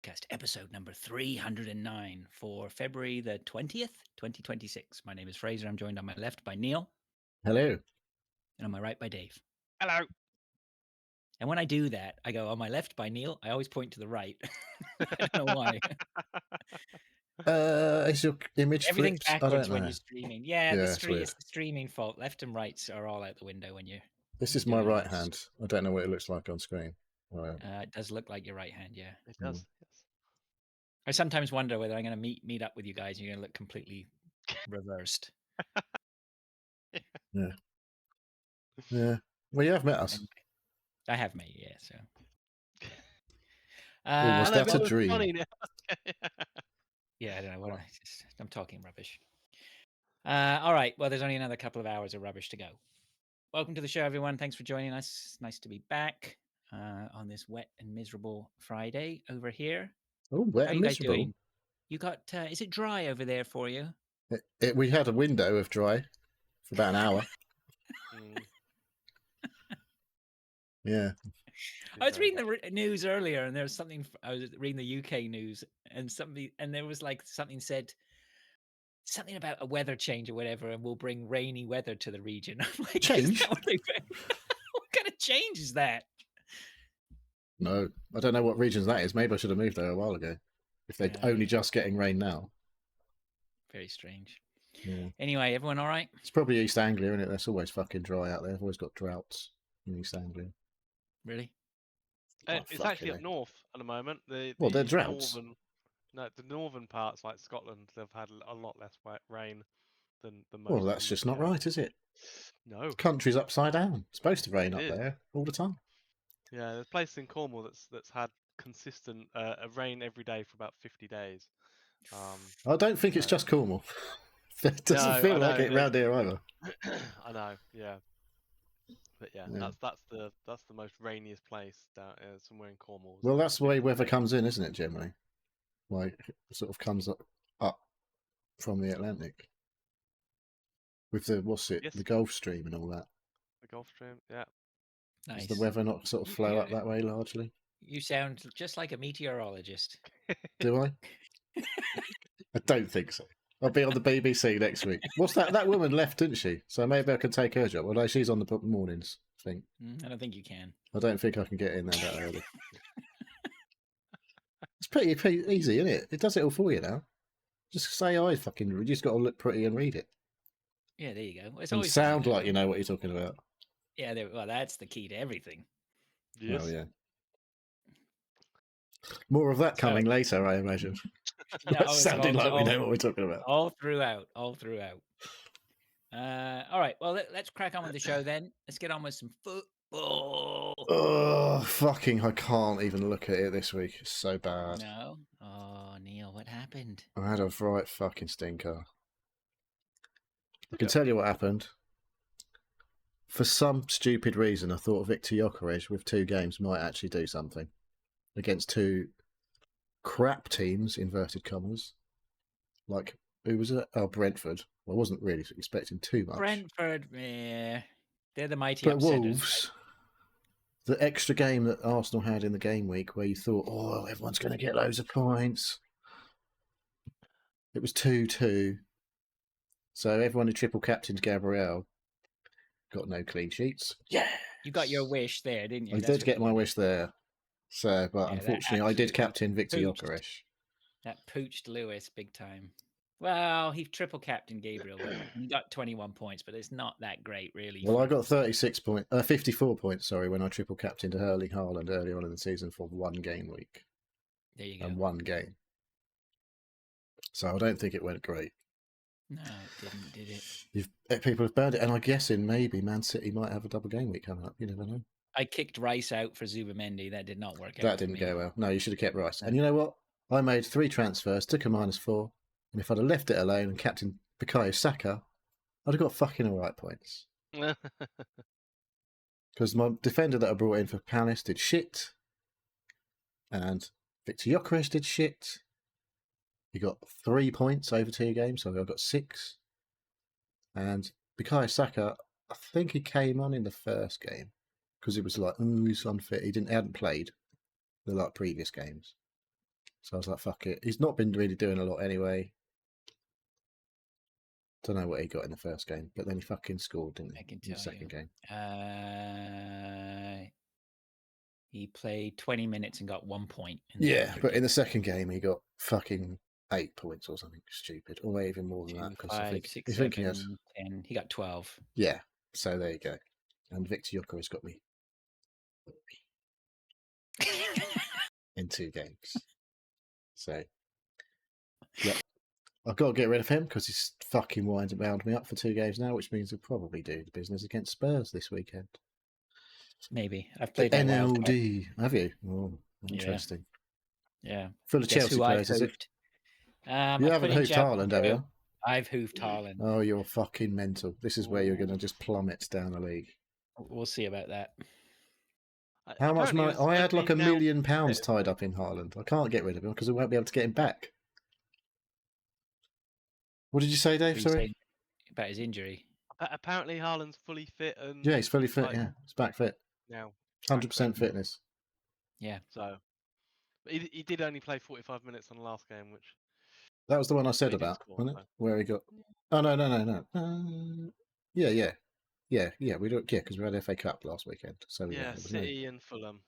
podcast, episode number 309 for February the 20th, 2026. My name is Fraser. I'm joined on my left by Neil. Hello. And on my right by Dave. Hello. And when I do that, I go on my left by Neil. I always point to the right. I don't know why. Is your image Everything's flipped? backwards when you're streaming. Yeah, it's it's the streaming fault. Left and rights are all out the window when you. This is my right hand. I don't know what it looks like on screen. It does look like your right hand, yeah. It does. Yes. I sometimes wonder whether I'm going to meet up with you guys and you're going to look completely reversed. Yeah. Yeah. Well, you have met us. I have met you, yeah. So. Was that a dream? Yeah, I don't know. I'm talking rubbish. All right. Well, there's only another couple of hours of rubbish to go. Welcome to the show, everyone. Thanks for joining us. Nice to be back on this wet and miserable Friday over here. Oh, wet and miserable. Doing? You got? Is it dry over there for you? We had a window of dry for about an hour. Yeah. I was reading the news earlier, and there was something. I was reading the UK news, and there was like something said something about a weather change or whatever, and we'll bring rainy weather to the region. I'm like, change? What kind of change is that? No, I don't know what regions that is. Maybe I should have moved there a while ago. If they're only just getting rain now. Very strange. Yeah. Anyway, everyone all right? It's probably East Anglia, isn't it? That's always fucking dry out there. I've always got droughts in East Anglia. Really? It's actually up north at the moment. They're droughts. The northern parts, like Scotland, they've had a lot less rain than most. Well, that's just not right, is it? No. The country's upside down. It's supposed to rain up there all the time. Yeah, there's a place in Cornwall that's had consistent rain every day for about 50 days. I don't think it's just Cornwall. It doesn't feel like it around here either. I know, yeah. But yeah, that's the most rainiest place down somewhere in Cornwall. Well, that's the way weather comes in, isn't it? Generally, like it sort of comes up from the Atlantic with the the Gulf Stream and all that. The Gulf Stream, yeah. Nice. Does the weather not sort of flow up that way largely? You sound just like a meteorologist. Do I? I don't think so. I'll be on the BBC next week. What's that? That woman left, didn't she? So maybe I can take her job. Although she's on the mornings, I think. I don't think you can. I don't think I can get in there that early. It's pretty easy, isn't it? It does it all for you now. Just say I fucking. You just got to look pretty and read it. Yeah, there you go. It's and always sound like you know what you're talking about. Yeah, well, that's the key to everything. Yes. Oh, yeah. More of that coming later, I imagine. Sounding like we know what we're talking about. All throughout. All right, well, let's crack on with the show then. Let's get on with some football. Oh, fucking, I can't even look at it this week. It's so bad. No? Oh, Neil, what happened? I had a right fucking stinker. I can tell you what happened. For some stupid reason, I thought Victor Gyökeres with 2 games might actually do something against 2 crap teams, inverted commas. Like, who was it? Oh, Brentford. Well, I wasn't really expecting too much. Brentford, yeah. They're the mighty But upsetters. Wolves, the extra game that Arsenal had in the game week where you thought, oh, everyone's going to get loads of points. It was 2-2. So everyone who triple captained Gabriel got no clean sheets. Yeah. You got your wish there, didn't you? I did get my wish there. So, but unfortunately, I did captain Victor Gyökeres. That pooched Lewis big time. Well, he triple captained Gabriel. He got 21 points, but it's not that great, really. Well, I got 54 points, when I triple captained Erling Haaland earlier on in the season for 1 game week. There you go. And 1 game. So I don't think it went great. No, it didn't, did it? People have burned it, and I'm guessing maybe Man City might have a double game week coming up. You never know. I kicked Rice out for Zubamendi. That did not work out. That didn't go well. No, you should have kept Rice. And you know what? I made 3 transfers, took a -4, and if I'd have left it alone and captained Bukayo Saka, I'd have got fucking all right points. Because my defender that I brought in for Palace did shit, and Victor Gyökeres did shit. He got 3 points over 2 games, so I got 6. And Bukayo Saka, I think he came on in the first game because it was like, oh, he's unfit. He hadn't played the previous games. So I was like, fuck it. He's not been really doing a lot anyway. Don't know what he got in the first game, but then he fucking scored, didn't he? I can in the tell second game. He played 20 minutes and got 1 point. Yeah, but in the second game he got fucking 8 points or something stupid, or even more than that. Because I think 6, he 7, had 10. He got 12. Yeah, so there you go. And Victor Yucker has got me in 2 games. So, yep. I've got to get rid of him because he's fucking wound me up for 2 games now, which means he'll probably do the business against Spurs this weekend. Maybe. I've The played my wild card. NLD. Have you? Oh, interesting. Yeah. Full of Guess Chelsea who players, I've is it? hoofed? You I've haven't put in hoofed Joe Haaland, have you? I've hoofed Haaland. Oh, you're fucking mental. This is where you're going to just plummet down the league. We'll see about that. How much Apparently money? it was I had like only £1 now million fit. tied up in Haaland. I can't get rid of him because I won't be able to get him back. What did you say, Dave? What are you Sorry. saying about his injury? Apparently Haaland's fully fit and Yeah, he's fully fit. like, Yeah, he's back fit. now. 100% fitness. Yeah. So, but he did only play 45 minutes on the last game, which That was the one I said he didn't about, score, wasn't it? so. Where he got. Oh no. Yeah. We don't. Yeah, because we had FA Cup last weekend. So Yeah, it was City and Fulham.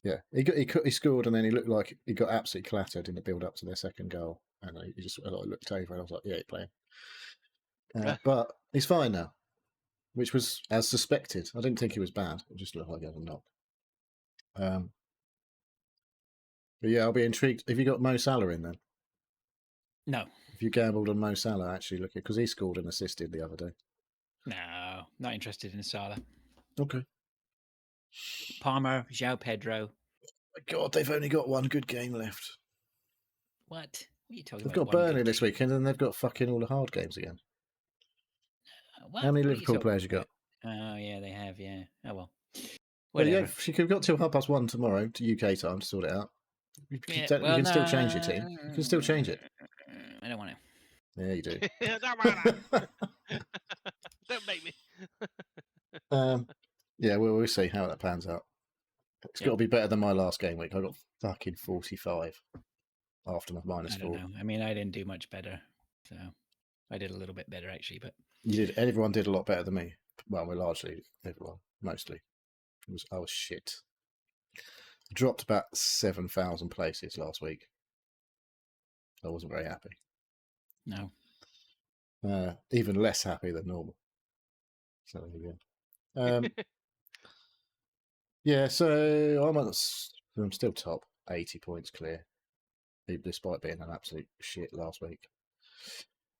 Yeah, he scored and then he looked like he got absolutely clattered in the build up to their second goal, and he just looked over and I was like, yeah, he's playing. But he's fine now, which was as suspected. I didn't think he was bad. It just looked like he had a knock. But yeah, I'll be intrigued. Have you got Mo Salah in then? No. If you gambled on Mo Salah, actually look at because he scored and assisted the other day. No, not interested in Salah. Okay. Palmer, João Pedro. My God, they've only got one good game left. What? What are you talking They've about? got Burnley this weekend, and they've got fucking all the hard games again. What? How many What are you Liverpool talking players you got? Oh yeah, they have. Yeah. Oh well. Well, Whatever. yeah, she could have got till 1:30 tomorrow to UK time to sort it out. You can still change your team. You can still change it. I don't want to. Yeah, you do. Don't make me. Yeah, we'll see how that pans out. It's got to be better than my last game week. I got fucking 45 after my -4. I don't know. I mean, I didn't do much better, so I did a little bit better actually. But you did. Everyone did a lot better than me. Well, we're largely everyone, mostly. I was shit. I dropped about 7,000 places last week. I wasn't very happy. No. Even less happy than normal. So there you go. Yeah, so I'm still top, 80 points clear, despite being an absolute shit last week.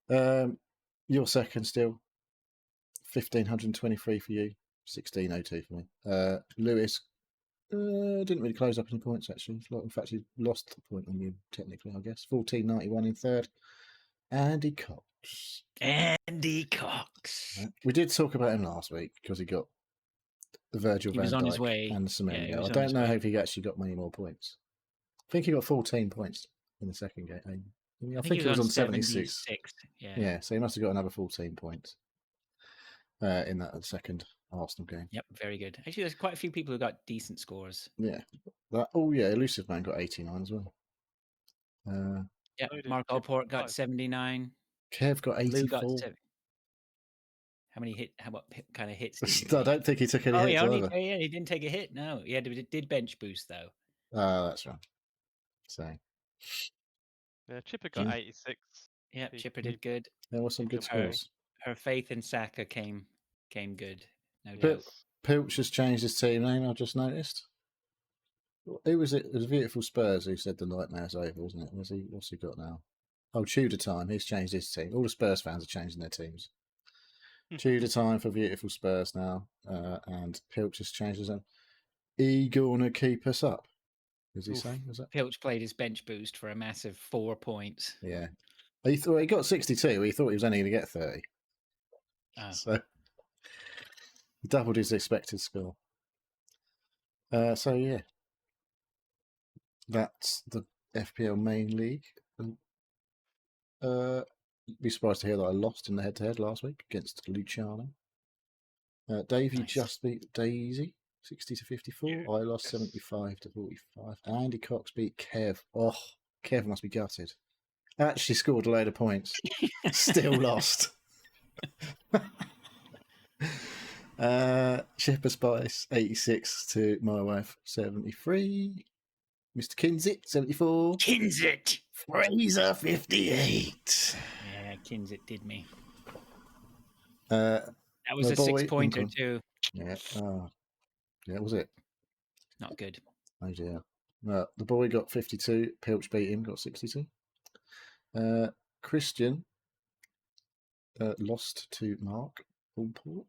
You're second still, 1,523 for you, 1,602 for me. Lewis didn't really close up any points actually. In fact, he lost the point on you technically, I guess. 1,491 in third. Andy Cox. We did talk about him last week because he got the Virgil van Dijk and Semenyo. I don't know if he actually got many more points. I think he got 14 points in the second game. I think he was on 76. Yeah, so he must have got another 14 points in that second Arsenal game. Yep, very good. Actually, there's quite a few people who got decent scores. Yeah. Elusive Man got 89 as well. Yeah, Mark Allport got 79. Kev got 84. Lou got 7. What kind of hits did he take? I don't think he took any hits either. Yeah, he didn't take a hit. No, he did bench boost though. Oh, that's right. So. Yeah, Chipper got 86. Yeah, Chipper did good. There were some good scores. Her faith in Saka came good. No doubt. Pilch has changed his team name. I just noticed. Who was it? It was Beautiful Spurs who said the nightmare's over, wasn't it? What's he got now? Oh, Tudor Time. He's changed his team. All the Spurs fans are changing their teams. Tudor Time for Beautiful Spurs now, and Pilch has changed his own. He gonna keep us up? Is he saying? Was that Pilch played his bench boost for a massive 4 points? Yeah, he thought he got 62. He thought he was only going to get 30. So he doubled his expected score. So yeah, that's the FPL main league. Be surprised to hear that I lost in the head-to-head last week against Luciano. Dave, you just beat Daisy 60 to 54. I lost 75 to 45. Andy Cox beat Kev. Oh, Kev must be gutted. Actually scored a load of points. Still lost. Shipper Spice 86 to my wife 73. Mr. Kinsit 74. Kinsit! Fraser 58. Yeah, Kinsit did me. That was a 6-pointer too. Yeah. Yeah, was it? Not good. Oh dear. The boy got 52. Pilch beat him, got 62. Christian lost to Mark Allport.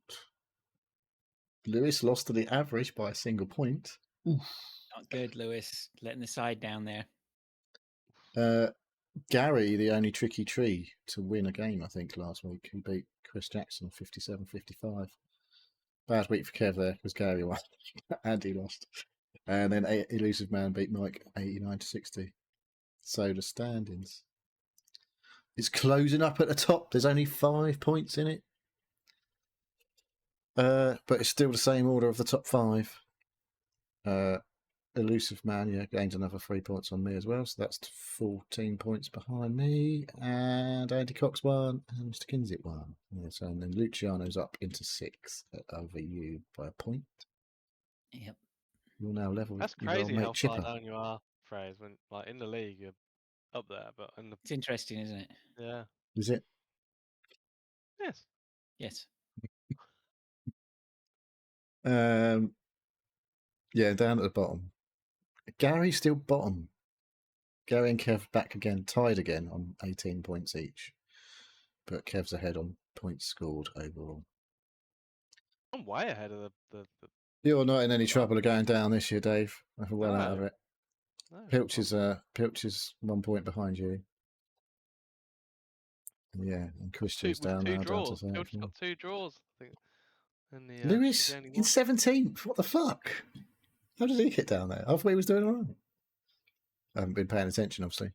Lewis lost to the average by a single point. Not good, Lewis. Letting the side down there. Gary, the only tricky tree to win a game, I think, last week. He beat Chris Jackson 57-55. Bad week for Kev there because Gary won and he lost. And then Elusive Man beat Mike 89-60. So the standings. It's closing up at the top. There's only 5 points in it. But it's still the same order of the top 5. Elusive Man, gains another 3 points on me as well. So that's 14 points behind me. And Andy Cox 1 and Mr. Kinsit 1. So and then Luciano's up into 6 over you by a point. Yep. You're now level. That's crazy how far down you are, Fraser. When like in the league, you're up there, but it's interesting, isn't it? Yeah. Is it? Yes. Yes. Yeah, down at the bottom. Gary's still bottom. Gary and Kev back again, tied again on 18 points each. But Kev's ahead on points scored overall. I'm way ahead of the You're not in any trouble of going down this year, Dave. I'm well out of it. No, Pilch is 1 point behind you. Yeah, and Christian's down now. Pilch got 2 draws, I think. Lewis in 17th. What the fuck? How did he get down there? I thought he was doing all right. I haven't been paying attention, obviously.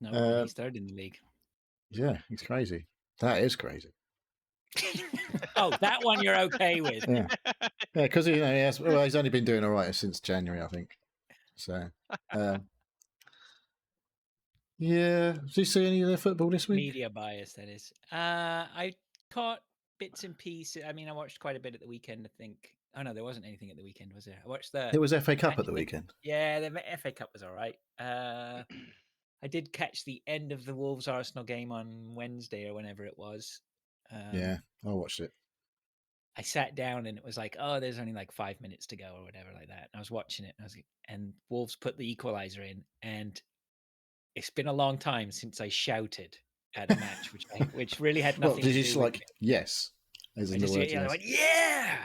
No, he's third in the league. Yeah, he's crazy. That is crazy. Oh, that one you're okay with. Yeah, because he's only been doing all right since January, I think. So, yeah. Did you see any of their football this week? Media bias, that is. I caught bits and pieces. I mean, I watched quite a bit at the weekend, I think. Oh no, there wasn't anything at the weekend, was there? I watched It was FA Cup at the weekend. Yeah, the FA Cup was all right. I did catch the end of the Wolves Arsenal game on Wednesday or whenever it was. Yeah, I watched it. I sat down and it was like, oh, there's only like 5 minutes to go or whatever like that. And I was watching it and Wolves put the equalizer in, and it's been a long time since I shouted at a match, which really had nothing. Did you just like yes? As in the word, I went, yeah.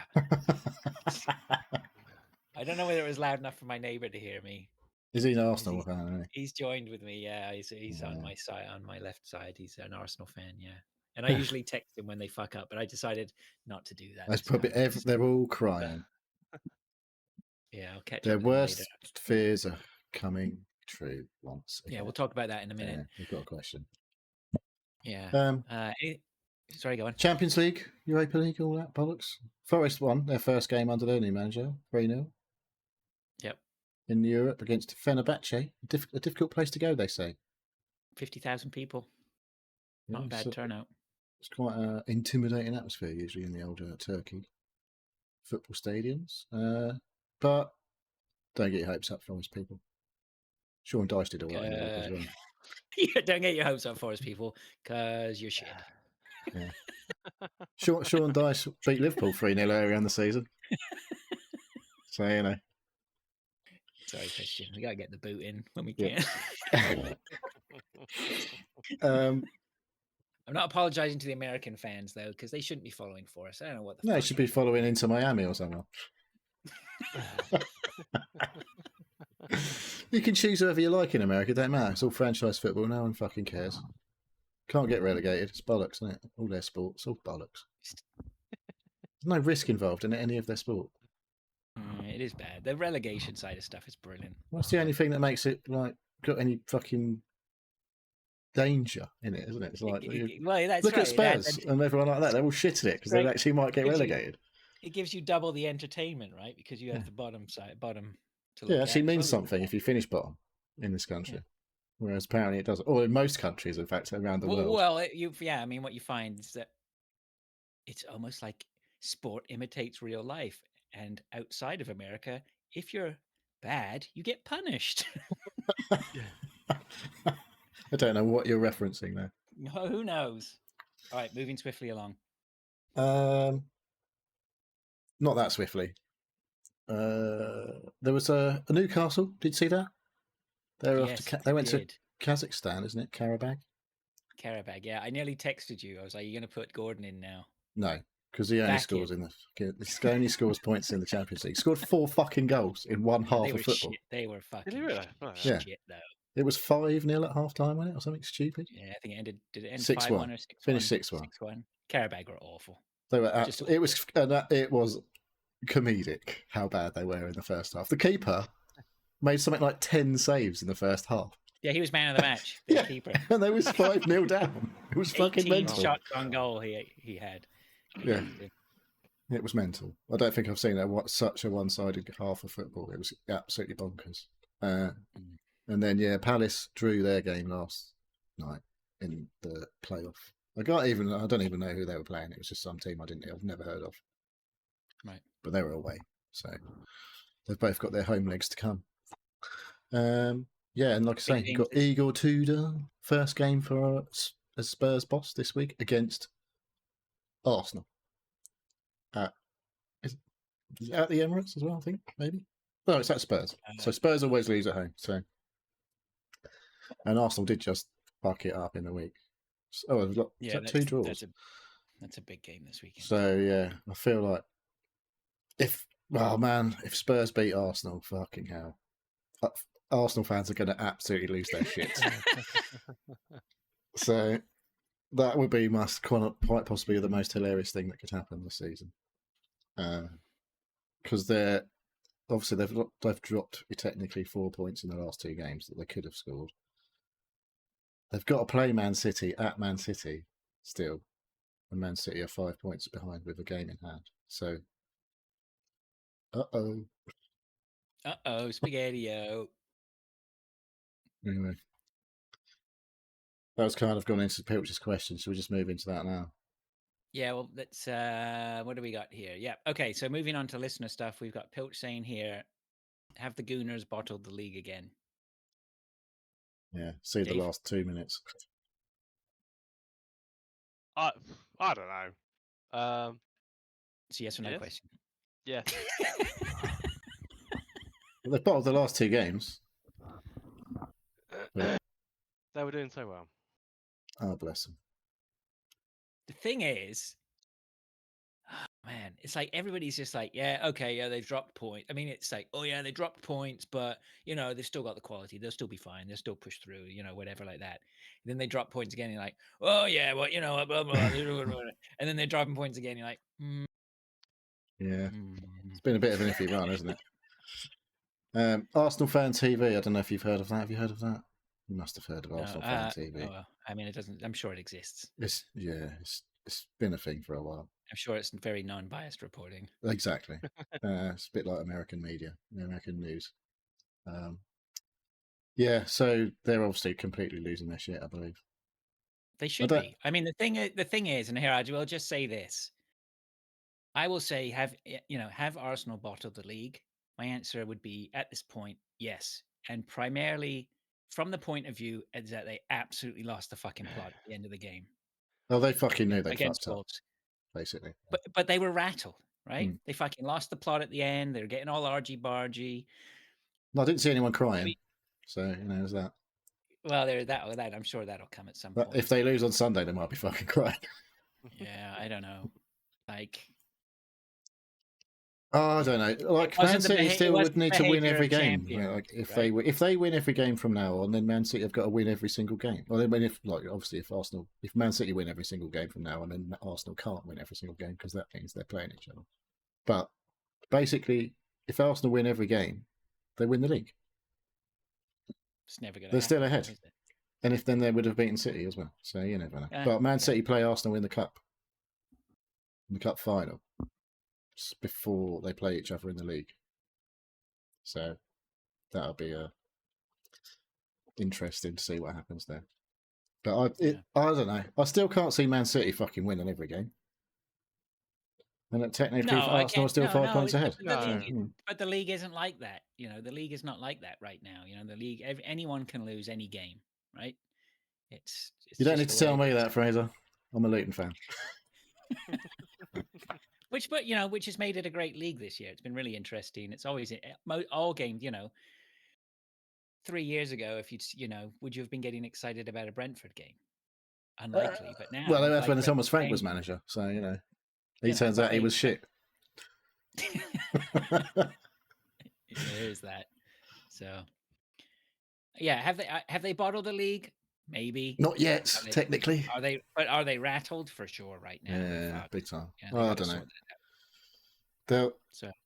I don't know whether it was loud enough for my neighbour to hear me. Is he an Arsenal fan? Isn't he? He's joined with me. Yeah, he's on my side, on my left side. He's an Arsenal fan. Yeah, and I usually text him when they fuck up, but I decided not to do that. That's probably they're all crying. Yeah, I'll catch their up worst later. fears are coming true once again. Yeah, we'll talk about that in a minute. Yeah, we've got a question. Yeah. Sorry, go on. Champions League, Europa League, all that bollocks. Forest won their first game under their new manager, 3-0. Yep. In Europe against Fenerbahce. A difficult place to go, they say. 50,000 people. Not a bad turnout. It's quite an intimidating atmosphere usually in the old Turkey football stadiums. But don't get your hopes up, Forest people. Sean Dice did all right in the league as well. Yeah, don't get your hopes up, Forest people, because you're shit. Yeah. Sean Dice beat Liverpool 3-0 earlier in the season. So, you know. Sorry, Christian. We got to get the boot in when we can. I'm not apologising to the American fans, though, because they shouldn't be following for us. I don't know what the fuck. They should be following into Miami or something. You can choose whoever you like in America, don't matter. It's all franchise football. No one fucking cares. Can't get relegated. It's bollocks, isn't it? All their sports, all bollocks. There's no risk involved in any of their sport. It is bad. The relegation side of stuff is brilliant. What's the only thing that makes it like got any fucking danger in it, isn't it? It's like look at Spurs and everyone like that. They're all shit at it because they actually might get relegated. It gives you double the entertainment, right? Because you have the bottom to look it actually at. means something if you finish bottom. in this country, whereas apparently it doesn't. Or in most countries, in fact, around the world. Well, I mean, what you find is that it's almost like sport imitates real life, and outside of America, if you're bad, you get punished. I don't know what you're referencing there. Who knows? All right, moving swiftly along. Not that swiftly. There was a Newcastle. Did you see that? They're off to they went to Kazakhstan, isn't it? Karabakh. Yeah. I nearly texted you. I was like, "Are you going to put Gordon in now?" No, because he only scores in the only scores points in the Champions League. He scored 4 fucking goals in one half of football. Shit. They were fucking shit, though. It was 5-0 at half time, wasn't it, or something stupid? Yeah, I think it ended. Did it end 6-1 or 6-1? Finished 6-1. 6-1. Karabakh were awful. They were it was comedic how bad they were in the first half. The keeper made something like 10 saves in the first half. Yeah, he was man of the match. The keeper, and they was 5-0 down. It was fucking mental. Shots on goal he had. Yeah, it was mental. I don't think I've seen such a one-sided half of football. It was absolutely bonkers. And then Palace drew their game last night in the playoff. I don't even know who they were playing. It was just some team I've never heard of. Right. But they were away, so they've both got their home legs to come. And like I say, you've got Igor Tudor, first game for a Spurs boss this week against Arsenal. Is it at the Emirates as well, I think, maybe? No, it's at Spurs. So Spurs always lose at home. So, and Arsenal did just fuck it up in the week. Oh, is that 2 draws? That's a big game this weekend. So I feel like if Spurs beat Arsenal, fucking hell, Arsenal fans are going to absolutely lose their shit. So that would be quite possibly the most hilarious thing that could happen this season, because they've dropped technically 4 points in the last 2 games that they could have scored. They've got to play Man City at Man City still, and Man City are 5 points behind with a game in hand. So, spaghetti-o. Anyway, that was kind of gone into Pilch's question. Should we just move into that now? Yeah, well, let's. What do we got here? Yeah, okay. So moving on to listener stuff, we've got Pilch saying here, "Have the Gooners bottled the league again?" Yeah, see Dave? The last 2 minutes. I don't know. It's a yes or no question. Yeah. Well, they've bottled the last 2 games. Yeah. They were doing so well. Oh, bless them. The thing is, man, it's like everybody's just like, they've dropped points. I mean, it's like, they dropped points, but they've still got the quality. They'll still be fine. They'll still push through. Whatever like that. And then they drop points again. You're like, blah blah blah. And then they're dropping points again. You're like, Yeah, it's been a bit of an iffy run, hasn't it? Arsenal Fan TV. I don't know if you've heard of that. Have you heard of that? You must have heard of Arsenal Fan TV. I mean, it doesn't. I'm sure it exists. It's been a thing for a while. I'm sure it's very non-biased reporting. Exactly. It's a bit like American media, American news. So they're obviously completely losing their shit, I believe. They should be. I mean, the thing is, and here I will just say this. I will say, have Arsenal bottled the league? My answer would be, at this point, yes. And primarily from the point of view is that they absolutely lost the fucking plot at the end of the game. Well, they fucking knew they fucked up, basically. But they were rattled, right? They fucking lost the plot at the end. They were getting all argy-bargy. No, I didn't see anyone crying. So, there's that. Well, there's that. I'm sure that'll come at some point. If they lose on Sunday, they might be fucking crying. Yeah, I don't know. I don't know. Like, Man City still would need to win every game. If they win every game from now on, then Man City have got to win every single game. Well, I mean, if Man City win every single game from now on, then Arsenal can't win every single game because that means they're playing each other. But basically, if Arsenal win every game, they win the league. It's never going to. They're still ahead, and if then they would have beaten City as well. So you never know. But Man City play Arsenal in the cup final, before they play each other in the league. So that'll be interesting to see what happens there. But I don't know. I still can't see Man City fucking winning every game. And technically, Arsenal are still 5 points ahead. But the league isn't like that. The league is not like that right now. The league, anyone can lose any game, right? It's you don't need to tell me that, Fraser. I'm a Luton fan. Which has made it a great league this year. It's been really interesting. It's always all games. 3 years ago, if would you have been getting excited about a Brentford game? Unlikely, but now. Well, that's when Thomas Frank was manager, so he turns out he was shit. There is that. So, yeah, have they bottled the league? Maybe not yet. Technically, are they rattled for sure right now? Yeah, big time. Yeah, well, I don't know.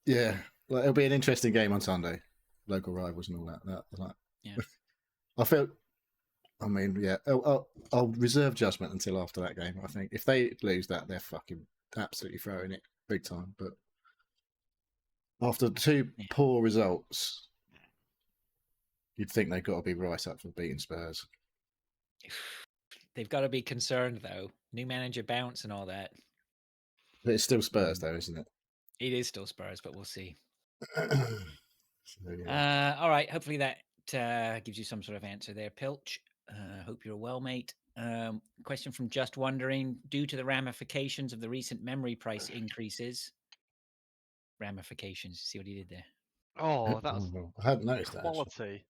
Yeah, it'll be an interesting game on Sunday. Local rivals and all that. Yeah, I mean, yeah, I'll reserve judgment until after that game. I think if they lose that, they're fucking absolutely throwing it big time. But after 2 poor results, you'd think they've got to be right up for beating Spurs. They've got to be concerned, though. New manager bounce and all that. But it's still Spurs, though, isn't it? It is still Spurs, but we'll see. So, yeah. All right. Hopefully that gives you some sort of answer there, Pilch. Hope you're well, mate. Question from Just Wondering. Due to the ramifications of the recent memory price increases. Ramifications. See what he did there? Oh, that was I hadn't noticed that. Quality.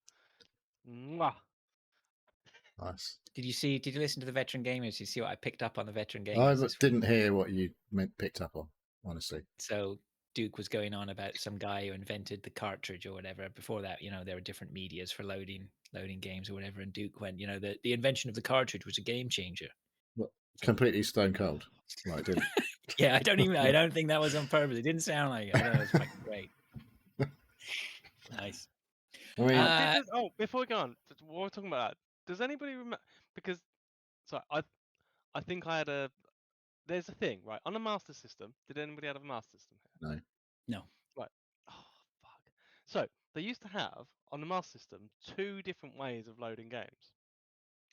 Mwah. Nice. Did you listen to the Veteran Gamers? You see what I picked up on the Veteran I Gamers? didn't hear what you picked up on, honestly. So Duke was going on about some guy who invented the cartridge or whatever. Before that, there were different medias for loading games or whatever. And Duke went, the invention of the cartridge was a game changer. What? Completely stone cold. Right, didn't. Yeah, I don't think that was on purpose. It didn't sound like it. I thought it was fucking great. Nice. I mean, before we go on, while we're talking about that, does anybody remember? Because, I think I had there's a thing, right? On a Master System, did anybody have a Master System here? No. Right. Oh, fuck. So, they used to have, on the Master System, 2 different ways of loading games.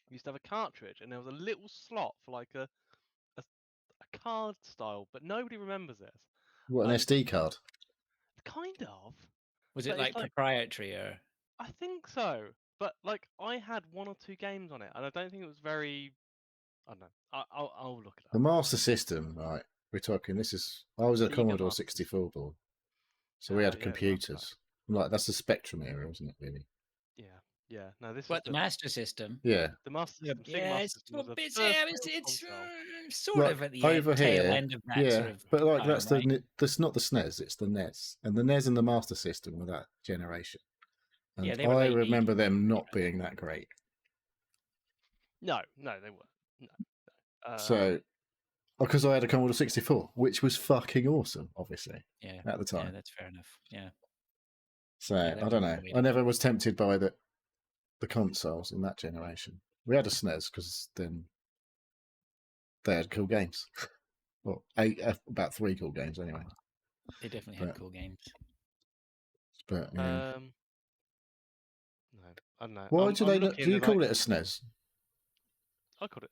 You used to have a cartridge, and there was a little slot for like a card style, but nobody remembers this. What, an SD card? Kind of. Was it like proprietary or? I think so, but I had 1 or 2 games on it, and I don't think it was very. I don't know. I'll look it up. The Master System, right? We're talking. I was a Commodore 64 board, so we had computers. That's the Spectrum era, isn't it? Really? Yeah. No, this. What, the Master System? Yeah. The Master System. Yeah, it's sort of at the over tail here, end of that sort of. But that's not the SNES. It's the NES, and the NES and the Master System were that generation. And they were I remember them not being that great. No, they weren't. No. So, because I had a Commodore 64, which was fucking awesome, obviously. Yeah. At the time. Yeah, that's fair enough. Yeah. So I don't know. I never was tempted by the consoles in that generation. We had a SNES because then they had cool games. Well, about 3 cool games anyway. They definitely had cool games. But no, I don't know. Why do you call it a SNES? I called it.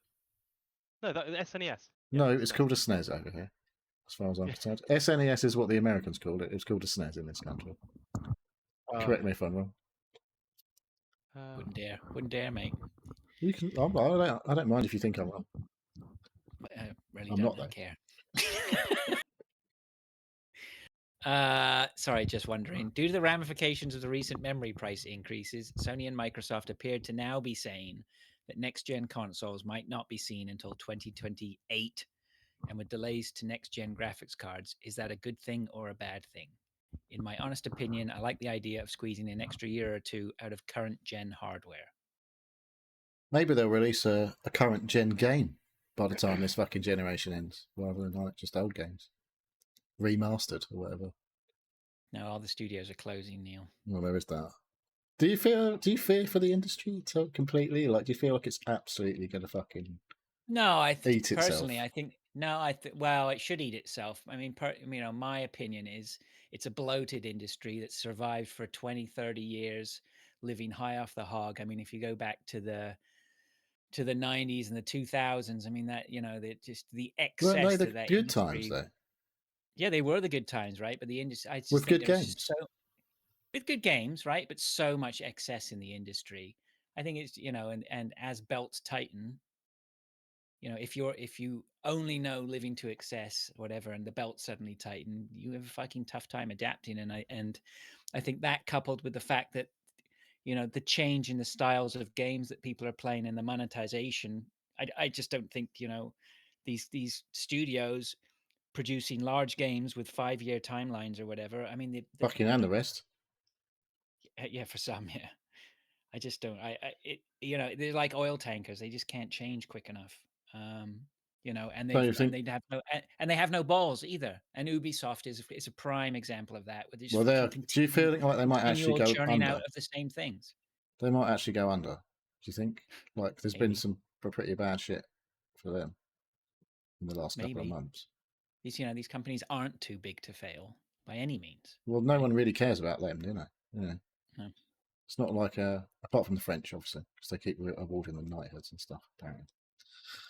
No, that SNES. Yeah, no, it's called a SNES over here, as far as I'm concerned. SNES is what the Americans called it. It's called a SNES in this country. Correct me if I'm wrong. Wouldn't dare, mate. You can. I don't mind if you think I'm wrong. But I really don't care. Sorry, just wondering. Due to the ramifications of the recent memory price increases, Sony and Microsoft appeared to now be saying that next-gen consoles might not be seen until 2028, and with delays to next-gen graphics cards, is that a good thing or a bad thing? In my honest opinion, I like the idea of squeezing an extra year or 2 out of current-gen hardware. Maybe they'll release a current-gen game by the time this fucking generation ends, rather than just old games. Remastered or whatever. No, all the studios are closing, Neil. Well, there is that. Do you fear for the industry completely? Do you feel like it's absolutely going to fucking eat itself? Personally, I think well, it should eat itself. I mean, my opinion is it's a bloated industry that survived for 20, 30 years, living high off the hog. I mean, if you go back to the 90s and the 2000s, I mean that just the Weren't they excess the that that good times industry. though? Yeah, they were the good times, right? But the industry, I just With think good there was just games. so with good games, right? But so much excess in the industry. I think it's and as belts tighten, if you only know living to excess, whatever, and the belt suddenly tighten, you have a fucking tough time adapting. And I think that coupled with the fact that the change in the styles of games that people are playing and the monetization, I just don't think these studios producing large games with 5-year timelines or whatever. I mean, Fucking and the rest. yeah, for some, yeah. I just don't. They're like oil tankers. They just can't change quick enough. And So you and think? they have no and they have no balls either. And Ubisoft is a prime example of that. With this Well, fucking do you feel like they might actually continual go churning out under? of the same things. They might actually go under. Do you think? Like, there's been Maybe. some pretty bad shit for them in the last couple of Maybe months. these companies aren't too big to fail by any means. Well, no right? one really cares about them, do they? Yeah. No. It's not like apart from the French, obviously, because they keep awarding them knighthoods and stuff. Apparently.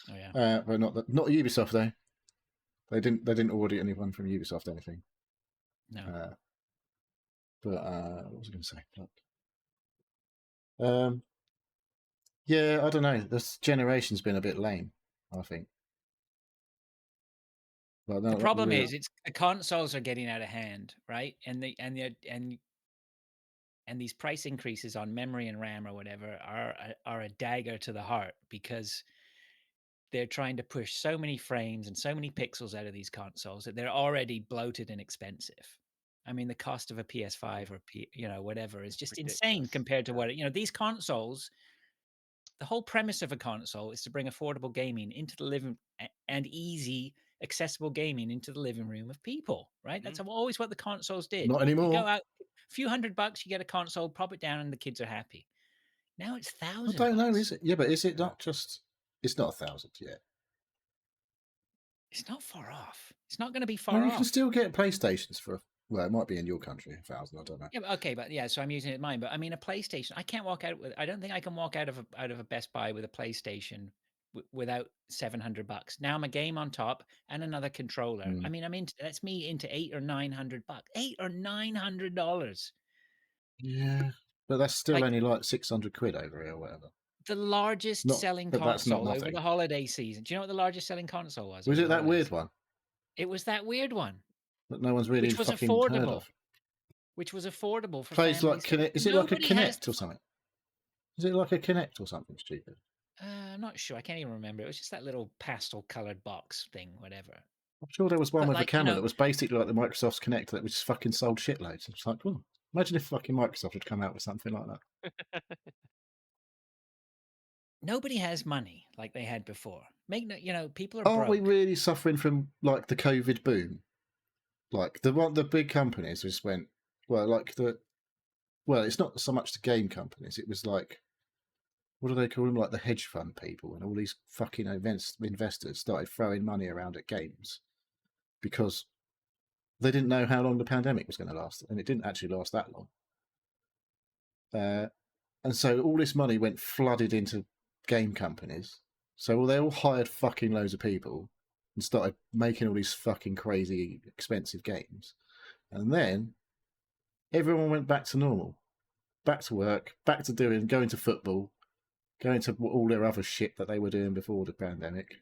Oh yeah. But not Ubisoft though. They didn't award anyone from Ubisoft anything. No. But what was I going to say? Yeah, I don't know. This generation's been a bit lame, I think. Well, no, The problem is, it's the consoles are getting out of hand, right? And these price increases on memory and RAM or whatever are a dagger to the heart, because they're trying to push so many frames and so many pixels out of these consoles that they're already bloated and expensive. I mean, the cost of a PS5 or whatever is just insane Ridiculous. compared to what these consoles. The whole premise of a console is to bring affordable gaming into the living and easy, accessible gaming into the living room of people, right? That's always what the consoles did. Not You anymore. go out, a few $100, you get a console, pop it down, and the kids are happy. Now it's $1,000. I don't know, is it? Yeah, but is it not just? It's not 1,000 yet. It's not far off. It's not going to be Well, far you off. can still get PlayStations for. Well, it might be in your country 1,000. I don't know. Yeah, but yeah. So I'm using it in mine. But I mean, a PlayStation. I can't walk out with. I don't think I can walk out of a Best Buy with a PlayStation without $700. Now I'm a game on top and another controller. I mean, that's me into $800 or $900. $800 or $900. Yeah, but that's still only like 600 quid over here or whatever. The largest selling but that's not console over nothing. the holiday season. Do you know what the largest selling console was? Was over it the that weird holidays? one It was that weird one, that no one's really which was fucking heard affordable. of? Which was affordable for Plays like families. Kinect. Is it like a Nobody has Kinect or something? Is it like a Kinect or something stupid? I'm not sure. I can't even remember. It was just that little pastel-colored box thing, whatever. I'm sure there was one But with a like, camera that was basically like the Microsoft's Kinect that was just fucking sold shitloads. It's like, well, imagine if fucking Microsoft had come out with something like that. Nobody has money like they had before. People are Aren't broke. we really suffering from like the COVID boom? Like the big companies just went, well, it's not so much the game companies. It was like, what do they call them? Like the hedge fund people and all these fucking investors started throwing money around at games because they didn't know how long the pandemic was going to last, and it didn't actually last that long. And so all this money went flooded into game companies. So they all hired fucking loads of people and started making all these fucking crazy expensive games. And then everyone went back to normal, back to work, back to going to football, going to all their other shit that they were doing before the pandemic.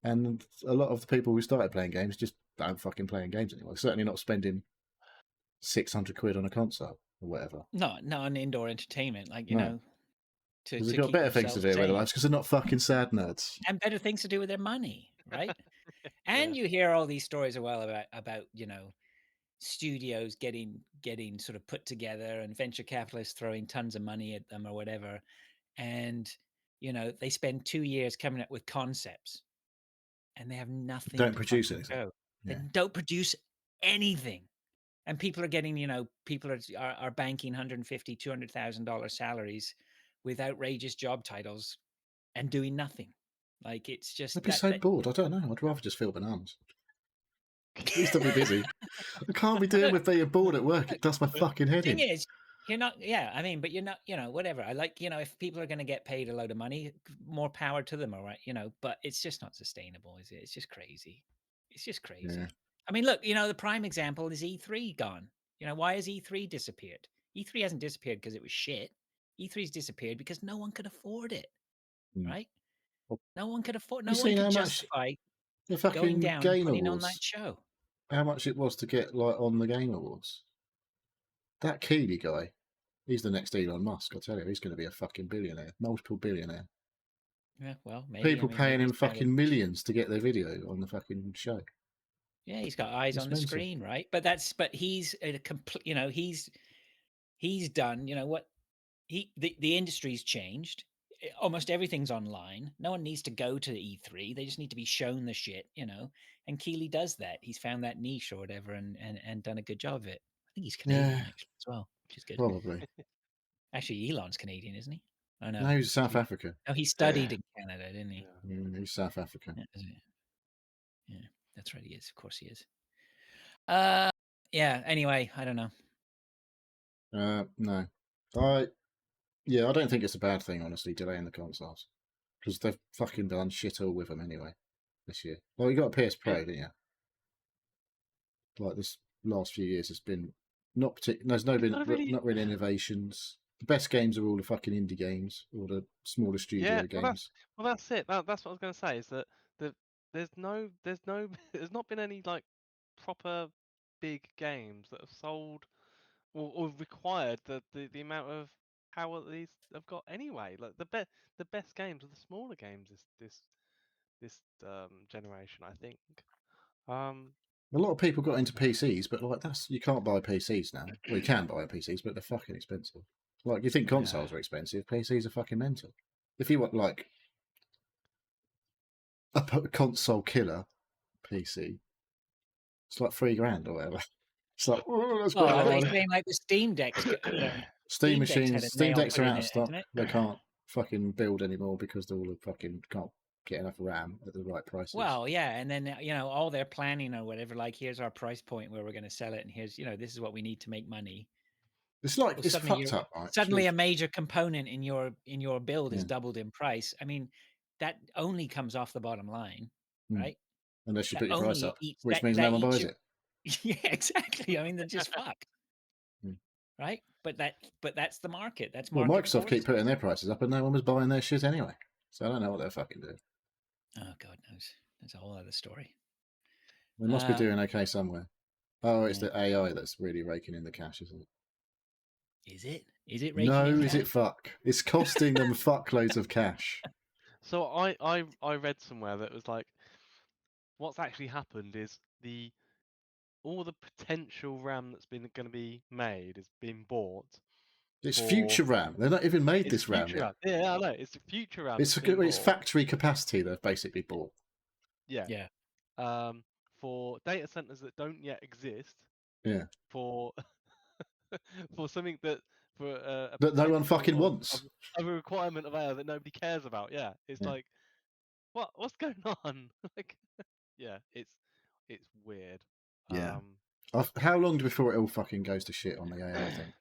And a lot of the people who started playing games just don't fucking playing games anymore. They're certainly not spending 600 quid on a console or whatever. Not on indoor entertainment, like to they've got better things to do with their lives because they're not fucking sad nerds. And better things to do with their money, right? And you hear all these stories as well about studios getting sort of put together and venture capitalists throwing tons of money at them or whatever, and they spend 2 years coming up with concepts and they have nothing. Don't produce anything. They don't produce anything, and people are getting people are banking $150,000, $200,000 salaries with outrageous job titles and doing nothing. Like, it's just I'd be so bored. I don't know. I'd rather just feel bananas. At least I'll be busy. I can't be doing with being bored at work. It does my fucking head in. The thing is, You're not, yeah. I mean, but you're not, whatever. I like, if people are going to get paid a load of money, more power to them, all right, but it's just not sustainable, is it? It's just crazy. It's just crazy. Yeah. I mean, look, the prime example is E3 gone. Why has E3 disappeared? E3 hasn't disappeared because it was shit. E3's disappeared because no one could afford it, right? Well, No one could afford, you no one seen could how much justify the going fucking down and Game putting on that Awards, show. how much it was to get like on the Game Awards? That Keeley guy, he's the next Elon Musk. I tell you, he's going to be a fucking billionaire, multiple billionaire. Yeah, well, maybe. People paying him fucking millions to get their video on the fucking show. Yeah, he's got eyes on the screen, right? But he's a complete, he's done, what the industry's changed. Almost everything's online. No one needs to go to E3. They just need to be shown the shit, And Keeley does that. He's found that niche or whatever and done a good job of it. I think he's Canadian actually as well, which is good. Probably. Actually, Elon's Canadian, isn't he? Oh no. No, he's South Africa. Oh, he studied in Canada, didn't he? Yeah, he's South Africa. Yeah, that's right. He is. Of course, he is. Yeah. Anyway, I don't know. No, I don't think it's a bad thing, honestly, delaying the consoles because they've fucking done shit all with them anyway this year. Well, you got a PS Pro, didn't you? Like this last few years has been not particular. There's not really innovations. The best games are all the fucking indie games, all the smaller studio games. Well, that's it. That's what I was going to say. Is that there's not been any like proper big games that have sold or required the amount of power that these have got anyway. Like the best games are the smaller games this generation, I think. A lot of people got into PCs, but like you can't buy PCs now. Well, you can buy PCs, but they're fucking expensive. Like you think consoles are expensive, PCs are fucking mental. If you want like a console killer PC, it's like $3,000 or whatever. It's like, that's quite are they saying like the Steam Deck's Steam machines, Steam Decks are out of stock. They can't fucking build anymore because they all fucking can't get enough RAM at the right prices. Well, yeah, and then all their planning or whatever, like here's our price point where we're going to sell it, and here's this is what we need to make money. It's like it's fucked up. Right? Suddenly, a major component in your build is doubled in price. I mean, that only comes off the bottom line, right? Unless you put your price up, which means no one buys it. Yeah, exactly. I mean, they're just fucked, right? But that's the market. That's market. Well, Microsoft keep putting their prices up, and no one was buying their shit anyway. So I don't know what they're fucking doing. Oh, God knows. That's a whole other story. They must be doing okay somewhere. Oh, it's the AI that's really raking in the cash, isn't it? Is it? Is it raking No, in is cash? it fuck? It's costing them fuckloads of cash. So I read somewhere that was like, what's actually happened is all the potential RAM that's going to be made is being bought. It's future RAM. They've not even made this RAM yet. Yeah, I know. It's the future RAM. It's factory capacity they've basically bought. Yeah. For data centers that don't yet exist. Yeah. For something that that no one fucking wants. A requirement of AI that nobody cares about. Yeah. It's like, what's going on? Like, yeah, it's weird. Yeah. How long before it all fucking goes to shit on the AI thing?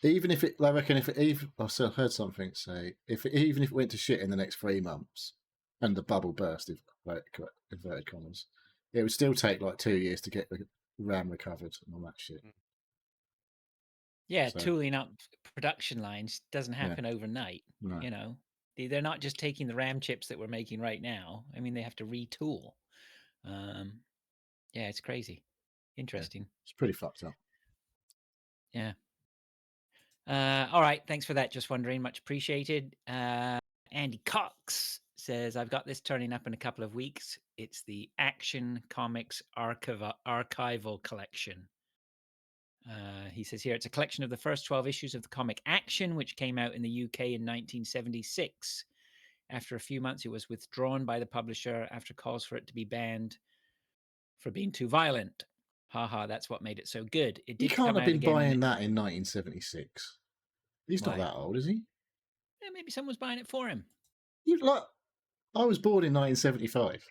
Even if it, I reckon, I heard something say, even if it went to shit in the next 3 months, and the bubble burst, inverted commas, it would still take like 2 years to get the RAM recovered and all that shit. Yeah, tooling up production lines doesn't happen overnight. No. They're not just taking the RAM chips that we're making right now. I mean, they have to retool. Yeah, it's crazy. Interesting. Yeah, it's pretty fucked up. Yeah. All right. Thanks for that. Just wondering. Much appreciated. Andy Cox says, I've got this turning up in a couple of weeks. It's the Action Comics Archival Collection. He says here, it's a collection of the first 12 issues of the comic Action, which came out in the UK in 1976. After a few months, it was withdrawn by the publisher after calls for it to be banned for being too violent. Haha, that's what made it so good. It did. You can't have been buying that in 1976. He's not that old, is he? Yeah, maybe someone's buying it for him. I was born in 1975.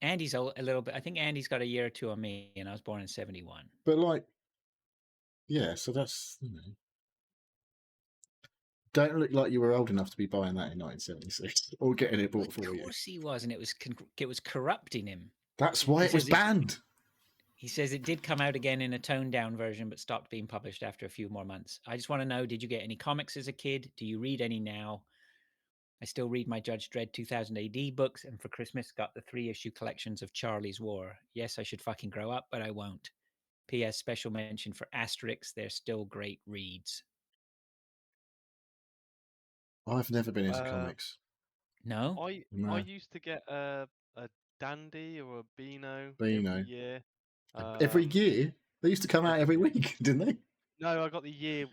Andy's a little bit. I think Andy's got a year or two on me, and I was born in 71. But like, Yeah, so that's don't look like you were old enough to be buying that in 1976 or getting it bought for Of you. course he was, and it was corrupting him. That's why it was banned. He says it did come out again in a toned down version, but stopped being published after a few more months. I just want to know, did you get any comics as a kid? Do you read any now? I still read my Judge Dredd 2000 AD books, and for Christmas got the 3-issue collections of Charlie's War. Yes, I should fucking grow up, but I won't. P.S. Special mention for Asterix. They're still great reads. I've never been into comics. No? I used to get a Dandy or a Beano Beano. every year. Every year? They used to come out every week, didn't they? No, I got the year.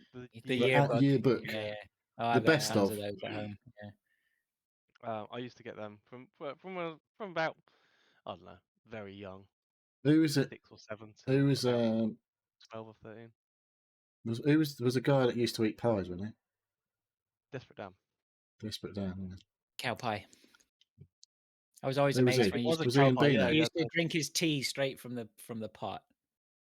The yearbook. Yearbook. Yeah. Oh, The I've got best tons of. those at home. Yeah. I used to get them from about, I don't know, very young. Who was it? 6 or 7. Who was 12 or 13. was a guy that used to eat pies, wasn't he? Desperate Dan. Desperate Dan. Yeah. Cow pie. I was always Who was amazed he? when he Was used a to, Was he in cow pie, Beano? he yeah, used to drink his tea straight from the pot.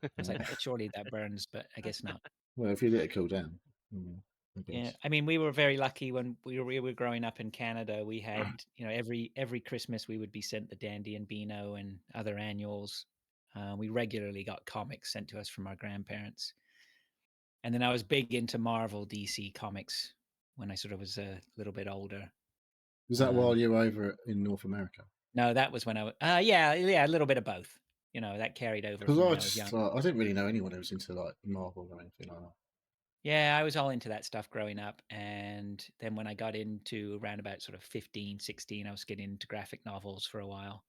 I was like, surely that burns, but I guess not. Well, if you let it cool down. I guess. Yeah, I mean, we were very lucky when we were growing up in Canada. We had, every Christmas we would be sent the Dandy and Beano and other annuals. We regularly got comics sent to us from our grandparents. And then I was big into Marvel DC comics when I sort of was a little bit older. Was that while you were over in North America? No, that was when I was, yeah, a little bit of both. That carried over from when I was young. I didn't really know anyone who was into like Marvel or anything like that. Yeah, I was all into that stuff growing up. And then when I got into around about sort of 15, 16, I was getting into graphic novels for a while.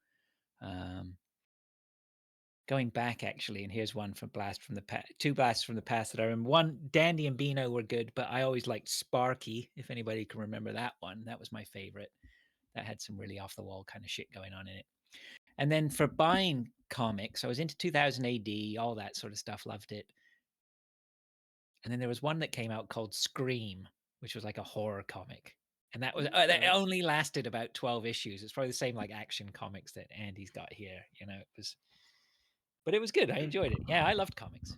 Going back, actually, and here's one from Blast from the Past, 2 Blasts from the Past that I remember. One, Dandy and Beano were good, but I always liked Sparky, if anybody can remember that one. That was my favorite. That had some really off-the-wall kind of shit going on in it. And then for buying comics, I was into 2000 AD, all that sort of stuff, loved it. And then there was one that came out called Scream, which was like a horror comic. And that was that only lasted about 12 issues. It's probably the same like Action Comics that Andy's got here. But it was good. I enjoyed it. Yeah, I loved comics.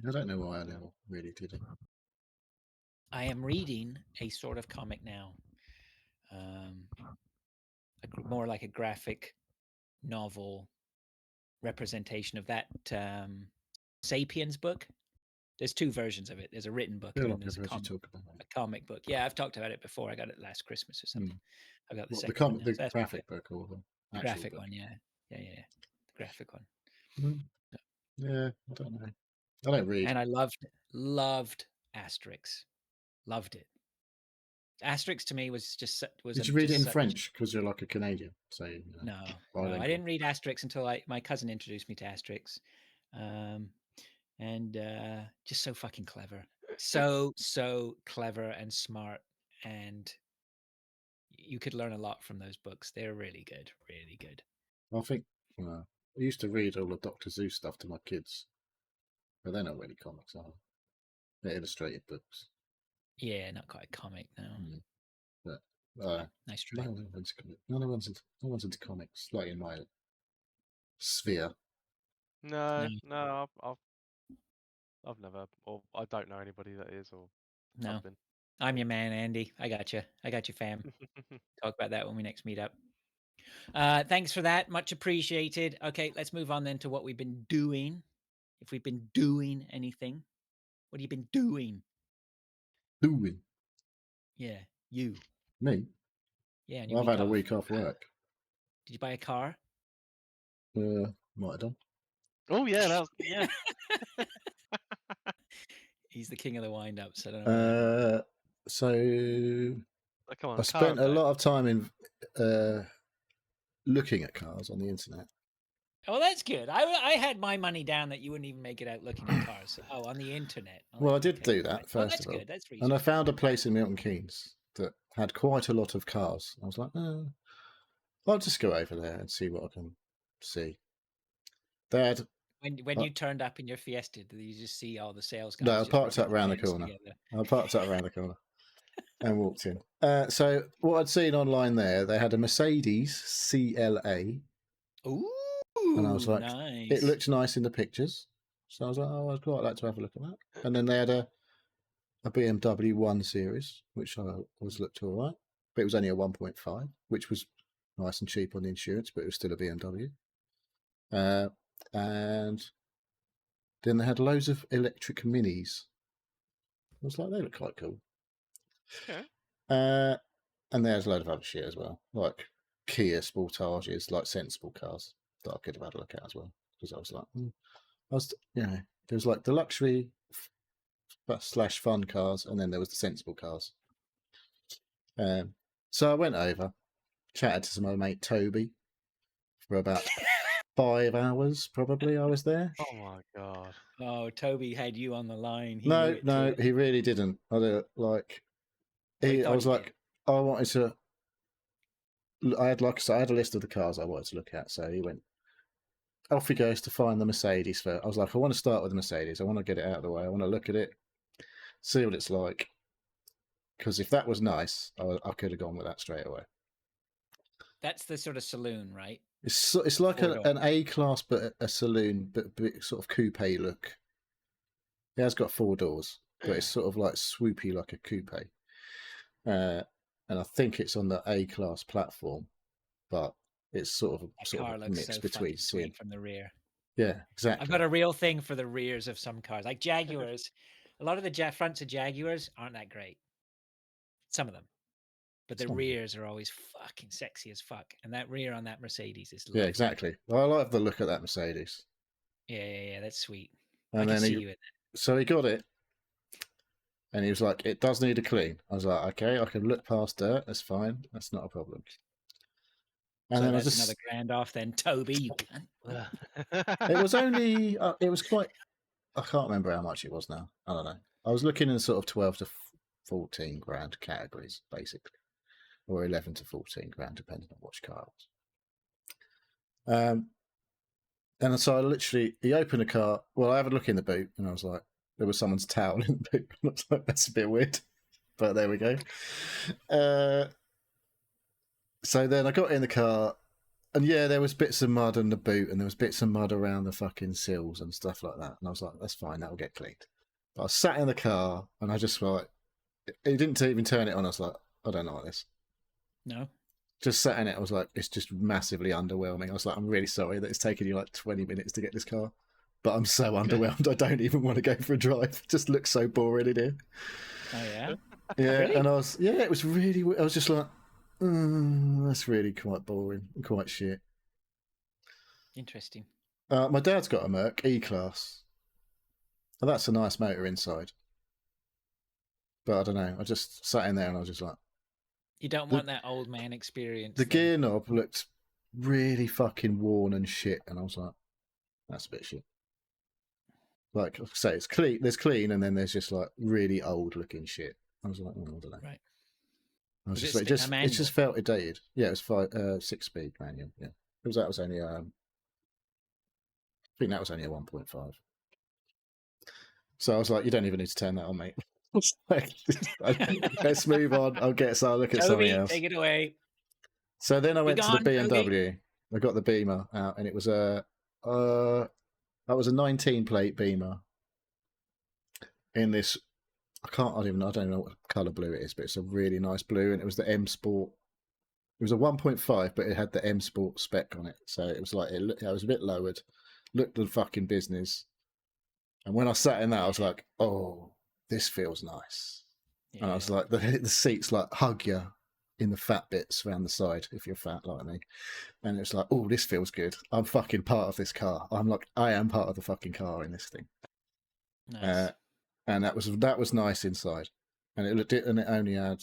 I don't know why I never really did it. I am reading a sort of comic now, more like a graphic novel representation of that Sapiens book. There's 2 versions of it. There's a written book and then there's a comic book. Yeah, I've talked about it before. I got it last Christmas or something. I've got the second one. The graphic book or the graphic book. one, yeah. The graphic one. Yeah, I don't know. I don't read. And I loved Asterix. Loved it. Asterix to me was just Did you read it in French because you're like a Canadian? So no, I didn't read Asterix until my cousin introduced me to Asterix, and just so fucking clever, so clever and smart, and you could learn a lot from those books. They're really good, really good. I think I used to read all the Dr. Seuss stuff to my kids, but they're not really comics, are they? They're illustrated books. Yeah, not quite a comic, no. But nice try. No one's into comics, like in my sphere. No, I've never, or I don't know anybody that is, or no. I'm your man, Andy. I got you, fam. Talk about that when we next meet up. Thanks for that, much appreciated. Okay, let's move on then to what we've been doing. If we've been doing anything, what have you been doing? Yeah, you. Me? Yeah, I've had a week off work. Did you buy a car? Might have done. Oh yeah, that was yeah. He's the king of the wind-ups. I don't know. So come on, I spent a lot of time in looking at cars on the internet. Oh, that's good. I had my money down that you wouldn't even make it out looking at cars. Oh, on the internet. Well, I did do that first of all. Good. That's and I found a place in Milton Keynes that had quite a lot of cars. I was like, I'll just go over there and see what I can see. They had, when you turned up in your Fiesta, did you just see all the sales guys? No, I parked up around the corner. And walked in. So what I'd seen online there, they had a Mercedes CLA. Ooh, and I was like, nice. It looked nice in the pictures. So I was like, oh, I'd quite like to have a look at that. And then they had a BMW 1 Series, which I always looked all right, but it was only a 1.5, which was nice and cheap on the insurance, but it was still a BMW. And then they had loads of electric minis. I was like, they look quite cool. Okay. And there's a load of other shit as well, like Kia Sportages, like sensible cars that I could have had a look at as well. Because I was like, there was like the luxury / fun cars, and then there was the sensible cars. So I went over, chatted to my mate Toby for about 5 hours, probably. I was there. Oh my god. Oh, Toby had you on the line. He knew No, it no, too. he really didn't. I don't, like. Well, he I thought was he like, did. I wanted to. I had a list of the cars I wanted to look at. So he went. Off he goes to find the Mercedes first. I was like, I want to start with the Mercedes. I want to get it out of the way. I want to look at it, see what it's like. Because if that was nice, I could have gone with that straight away. That's the sort of saloon, right? It's like Four-door. an A class, but a saloon, but sort of coupe look. It has got 4 doors, but it's sort of like swoopy, like a coupe. And I think it's on the A class platform, but it's sort of Car a looks mix so between fucking seeing. sweet from the rear. Yeah, exactly. I've got a real thing for the rears of some cars, like Jaguars. A lot of the fronts of Jaguars aren't that great. Some of them, but the rears are always fucking sexy as fuck. And that rear on that Mercedes is lovely. Yeah, exactly. I like the look of that Mercedes. Yeah, that's sweet. And I can then see you in that. So he got it, and he was like, "It does need a clean." I was like, "Okay, I can look past dirt. That's fine. That's not a problem." And So then that's another grand off then, Toby. You cunt. It was only. It was quite. I can't remember how much it was now. I don't know. I was looking in sort of 12 to 14 grand categories, basically, or 11 to 14 grand, depending on which car it was. And so he opened the car. Well, I had a look in the boot, and I was like, there was someone's towel in the boot. I was like, that's a bit weird, but there we go. So then I got in the car, and yeah, there was bits of mud on the boot, and there was bits of mud around the fucking sills and stuff like that. And I was like, that's fine, that'll get cleaned. But I sat in the car, and I just like, he didn't even turn it on. I was like, I don't like this. No. Just sat in it, I was like, it's just massively underwhelming. I was like, I'm really sorry that it's taken you like 20 minutes to get this car, but I'm so underwhelmed. I don't even want to go for a drive. It just looks so boring in here. Oh yeah. Yeah, Really? and it was really. I was just like, that's really quite boring, and quite shit. Interesting. My dad's got a Merc E-Class, and that's a nice motor inside. But I don't know. I just sat in there and I was just like, you don't want that old man experience. The gear knob looked really fucking worn and shit, and I was like, that's a bit shit. Like I say, it's clean. There's clean, and then there's just like really old looking shit. I was like, I don't know. Right. I was Was just it like, it just felt dated. Yeah, it was 6-speed manual. Yeah, that was only I think that was only a 1.5. So I was like, you don't even need to turn that on, mate. Let's move on. I'll look at something else. Take it away. So then I went to the BMW. Toby. I got the Beamer out, and it was that was a 19 plate Beamer in this. I don't even know what colour blue it is, but it's a really nice blue, and it was the M Sport. It was a 1.5, but it had the M Sport spec on it, so it was like it was a bit lowered, looked the fucking business. And when I sat in that, I was like, "Oh, this feels nice." Yeah. And I was like, the seats like hug you in the fat bits around the side if you're fat like me. And it's like, "Oh, this feels good. I'm fucking part of this car. I am part of the fucking car in this thing." Nice. And that was nice inside, and it only had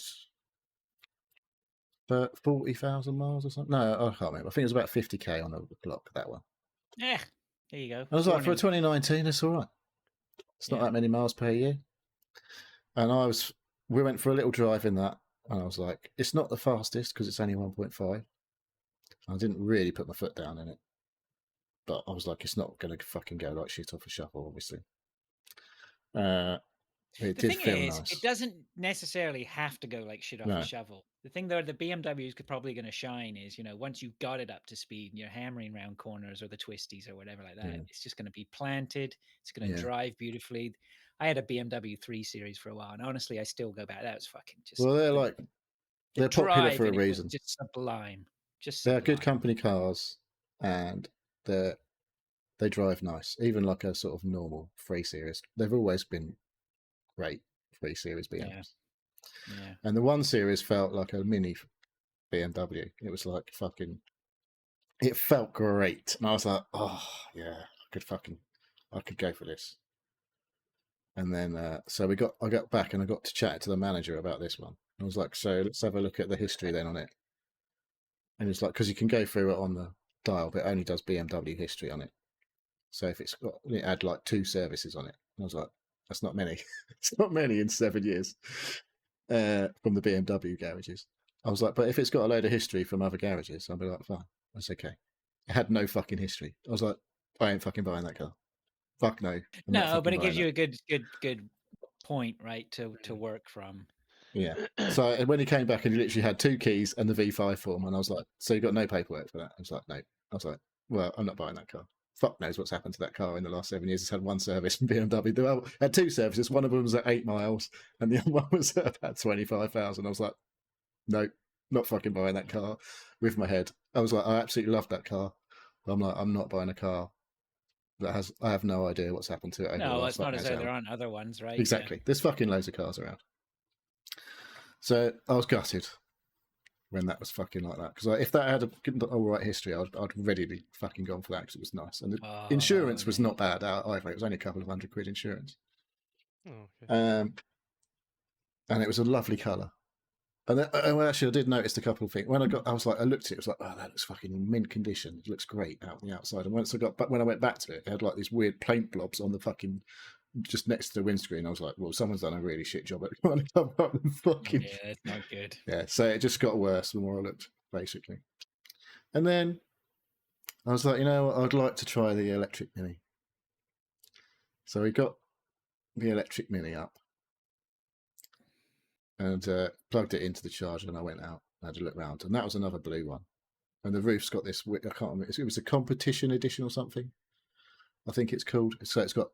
40,000 miles or something. No, I can't remember. I think it was about 50k on the clock. That one. Yeah, there you go. I was like, for 2019, it's all right. It's not that many miles per year. And we went for a little drive in that, and I was like, it's not the fastest because it's only 1.5. I didn't really put my foot down in it, but I was like, it's not going to fucking go like shit off a shuffle, obviously. It The did thing feel is, nice. it doesn't necessarily have to go like shit off No. a shovel. The thing though, the BMW is probably going to shine is, once you've got it up to speed and you're hammering around corners or the twisties or whatever like that, Yeah. it's just going to be planted. It's going to Yeah. drive beautifully. I had a BMW 3 Series for a while, and honestly, I still go back. That was fucking just. Well, they're popular for a drive in it was reason. just sublime. Just They're sublime. good company cars, and they drive nice. Even like a sort of normal 3 Series, they've always been great 3 Series BMWs. Yeah. And the 1 Series felt like a mini BMW. It was like fucking. It felt great, and I was like, oh yeah, I could go for this. And then so I got back and I got to chat to the manager about this one. I was like, so let's have a look at the history then on it. And it's like, because you can go through it on the dial, but it only does BMW history on it. So if it had like 2 services on it. And I was like, that's not many. It's not many in 7 years from the BMW garages. I was like, but if it's got a load of history from other garages, I'll be like, fine, that's okay. It had no fucking history. I was like, I ain't fucking buying that car. Fuck no. No, but it gives you a good point, right, to work from. Yeah. So when he came back and he literally had 2 keys and the V5 form, and I was like, so you got no paperwork for that? I was like, no. I was like, well, I'm not buying that car. Fuck knows what's happened to that car in the last 7 years. It's had 1 service from BMW. It had 2 services. One of them was at 8 miles and the other one was at about 25,000. I was like, no, not fucking buying that car with my head. I was like, I absolutely love that car. But I'm like, I'm not buying a car that I have no idea what's happened to it. No, it's not as though there aren't other ones, right? Exactly. Yeah. There's fucking loads of cars around. So I was gutted when that was fucking like that. Because if that had a all right history, I'd readily fucking gone for that because it was nice. And the insurance was not bad either. It was only a couple of £100 insurance. Oh, okay. And it was a lovely colour. And then, actually, I did notice a couple of things. When I looked at it, it was like, oh, that looks fucking in mint condition. It looks great out on the outside. And when I went back to it, it had like these weird paint blobs on the fucking just next to the windscreen. I was like, well, someone's done a really shit job at trying to cover up the fucking. Yeah, it's not good. Yeah, so it just got worse the more I looked, basically. And then I was like, I'd like to try the electric Mini. So we got the electric Mini up and plugged it into the charger, and I went out and had a look around. And that was another blue one. And the roof's got this, I can't remember, it was a competition edition or something, I think it's called. So it's got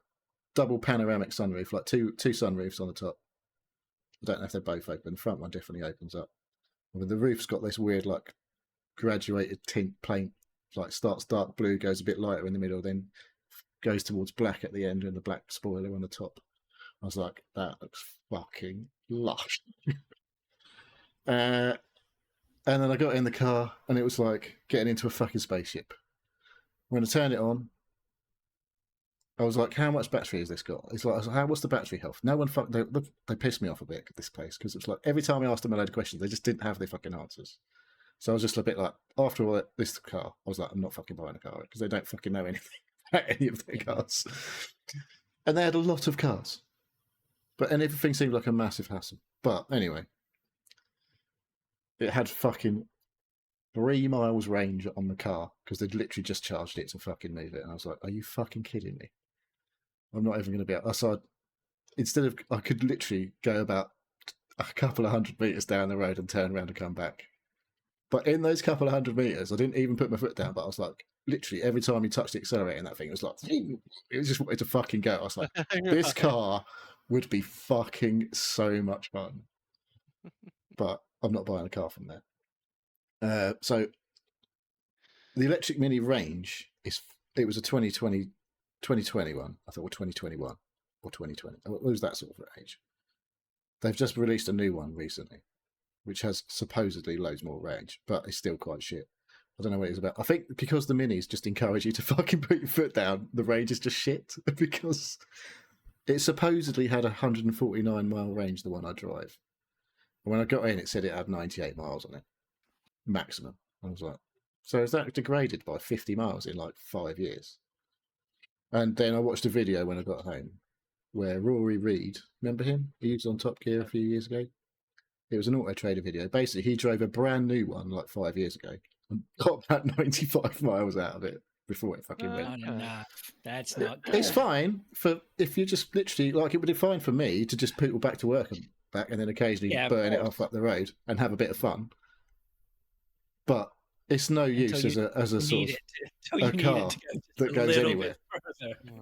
double panoramic sunroof, like two sunroofs on the top. I don't know if they're both open. The front one definitely opens up. And the roof's got this weird, like, graduated tint paint, like starts dark blue, goes a bit lighter in the middle, then goes towards black at the end, and the black spoiler on the top. I was like, that looks fucking lush. And then I got in the car, and it was like getting into a fucking spaceship. When I turned it on, I was like, how much battery has this got? It's like, what's the battery health? No one they pissed me off a bit at this place, because it's like every time I asked them a load of questions, they just didn't have their fucking answers. So I was just a bit like, after all this car, I was like, I'm not fucking buying a car, because they don't fucking know anything about any of their cars. And they had a lot of cars. And everything seemed like a massive hassle. But anyway, it had fucking 3 miles range on the car, because they'd literally just charged it to fucking move it. And I was like, are you fucking kidding me? I'm not even going to be able. So I could literally go about a couple of 100 meters down the road and turn around and come back. But in those couple of 100 meters, I didn't even put my foot down. But I was like, literally every time you touched the accelerator in that thing, it was like, it just wanted to fucking go. I was like, this car would be fucking so much fun. But I'm not buying a car from there. So the electric Mini range it was a 2021, I thought, or 2021 or 2020. It was that sort of range. They've just released a new one recently, which has supposedly loads more range, but it's still quite shit. I don't know what it's about. I think because the Minis just encourage you to fucking put your foot down, the range is just shit, because it supposedly had 149 mile range, the one I drive. And when I got in, it said it had 98 miles on it, maximum. I was like, so is that degraded by 50 miles in like 5 years? And then I watched a video when I got home where Rory Reid, remember him? He was on Top Gear a few years ago. It was an Auto Trader video. Basically, he drove a brand new one like 5 years ago and got about 95 miles out of it. before it fucking went. Not Okay. enough. That's not good. It's fine for if you just literally like it would be fine for me to just poodle back to work and back, and then occasionally Yeah, of burn it course. off up the road and have a bit of fun. But it's no use as a sort of a car that goes anywhere.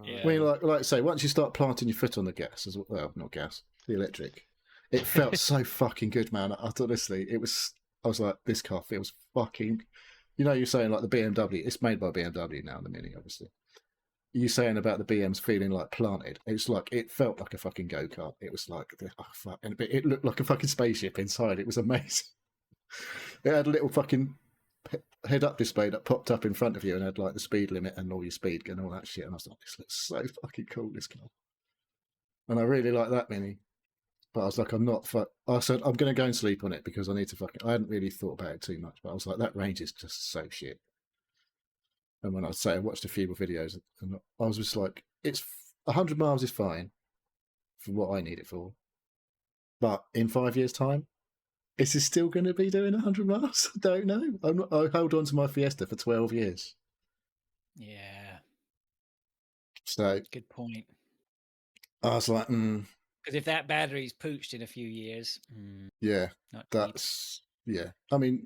Yeah. I mean, like I say, once you start planting your foot on the gas, as well, not gas, the electric, it felt so fucking good, man. Honestly, it was. I was like, this car feels fucking. You know, you're saying like the BMW. It's made by BMW now, the Mini, obviously. You're saying about the BMs feeling like planted. It's like it felt like a fucking go kart. It was like, oh fuck, and it looked like a fucking spaceship inside. It was amazing. It had a little fucking head-up display that popped up in front of you and had like the speed limit and all your speed and all that shit. And I was like, this looks so fucking cool, this car. And I really like that Mini. But I was like, I said, I'm going to go and sleep on it because I need to fucking. I hadn't really thought about it too much, but I was like, that range is just so shit. And when I say I watched a few more videos, and I was just like, it's 100 miles is fine for what I need it for. But in 5 years' time, is this still going to be doing 100 miles? I don't know. I held on to my Fiesta for 12 years. Yeah. So Good point. I was like, Because if that battery's pooched in a few years, yeah, not that's yeah. I mean,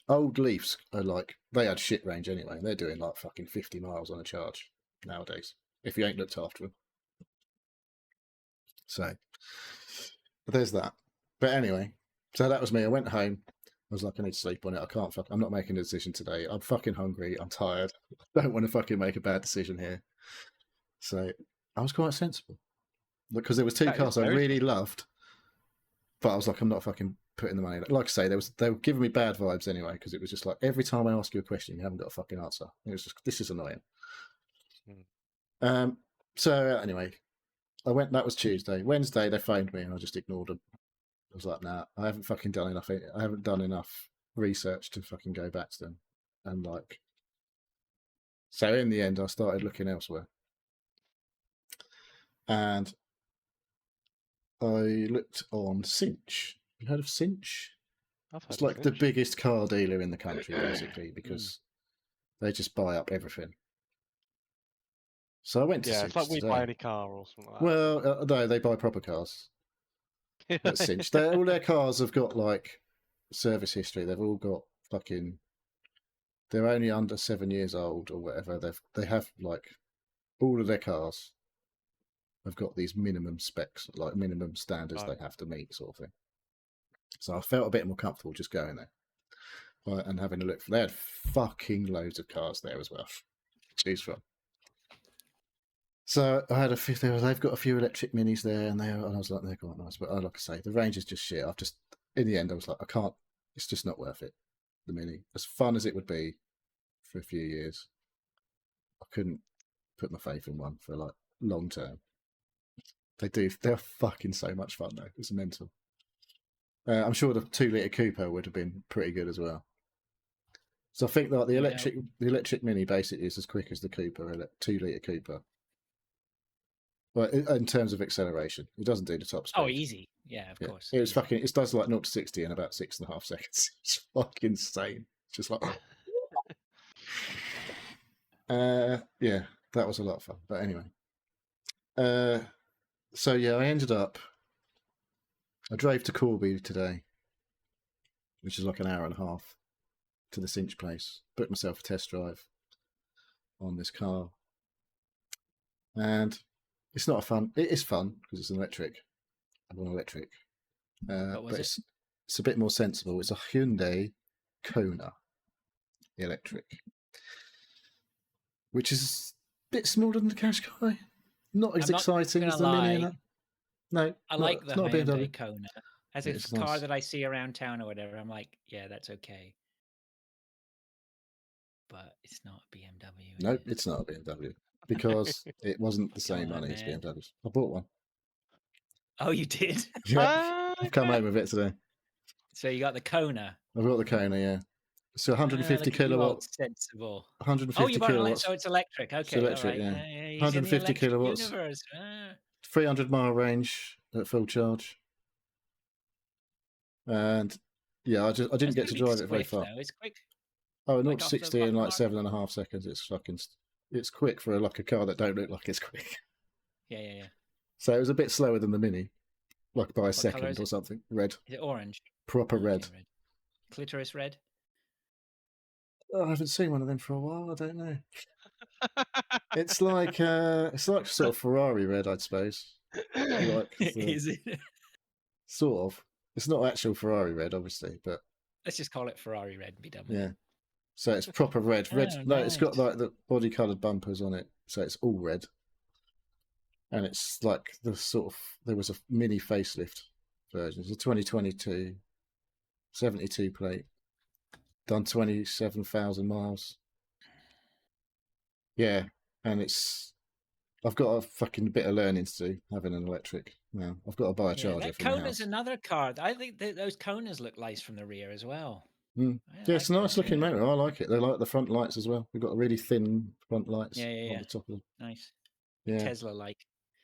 old Leafs are like they had shit range anyway, and they're doing like fucking 50 miles on a charge nowadays if you ain't looked after them. So but there's that. But anyway, so that was me. I went home. I was like, I need to sleep on it. I can't I'm not making a decision today. I'm fucking hungry. I'm tired. I don't want to fucking make a bad decision here. So I was quite sensible. Because there was two cars I really loved, but I was like, I'm not fucking putting the money. Like I say, they were giving me bad vibes anyway, because it was just like every time I ask you a question, you haven't got a fucking answer. It was just, this is annoying. So anyway, I went. That was Tuesday. Wednesday, they phoned me, and I just ignored them. I was like, nah, I haven't fucking done enough. I haven't done enough research to fucking go back to them. And like, so in the end, I started looking elsewhere, and I looked on Cinch. You heard of Cinch? It's like the biggest car dealer in the country, basically, because they just buy up everything. So I went to Cinch. It's like we today. buy any car or something like that. Well, no, they buy proper cars. At Cinch. All their cars have got like service history. They've all got fucking. They're only under 7 years old or whatever. They have like all of their cars have got these minimum specs, like minimum standards they have to meet, sort of thing. So I felt a bit more comfortable just going there, right, and having a look. They had fucking loads of cars there as well to choose from. So I had they've got a few electric minis there, and I was like, they're quite nice. But like I say, the range is just shit. In the end, I was like, I can't. It's just not worth it. The Mini, as fun as it would be for a few years, I couldn't put my faith in one for like long term. They're fucking so much fun though. It's mental. I'm sure the 2-litre Cooper would have been pretty good as well. So I think that the electric Mini basically is as quick as the Cooper, 2-litre Cooper. But in terms of acceleration, it doesn't do the top speed. Oh, easy. Yeah, of course. It was fucking. It does like 0 to 60 in about 6.5 seconds. It's fucking insane. It's just like, yeah, that was a lot of fun. But anyway, so yeah, I drove to Corby today, which is like an hour and a half to the Cinch place. Booked myself a test drive on this car, and it's not fun. It is fun because it's an electric. I want electric, but it's a bit more sensible. It's a Hyundai Kona electric, which is a bit smaller than the Qashqai. Not as exciting as the Mini. No, I like the Hyundai Kona. As a car that I see around town or whatever, I'm like, yeah, that's okay. But it's not a BMW. No, it's not a BMW because it wasn't the same money as BMWs. I bought one. Oh, you did? Yeah, I've come home with it today. So you got the Kona. I've got the Kona, yeah. So 150 kilowatts. Sensible. 150 kilowatts. So it's electric. Okay, it's electric, right. yeah. 150 kilowatts. 300-mile range at full charge. And yeah, I didn't get to drive it very far. It's quick. Oh, Like 0 off to the 60 in button like mark? 7.5 seconds. It's quick for like a car that don't look like it's quick. Yeah. So it was a bit slower than the Mini, like by a What colour second is or it? something. Red, Is it orange? proper Okay, red. red. Clitoris red? Oh, I haven't seen one of them for a while. I don't know. It's like sort of Ferrari red, I suppose. Like Is it? sort of. It's not actual Ferrari red, obviously, but Let's just call it Ferrari red and be done with yeah. it. So it's proper red. Red. Oh, No, it's got nice. like the body coloured bumpers on it, so it's all red. And it's like the sort of there was a mini facelift version. It's a 2022 72 plate, done 27,000 miles. Yeah, and I've got a fucking bit of learning to do having an electric now. I've got to buy a Yeah, charger that for my Kona's house. another car. I think those Konas look nice from the rear as well. Mm. I Yeah, it's a like nice them, looking yeah. motor. I like it. They like the front lights as well. We've got really thin front lights Yeah. on the top of them. Nice. Yeah, Tesla-like.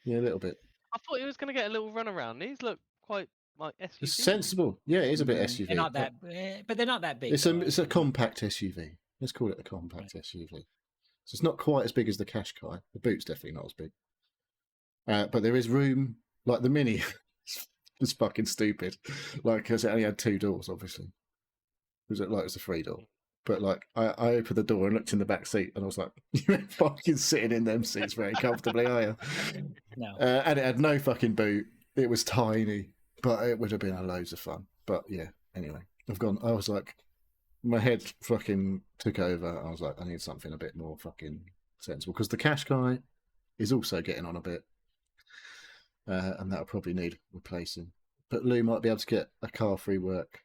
yeah, a little bit. I thought he was going to get a little run around. These look quite like SUV. It's sensible. Yeah, it is a bit They're SUV. not that, but they're not that big. It's though, a are they? compact SUV. Let's call it a compact SUV. So it's not quite as big as the Qashqai. The boot's definitely not as big. But there is room. Like the Mini was fucking stupid. Like, because it only had 2 doors, obviously. It was a 3-door. But like, I opened the door and looked in the back seat, and I was like, "You ain't fucking sitting in them seats very comfortably, are you?" No. And it had no fucking boot. It was tiny, but it would have been a loads of fun. But yeah, anyway, I was like, my head fucking took over. I was like, I need something a bit more fucking sensible, because the Qashqai is also getting on a bit, and that'll probably need replacing. But Lou might be able to get a car through work,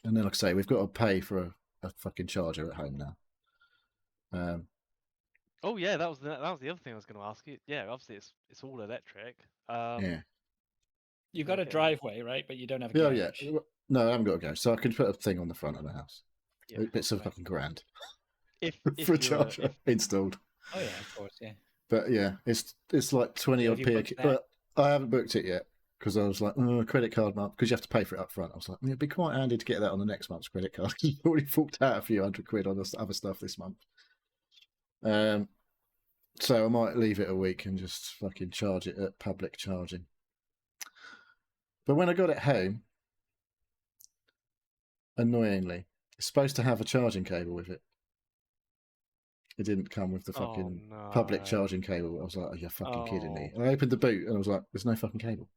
and then, like I say, we've got to pay for a fucking charger at home now. Oh yeah, that was the other thing I was going to ask you. Yeah, obviously it's all electric. Yeah. You've got a okay. driveway, right? But you don't have a Yeah, garage. yeah. No, I haven't got to go. So I can put a thing on the front of the house. Yeah, It's a right. fucking grand if for a you're charger installed. Oh yeah, of course, yeah. But yeah, it's like 20 So odd have you p. booked that? But I haven't booked it yet, because I was like, credit card month, because you have to pay for it up front. I was like, it'd be quite handy to get that on the next month's credit card. You've already forked out a few £100 on the other stuff this month. So I might leave it a week and just fucking charge it at public charging. But when I got it home, annoyingly, it's supposed to have a charging cable with it. It didn't come with the fucking public charging cable. I was like, "Are you fucking kidding me?" I opened the boot and I was like, "There's no fucking cable."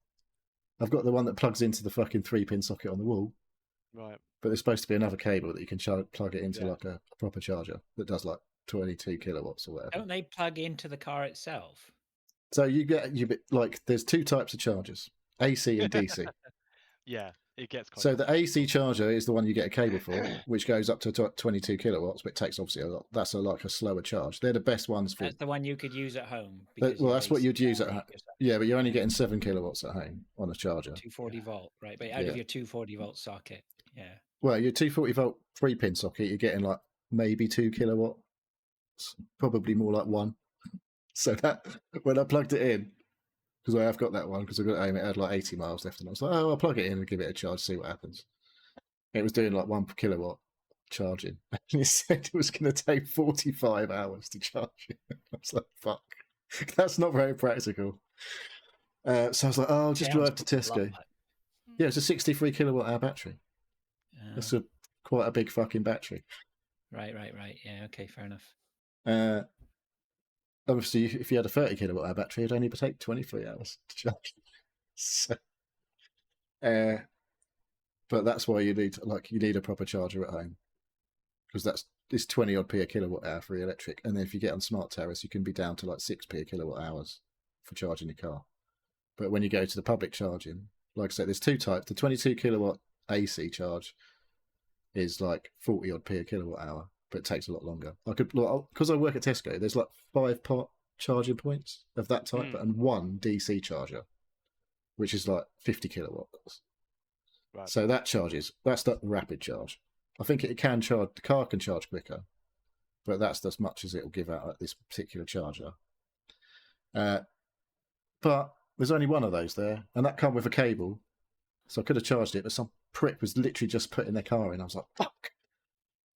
I've got the one that plugs into the fucking 3-pin socket on the wall. Right. But there's supposed to be another cable that you can plug it into, like a proper charger that does like 22 kilowatts or whatever. Don't they plug into the car itself? So there's 2 types of chargers, AC and DC. Yeah, it gets quite So the AC charger is the one you get a cable for, which goes up to 22 kilowatts, but it takes obviously a lot. That's like a slower charge. They're the best ones for. That's the one you could use at home. Well, that's what you'd use at home. Yeah, but you're only getting 7 kilowatts at home on a charger. 240 volt, right? But out of your 240 volt socket, yeah. Well, your 240 volt 3-pin socket, you're getting like maybe 2 kilowatts, probably more like 1. So that when I plugged it in, because I have got that one, because I got it home, it had like 80 miles left, and I was like, I'll plug it in and give it a charge, see what happens. It was doing like 1 kilowatt charging, and it said it was going to take 45 hours to charge it. I was like, fuck, that's not very practical. So I was like, I'll just drive to Tesco. Yeah, it's a 63 kilowatt hour battery. That's quite a big fucking battery. Right. Yeah, okay, fair enough. Obviously, if you had a 30 kilowatt hour battery, it'd only take 23 hours to charge. So, but that's why you need a proper charger at home, because it's 20 odd p a kilowatt hour for the electric, and then if you get on smart tariffs, you can be down to like 6p a kilowatt hours for charging your car. But when you go to the public charging, like I said, there's 2 types. The 22 kilowatt AC charge is like 40 odd p a kilowatt hour, but it takes a lot longer. Because I work at Tesco, there's like 5 part charging points of that type, and 1 DC charger, which is like 50 kilowatts. Right. So that's the rapid charge. I think the car can charge quicker, but that's as much as it will give out at this particular charger. But there's only 1 of those there, and that come with a cable, so I could have charged it, but some prick was literally just putting their car in. I was like, fuck.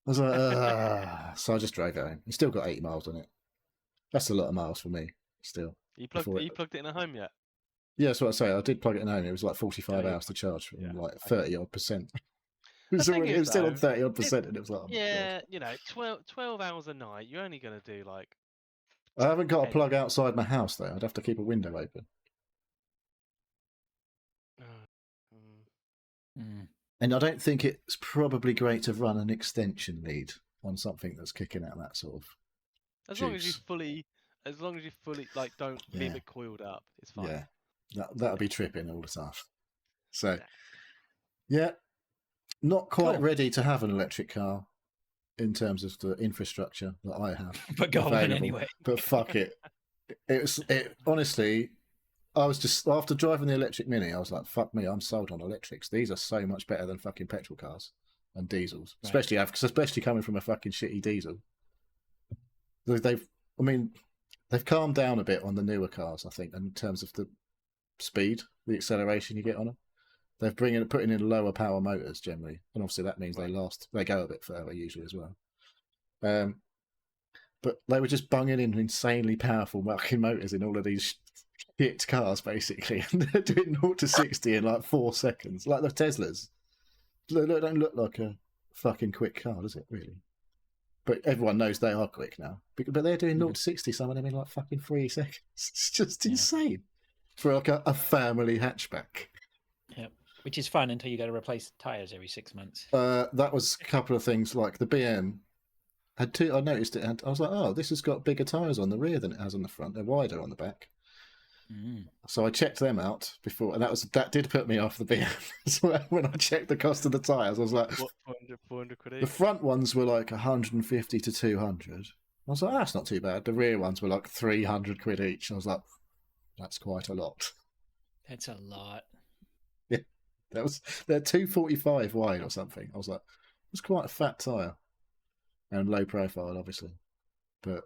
was like, so I just drove it home. It's still got 80 miles on it. That's a lot of miles for me, still. You plugged it in at home yet? Yeah, that's what I say. I did plug it in home. It was like 45 Yeah, hours to charge from yeah, like okay. 30 odd percent. The thing It is, was still on though, 30 odd percent, and it was like, oh my yeah, God. you know, 12 hours a night. You're only going to do like. I haven't got a 10. plug outside my house though. I'd have to keep a window open. And I don't think it's probably great to run an extension lead on something that's kicking out that sort of. As long as you fully like don't leave it coiled up, it's fine. Yeah, that'll be tripping all the stuff. So, Exactly. yeah, not quite Cool. ready to have an electric car in terms of the infrastructure that I have. But go on anyway. But fuck it. It honestly, I was just, after driving the electric Mini, I was like, fuck me, I'm sold on electrics. These are so much better than fucking petrol cars and diesels, Right. especially coming from a fucking shitty diesel. They've calmed down a bit on the newer cars, I think, in terms of the speed, the acceleration you get on them. They're putting in lower power motors generally, and obviously that means they go a bit further usually as well. But they were just bunging in insanely powerful fucking motors in all of these shit cars, basically, and they're doing 0 to 60 in like 4 seconds, like the Teslas. They don't look like a fucking quick car, does it? Really? But everyone knows they are quick now. But they're doing 0 to 60, some of them in like fucking 3 seconds. It's just insane for like a family hatchback. Yep. Which is fun until you got to replace tires every 6 months. That was a couple of things, like the BM had two. I noticed it. I was like, oh, this has got bigger tires on the rear than it has on the front. They're wider on the back. So I checked them out before, and that did put me off the BM. So when I checked the cost of the tires, I was like, what, 400 quid each? The front ones were like 150 to 200. I was like, that's not too bad. The rear ones were like 300 quid each. I was like, that's quite a lot. That's a lot. Yeah, they're 245 wide or something. I was like, it's quite a fat tire and low profile, obviously, but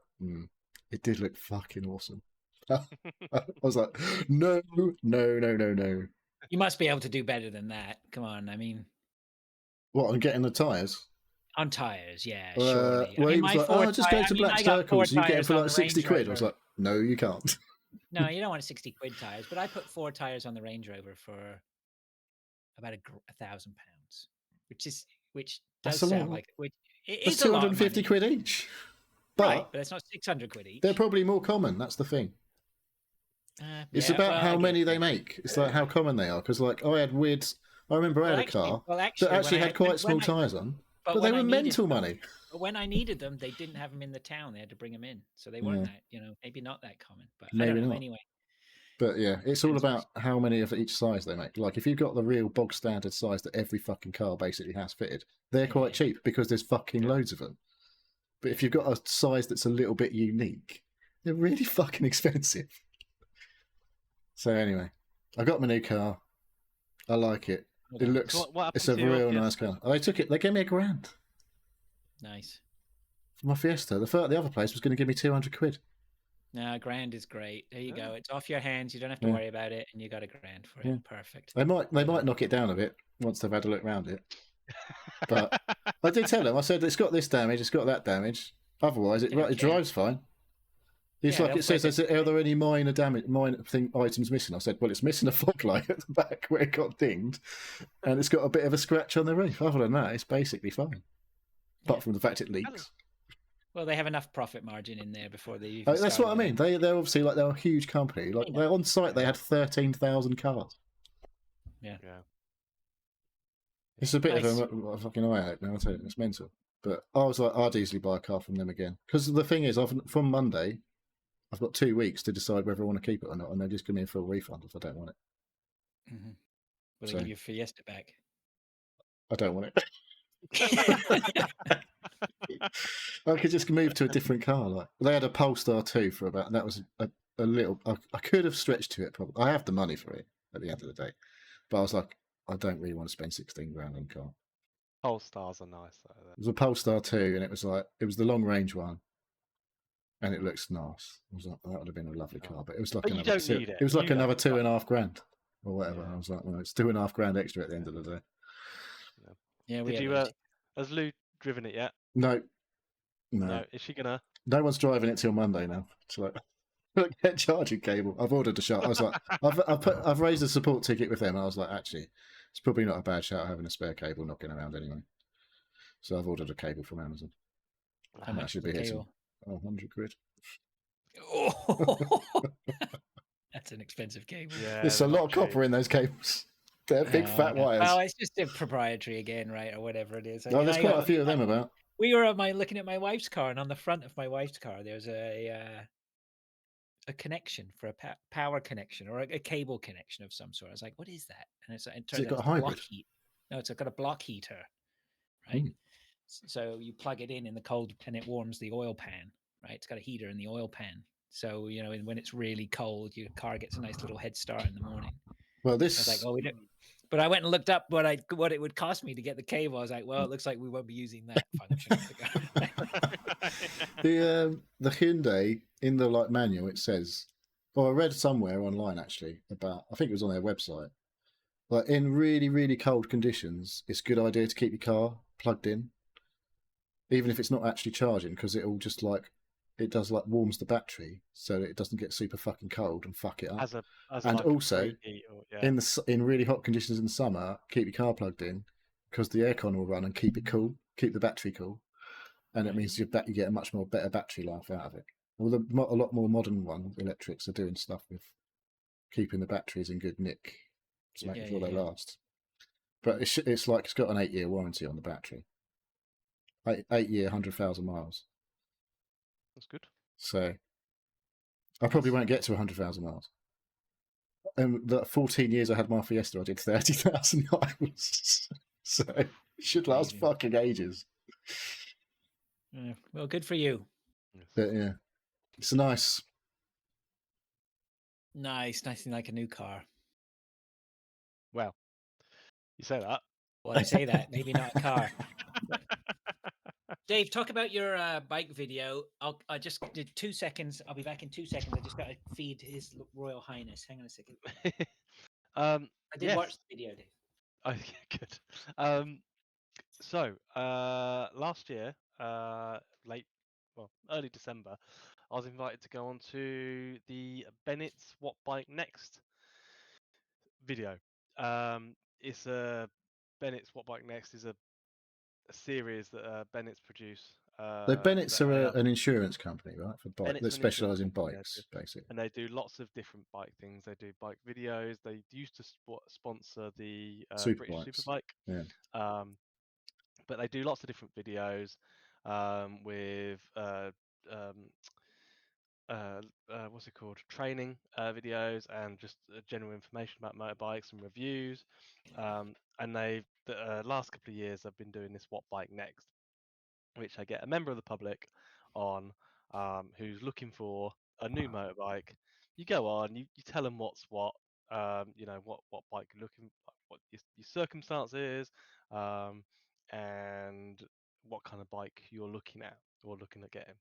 it did look fucking awesome. I was like, no. You must be able to do better than that. Come on, I mean, what, on getting the tires? On tires, yeah, surely. Well, he was like, oh, just go to Black Circles. You get it for like 60 quid. I was like, no, you can't. No, you don't want 60 quid tires, but I put 4 tires on the Range Rover for about £1,000, which does sound like it's 250 quid each. But it's not 600 quid each. They're probably more common. That's the thing. It's about how many they make. It's like how common they are. Because like I remember I had a car that actually had quite small tyres on, but they were mental money. But when I needed them, they didn't have them in the town. They had to bring them in, so they weren't that, maybe not that common. But maybe I don't know not. anyway. But yeah, it's all about how many of each size they make. Like if you've got the real bog standard size that every fucking car basically has fitted, they're quite cheap because there's fucking loads of them. But if you've got a size that's a little bit unique, they're really fucking expensive. So anyway, I got my new car. I like it. It looks. It's a real nice car. They gave me £1,000. Nice. For my Fiesta. The other place was going to give me 200 quid. No, £1,000 is great. There you go. It's off your hands. You don't have to worry about it, and you got £1,000 for it. Perfect. They might knock it down a bit once they've had a look around it. But I did tell them. I said it's got this damage, it's got that damage. Otherwise, it drives fine. It's like it says, are there any minor items missing? I said, well, it's missing a fog light at the back where it got dinged, and it's got a bit of a scratch on the roof. Other than that, it's basically fine. Apart from the fact it leaks. Well, they have enough profit margin in there before they. That's what I mean. They're obviously they're a huge company. Like they're on site, they had 13,000 cars. Yeah. It's a bit of a fucking eye out now. I tell you, it's mental. But I was like, I'd easily buy a car from them again. Because the thing is, from Monday, I've got 2 weeks to decide whether I want to keep it or not, and they're just giving me a full refund if I don't want it. Mm-hmm. Will they give you Fiesta back? I don't want it. I could just move to a different car. Like they had a Polestar 2 for about. That was a little. I could have stretched to it. Probably. I have the money for it at the end of the day, but I was like, I don't really want to spend £16,000 on a car. Polestars are nice though. It was a Polestar 2, and it was the long range one, and it looks nice. I was like, that would have been a lovely car, but it was like another £2,500 or whatever. Yeah. I was like, well, it's £2,500 extra at the end of the day. Yeah. Has Lou driven it yet? No. No, is she gonna? No one's driving it till Monday now. It's like get charging cable. I've ordered a shot. I was like, I've raised a support ticket with them. And I was like, actually, it's probably not a bad shout having a spare cable knocking around anyway. So I've ordered a cable from Amazon. How That much should is the be hitting cable? 100 quid. Oh, that's an expensive cable. Yeah, There's a they're lot not of cheap. copper in those cables. They're big fat wires. Well, it's just a proprietary again, right, or whatever it is. I No, mean, there's quite a few of them about. We were looking at my wife's car, and on the front of my wife's car, there's a connection for a power connection or a cable connection of some sort. I was like, "What is that?" And it Has turns it out got a it's the block hybrid? heat. No, it's got a block heater, right? So you plug it in the cold, and it warms the oil pan, right? It's got a heater in the oil pan. So when it's really cold, your car gets a nice little head start in the morning. Well, I was this like, "Oh, we don't." But I went and looked up what it would cost me to get the cable. I was like, "Well, it looks like we won't be using that function." of the car. the Hyundai in the manual, it says, or I read somewhere online actually about, I think it was on their website, like in really, really cold conditions, it's a good idea to keep your car plugged in, even if it's not actually charging, because it'll just it does warms the battery so that it doesn't get super fucking cold and fuck it up. And also, in really hot conditions in the summer, keep your car plugged in because the aircon will run and keep it cool, keep the battery cool, and it means you get a much more better battery life out of it. Well, a lot more modern electrics are doing stuff with keeping the batteries in good nick to make sure they last. But it's got an 8-year warranty on the battery. 8-year, 100,000 miles. That's good. So I probably won't get to 100,000 miles. And the 14 years I had my Fiesta, I did 30,000 miles. So it should last fucking ages. Well, good for you. But yeah, it's nice. Nice like a new car. Well, you say that. Well, I say that, maybe not a car. Dave, talk about your bike video. I just did 2 seconds. I'll be back in 2 seconds. I just got to feed His Royal Highness. Hang on a second. I did watch the video, Dave. Oh, good. So last year, early December, I was invited to go on to the Bennett's What Bike Next video. It's Bennett's What Bike Next is a series that Bennett's produce. So Bennett's are an insurance company, right, for bikes that specialise in company, bikes, basically. And they do lots of different bike things. They do bike videos. They used to sponsor the British Superbike. Yeah. But they do lots of different videos with what's it called? Training videos and just general information about motorbikes and reviews. And the last couple of years, I've been doing this What Bike Next, which I get a member of the public on who's looking for a new motorbike. You go on, you tell them what's what, what bike you're looking, what your circumstance is, and what kind of bike you're looking at or looking at getting.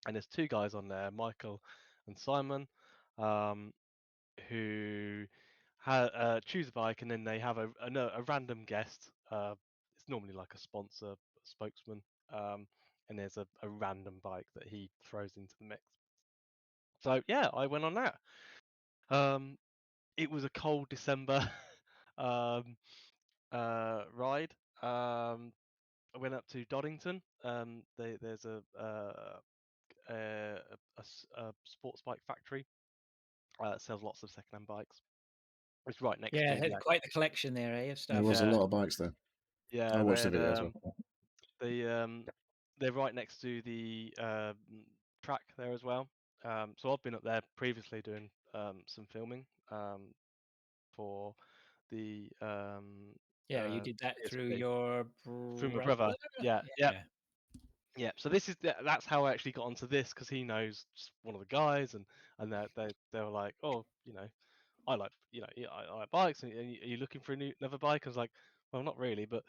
And there's 2 guys on there, Michael and Simon, who choose a bike, and then they have a random guest. It's normally like a sponsor, a spokesman, and there's a random bike that he throws into the mix. So yeah, I went on that. It was a cold December ride. I went up to Doddington. There's a sports bike factory. Sells lots of second-hand bikes. It's right next to. Yeah, had quite the collection there, of stuff. There was a lot of bikes there. Yeah, I watched the video as well. They're right next to the track there as well. So I've been up there previously doing some filming for the you did that PSP. through my brother. Yeah. So that's how I actually got onto this, because he knows one of the guys, and they were like, oh, I like I like bikes, and are you looking for another bike? I was like, well, not really, but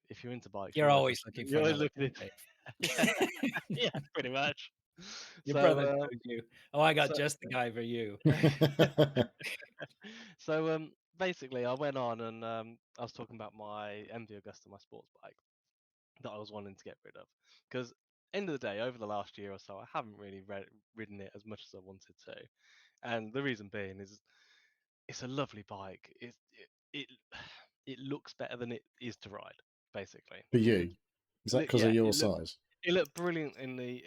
if you're into bikes, you're always looking for another bike. Yeah, pretty much. Your brother knows you. Oh, I got just the guy for you. So basically, I went on and I was talking about my MV Augusta, my sports bike, that I was wanting to get rid of. Because end of the day, over the last year or so, I haven't really ridden it as much as I wanted to, and the reason being is it's a lovely bike. It it looks better than it is to ride, basically. For you, is that because of Yeah, your size? it looked brilliant in the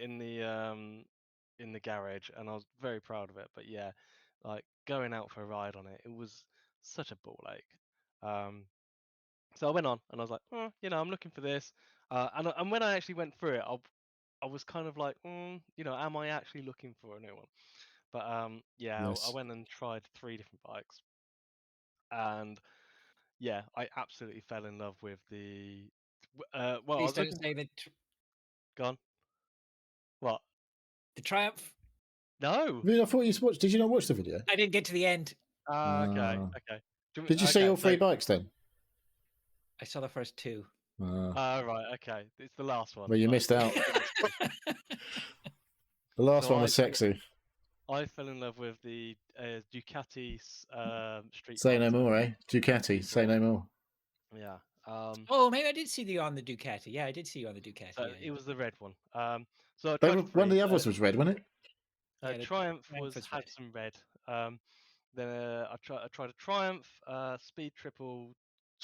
garage, and I was very proud of it. But yeah, like going out for a ride on it, it was such a ball ache. So I went on and I was like, I'm looking for this. And when I actually went through it, I was kind of like, am I actually looking for a new one? But yeah, I Yes. went and tried 3 different bikes, and yeah, I absolutely fell in love with the. Well, I Please was don't looking. say Gone. What? the Triumph. No. I mean, I thought you watched. Did you not watch the video? I didn't get to the end. Okay. Uh, Okay. did you see Okay. all So. 3 bikes then? I saw the first 2. Right. Okay. It's the last one. Well, you that I missed out. didn't see. The last So one was sexy. I fell in love with the Ducati Street Say no Fighter more, eh? Ducati. Say V4. no more. Yeah. Oh, maybe I did see you on the Ducati. Yeah, I did see you on the Ducati. So Yeah, it was the red one. So I They tried were, one of 3. the others was red, wasn't it? yeah. The Triumph Triumph was had red. some red. Then I tried a Triumph, Speed Triple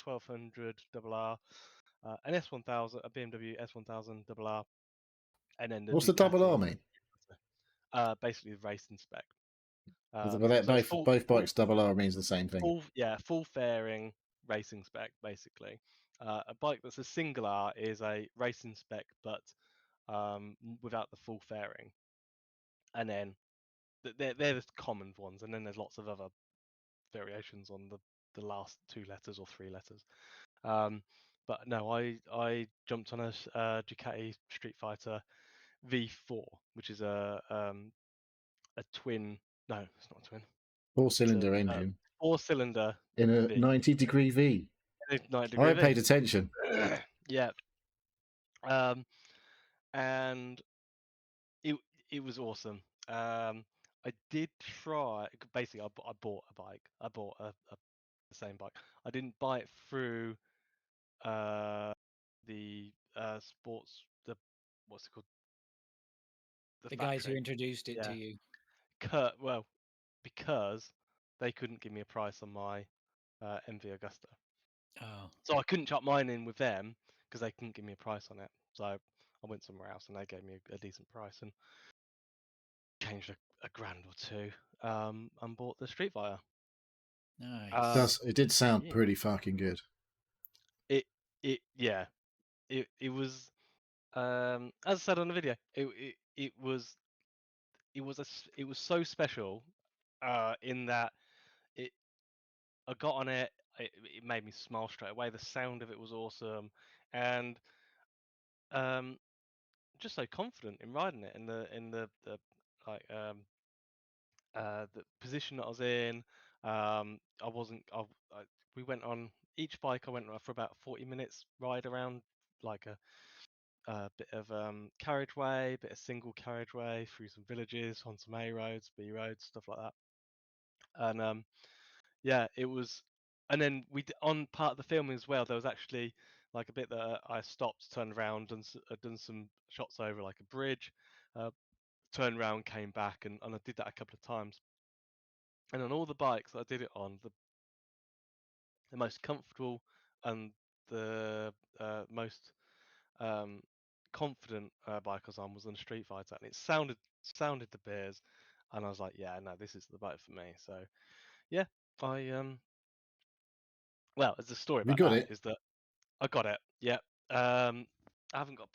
1200 R, an S1000, a BMW S1000 R, and then the What's the double Ducati. R mean? Basically the racing spec. Well, they're So it's both bikes double R means the same thing. full fairing racing spec basically. A bike that's a single R is a racing spec, but without the full fairing. And then they're the common ones, and then there's lots of other variations on the last 2 letters or 3 letters. But no, I jumped on a Ducati Street Fighter V4, which is a twin. No, it's not a twin. Four-cylinder It's a engine 4-cylinder in a V. 90-degree V. 90-degree I V. paid attention. Yeah. And it was awesome. I did try. Basically, I bought a bike. I bought the same bike. I didn't buy it through the sports. What's it called? The The guys who factory. introduced it to Yeah. you. Well, because they couldn't give me a price on my MV Augusta, Oh, so I couldn't chuck mine in with them because they couldn't give me a price on it. So I went somewhere else and they gave me a decent price and changed a grand or two, and bought the Street Fighter. nice. It did sound Yeah. pretty fucking good. Yeah, it was, as I said on the video, it was so special, in that it I got on it, it made me smile straight away. The sound of it was awesome, and um, just so confident in riding it in the like the position that I was in. I wasn't. We went on each bike. I went on for about 40 minutes ride around, like a bit of carriageway, bit of single carriageway through some villages, on some A roads, B roads, stuff like that. And yeah, it was. And then on part of the filming as well. There was actually like a bit that I stopped, turned around, and done some shots over like a bridge. Uh, Turned around, came back, and I did that a couple of times. And on all the bikes that I did it on, the most comfortable and the most um, confident bike I was on was on Street Fighter, and it sounded the beers, and I was like, yeah, no, this is the bike for me. So yeah, I well, as the story Have you about got that it? is that I got it. Yeah. I haven't got.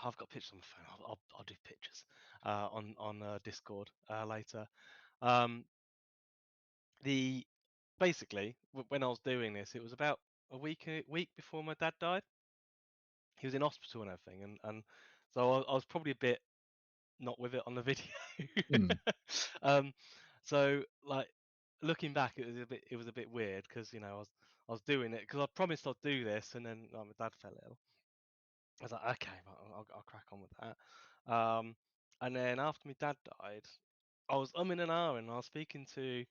I've got pictures on my phone. I'll do pictures on Discord later. Um, the Basically when I was doing this, it was about a week before my dad died. He was in hospital and everything, and so I was probably a bit not with it on the video. Hmm. um, so like looking back, it was a bit weird because I was doing it because I promised I'd do this, and then my dad fell ill. I was like, okay, well, I'll crack on with that. And then after my dad died, I was umming and ahhing, and I was speaking to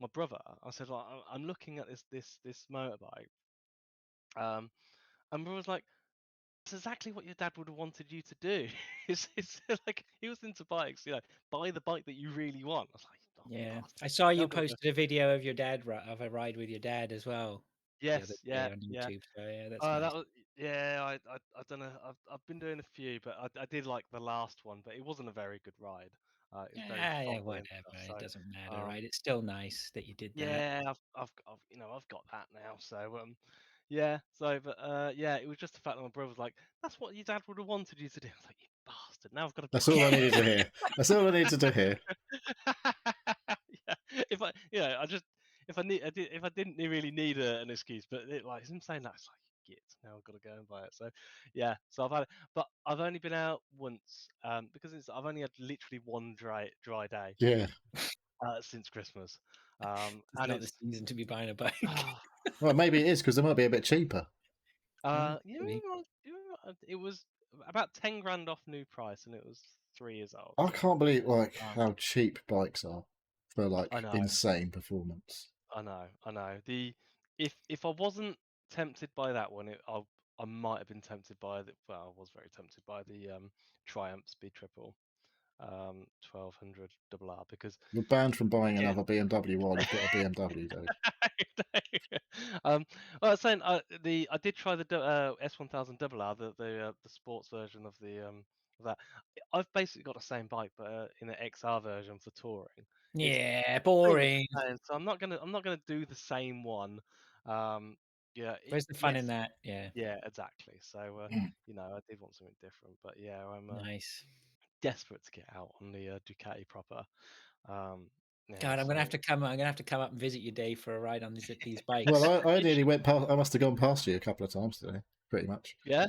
my brother. I said, like, I'm looking at this motorbike. And my brother was like, It's exactly what your dad would have wanted you to do. It's like he was into bikes, buy the bike that you really want. I was like, oh, Yeah, bastard. I saw you Now I've got to go. posted a video of your dad of a ride with your dad as well the other Yes, day yeah, on yeah. YouTube. So yeah, that's nice. That was I don't know. I've been doing a few, but I did like the last one, but it wasn't a very good ride. It was very Yeah, foggy and stuff. whatever. It So doesn't matter, um, right? It's still nice that you did that. yeah, I've got that now. So yeah. So but yeah, it was just the fact that my brother was like, "That's what your dad would have wanted you to do." I was like, "You bastard! Now I've got to That's buy all I it." needed to hear. That's all I needed to hear. Yeah, if I didn't really need an excuse, but like him saying that, it's like git. Now I've got to go and buy it. So yeah, so I've had it, but I've only been out once because I've only had literally one dry day Yeah. since Christmas, It's and not the it's season to be buying a bike. Well, maybe it is because they might be a bit cheaper. Maybe. it was about 10 grand off new price, and it was 3 years old. I can't believe Um, how cheap bikes are for I like know. insane performance. I know. If I wasn't tempted by that one, I might have been tempted by the. Well, I was very tempted by the Triumph Speed Triple, 1200 double R because You're banned from buying yeah. another BMW while you've got a BMW, Dave. Well, I was saying I did try the S1000 double R, the sports version of the of that. I've basically got the same bike, but in an XR version for touring. It's Yeah, pretty much boring. the same, so I'm not gonna do the same one. Yeah, Where's the fun in yes, that? Yeah, yeah, exactly. So I did want something different, but yeah, I'm nice. desperate to get out on the Ducati proper. Yeah, God, I'm so gonna have to come. I'm gonna have to come up and visit you, Dave, for a ride on these Well, bikes. I nearly went past. I must have gone past you a couple of times today, pretty much. yeah,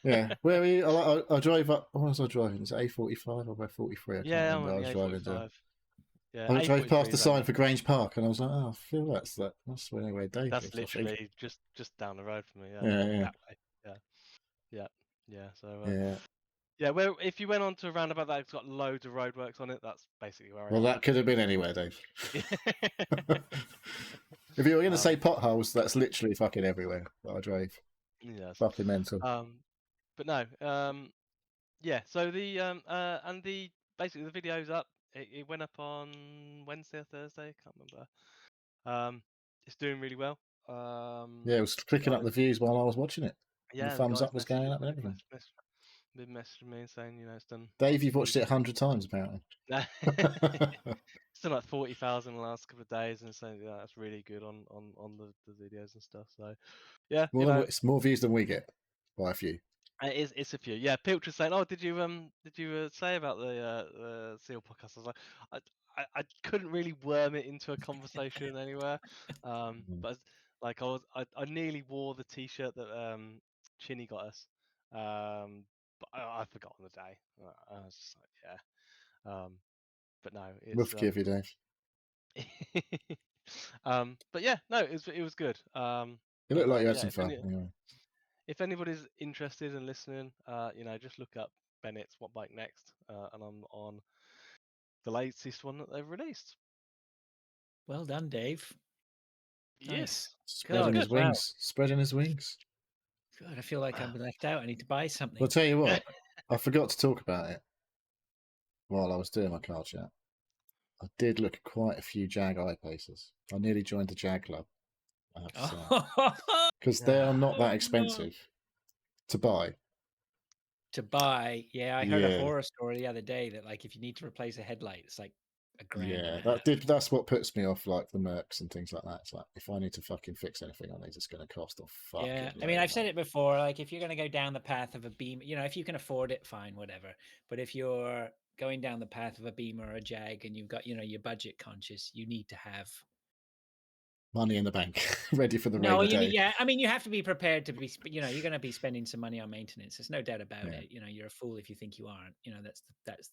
Yeah, where were you? I drove up. What was I driving? Is it A45 or A43? I can't yeah, I'm remember. on I the was driving to. A45. Yeah, I drove past A43 the is sign only for Grange Park, and I was like, "Oh, I feel that's where Dave that's lives." I think. literally just down the road from me. Yeah, Yeah, yeah, that way. Yeah, yeah, yeah. So yeah. yeah, well, if you went on to a roundabout that's got loads of roadworks on it, that's basically where I Well, am. that could have been anywhere, Dave. Yeah. If you were going to um, say potholes, that's literally fucking everywhere that I drove. yes. Fucking mental. But no. Yeah. So and the basically the video's up. It went up on Wednesday or Thursday. Can't remember. It's doing really well. Yeah, it was clicking up Guys, the views while I was watching it. The yeah, the thumbs guys up was going up and everything. been messaging me and saying it's done. Dave, you've watched it 100 times apparently. It's done like 40,000 in the last couple of days, and saying that's really good on the videos and stuff. So yeah, It's more views than we get by a few. it's a few. Yeah, Pilch was saying, "Oh, did you say about the Seal podcast?" I was like, I couldn't really worm it into a conversation anywhere. But like I nearly wore the T-shirt that Chinny got us. But I forgot on the day. I was just like, yeah. But no, We'll it's forgive you, Dave. but yeah, no, it was good. It looked like you had Yeah, some fun. Anyway. if anybody's interested in listening, just look up Bennett's What Bike Next, and I'm on the latest one that they've released. Well done, Dave. Nice. Yes, Spreading good. his wings. Spreading his wings. God, I feel like I'm left out. I need to buy something. Well, I'll tell you what, I forgot to talk about it while I was doing my car chat. I did look at quite a few Jag eyepaces. I nearly joined the Jag club, I have to say. Because they are not that expensive to buy. To buy, yeah, I heard Yeah. a horror story the other day that like if you need to replace a headlight, it's like $1,000. Yeah, that's what puts me off like the Mercs and things like that. It's like if I need to fucking fix anything on these, it's going to cost a fucking. Yeah, I mean, I've said it before. Like, if you're going to go down the path of a Beamer, if you can afford it, fine, whatever. But if you're going down the path of a Beamer or a Jag and you've got, you're budget conscious, you need to have money in the bank, ready for the no. rainy day. Yeah, I mean, you have to be prepared to be. You're going to be spending some money on maintenance. There's no doubt about it. You're a fool if you think you aren't. That's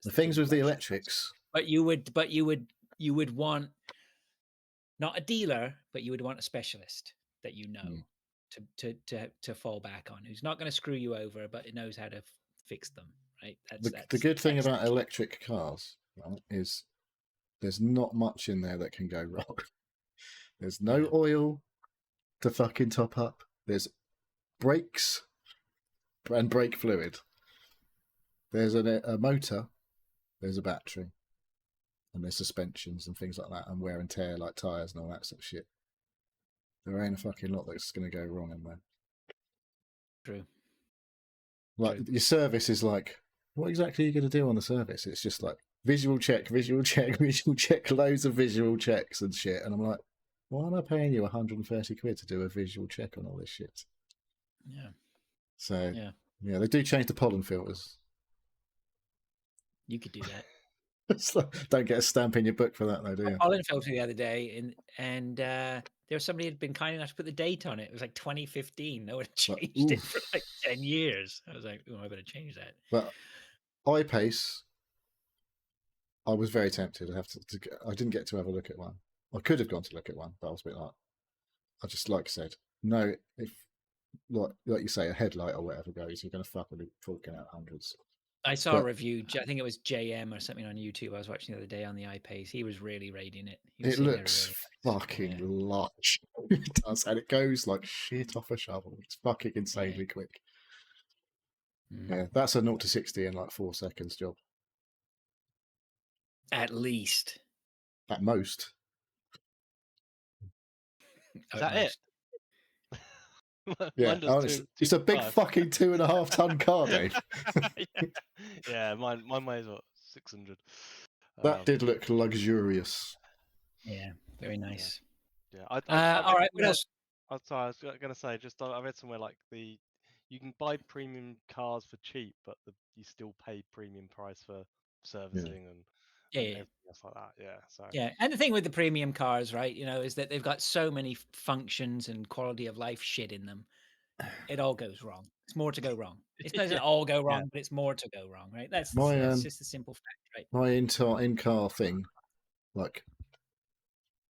the things with the electrics. But you would want not a dealer, but you would want a specialist that to fall back on, who's not going to screw you over, but it knows how to fix them. Right. The good thing about electric cars, right, is there's not much in there that can go wrong. There's no oil to fucking top up. There's brakes and brake fluid. There's a motor, there's a battery, and there's suspensions and things like that, and wear and tear like tyres and all that sort of shit. There ain't a fucking lot that's going to go wrong in there. True. Like True. your service is like, what exactly are you going to do on the service? It's just like visual check, visual check, visual check, loads of visual checks and shit. And I'm like, why am I paying you 130 quid to do a visual check on all this shit? Yeah. So yeah, they do change the pollen filters. You could do that. Don't get a stamp in your book for that, though, do you? Pollen filter the other day, and there was somebody had been kind enough to put the date on it. It was like 2015. No one had changed it for like 10 years. I was like, oh, I better change that. But iPace, I was very tempted. I didn't get to have a look at one. I could have gone to look at one, but I was a bit like, I just like I said, no. If like you say, a headlight or whatever goes, you're going to fucking be forking out hundreds. I saw a review. I think it was JM or something on YouTube. I was watching the other day on the iPace. He was really rating it. It looks fucking large. It does, and it goes like shit off a shovel. It's fucking insanely quick. Yeah, that's a 0 to 60 in like 4 seconds job. At least. At most. Is that it? Yeah, honestly, it's a big fucking 2.5 ton car, Dave. yeah, mine weighs what, 600. That did look luxurious. Yeah, very nice. Yeah. All right, what else? I was going to say, I read somewhere like you can buy premium cars for cheap, but you still pay premium price for servicing and everything else like that. Yeah. So and the thing with the premium cars, right, is that they've got so many functions and quality of life shit in them. It all goes wrong. It's more to go wrong. It doesn't all go wrong, but it's more to go wrong, right? That's just the simple fact, right? My in-car thing, like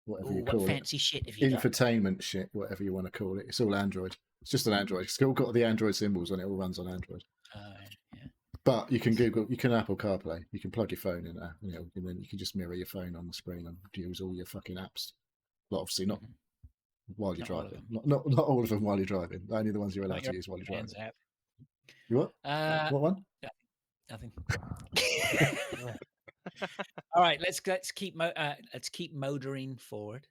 whatever you call fancy it, shit have you infotainment shit, whatever you want to call it. It's all Android. It's just an Android. It's still got the Android symbols on it. All runs on Android. But you can you can Apple CarPlay. You can plug your phone in there, and then you can just mirror your phone on the screen and use all your fucking apps. But obviously not while you're driving. Not all of them while you're driving. Only the ones you're allowed to use while you're driving. App. You what? What one? Nothing. All right, let's keep motoring forward.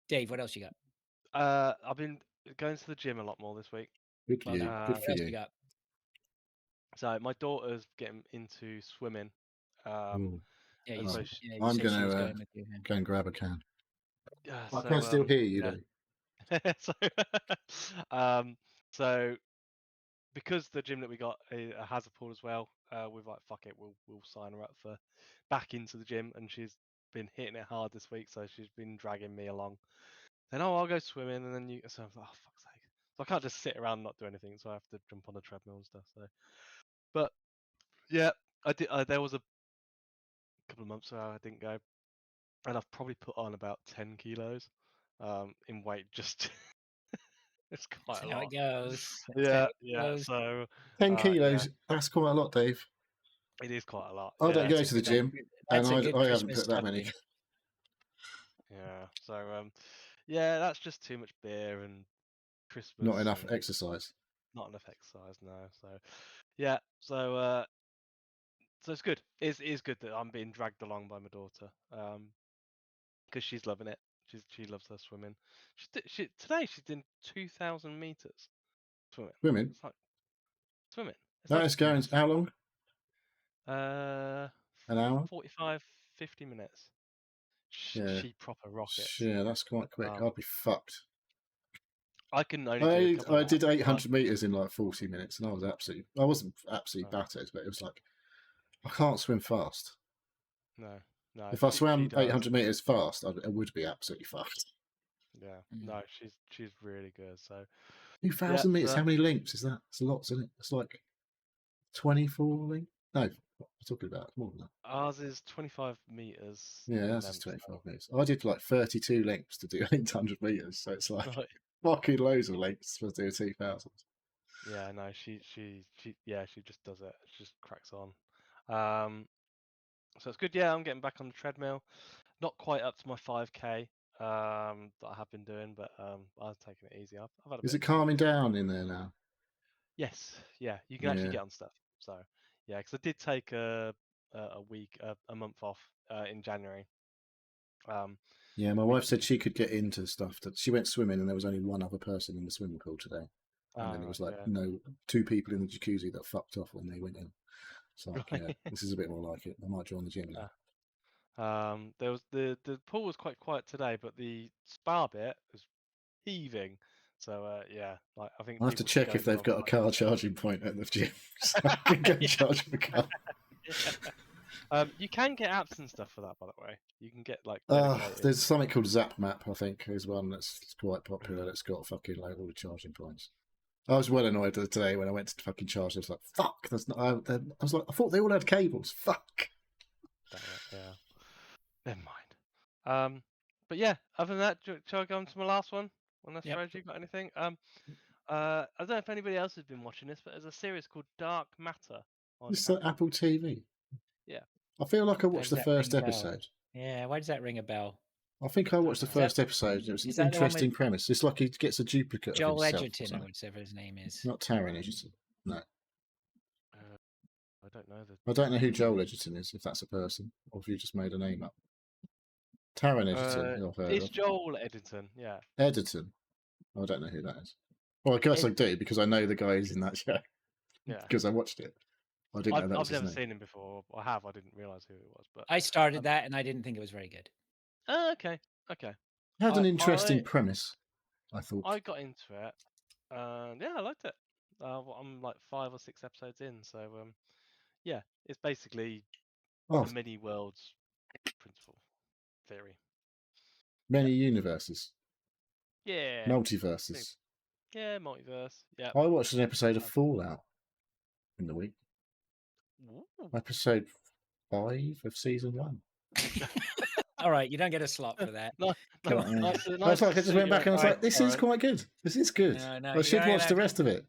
Dave, what else you got? I've been going to the gym a lot more this week. Good for you. Good for you. So my daughter's getting into swimming. I'm going to go and grab a can. I can still hear you, though. So because the gym that we got has a pool as well, we've like, fuck it, we'll sign her up for back into the gym, and she's been hitting it hard this week, so she's been dragging me along. Then I'll go swimming, and then so I was like, oh fuck's sake. So I can't just sit around and not do anything, so I have to jump on the treadmill and stuff. So, but yeah, I did. There was a couple of months ago I didn't go, and I've probably put on about 10 kilos in weight. Just it's quite a lot. How it goes. Yeah. So 10 kilos. That's quite a lot, Dave. It is quite a lot. I don't go to the gym, and I haven't put that many. Yeah. So yeah, that's just too much beer and Christmas. Not enough exercise. Not enough exercise, no. So yeah. So it's good. It is good that I'm being dragged along by my daughter, because she's loving it. She loves her swimming. Today she's in 2,000 meters swimming. It's like swimming. It's going. How long? An hour. 45, 50 minutes. She proper rockets. Yeah, that's quite quick. I'll be fucked. I can only. I did 800 meters in like 40 minutes, and I wasn't absolutely battered, but it was like, I can't swim fast. No. If I swam 800 meters fast, I would be absolutely fucked. Yeah, no, she's really good. So 2,000 meters. How many lengths is that? It's a lot, isn't it? It's like 24 lengths. No, what am I talking about? More than that. Ours is 25 meters. Yeah, that's just 25 meters. I did like 32 lengths to do 800 meters, so it's like fucking loads of lengths to do 2,000. Yeah, no, she just does it. She just cracks on. So it's good. Yeah, I'm getting back on the treadmill. Not quite up to my 5K. that I have been doing, but I've taken it easy. I've had a Is bit it of time. calming down in there now? Yes, yeah, you can actually Yeah. get on stuff. So yeah, because I did take a week, a month off in January. Yeah, my We- wife said she could get into stuff that she went swimming and there was only one other person in the swimming pool today. And then it was like, yeah. no, 2 people in the jacuzzi that fucked off when they went in. It's like, yeah, Right. this is a bit more like it. I might join the gym now. There was the pool was quite quiet today, but the spa bit was heaving. So yeah, like I think I'll have to people should check go if they've more got a car charging point at the gym so I can go Yeah. charge my car. You can get apps and stuff for that, by the way. You can get like dedicated. There's something called Zap Map, I think, is one that's quite popular. That's got fucking like all the charging points. I was well annoyed today when I went to fucking charge. I was like, "Fuck!" That's not. I was like, I thought they all had cables. Fuck. Damn it, yeah. Never mind. But yeah, other than that, shall I go on to my last one? Unless Yep. Reg, you got anything? I don't know if anybody else has been watching this, but there's a series called Dark Matter on It's like Apple TV. Yeah. I feel like I Why watched does the that ring first a bell? episode. Yeah, why does that ring a bell? I think I watched the know. first episode. It was is an that the one interesting with premise. It's like he gets a duplicate Joel of himself. Edgerton or whatever his name is? Not Taron Egerton. No. I don't know. I don't know who Joel Edgerton is, if that's a person, or if you just made a name up. Taron Egerton, I've heard It's of. Joel Edgerton, yeah. Edgerton. I don't know who that is. Well, I guess I do because I know the guy who's in that show. Yeah. Because I watched it. I didn't know that was I've his never name. seen him before. I have. I didn't realize who it was. But I started that and I didn't think it was very good. okay. It had an interesting premise, I thought. I got into it, and yeah, I liked it. I'm like 5 or 6 episodes in, so yeah, it's basically Oh, the many worlds principle theory. many universes, Yeah. multiverses. Yeah, multiverse. Yeah. I watched an episode of Fallout in the week. Ooh. Episode 5 of season 1. All right, you don't get a slot for that. No, Come no, on. nice, I was like, I just went back and I was like, this is quite good. This is good. No, I should you're watch the rest of it.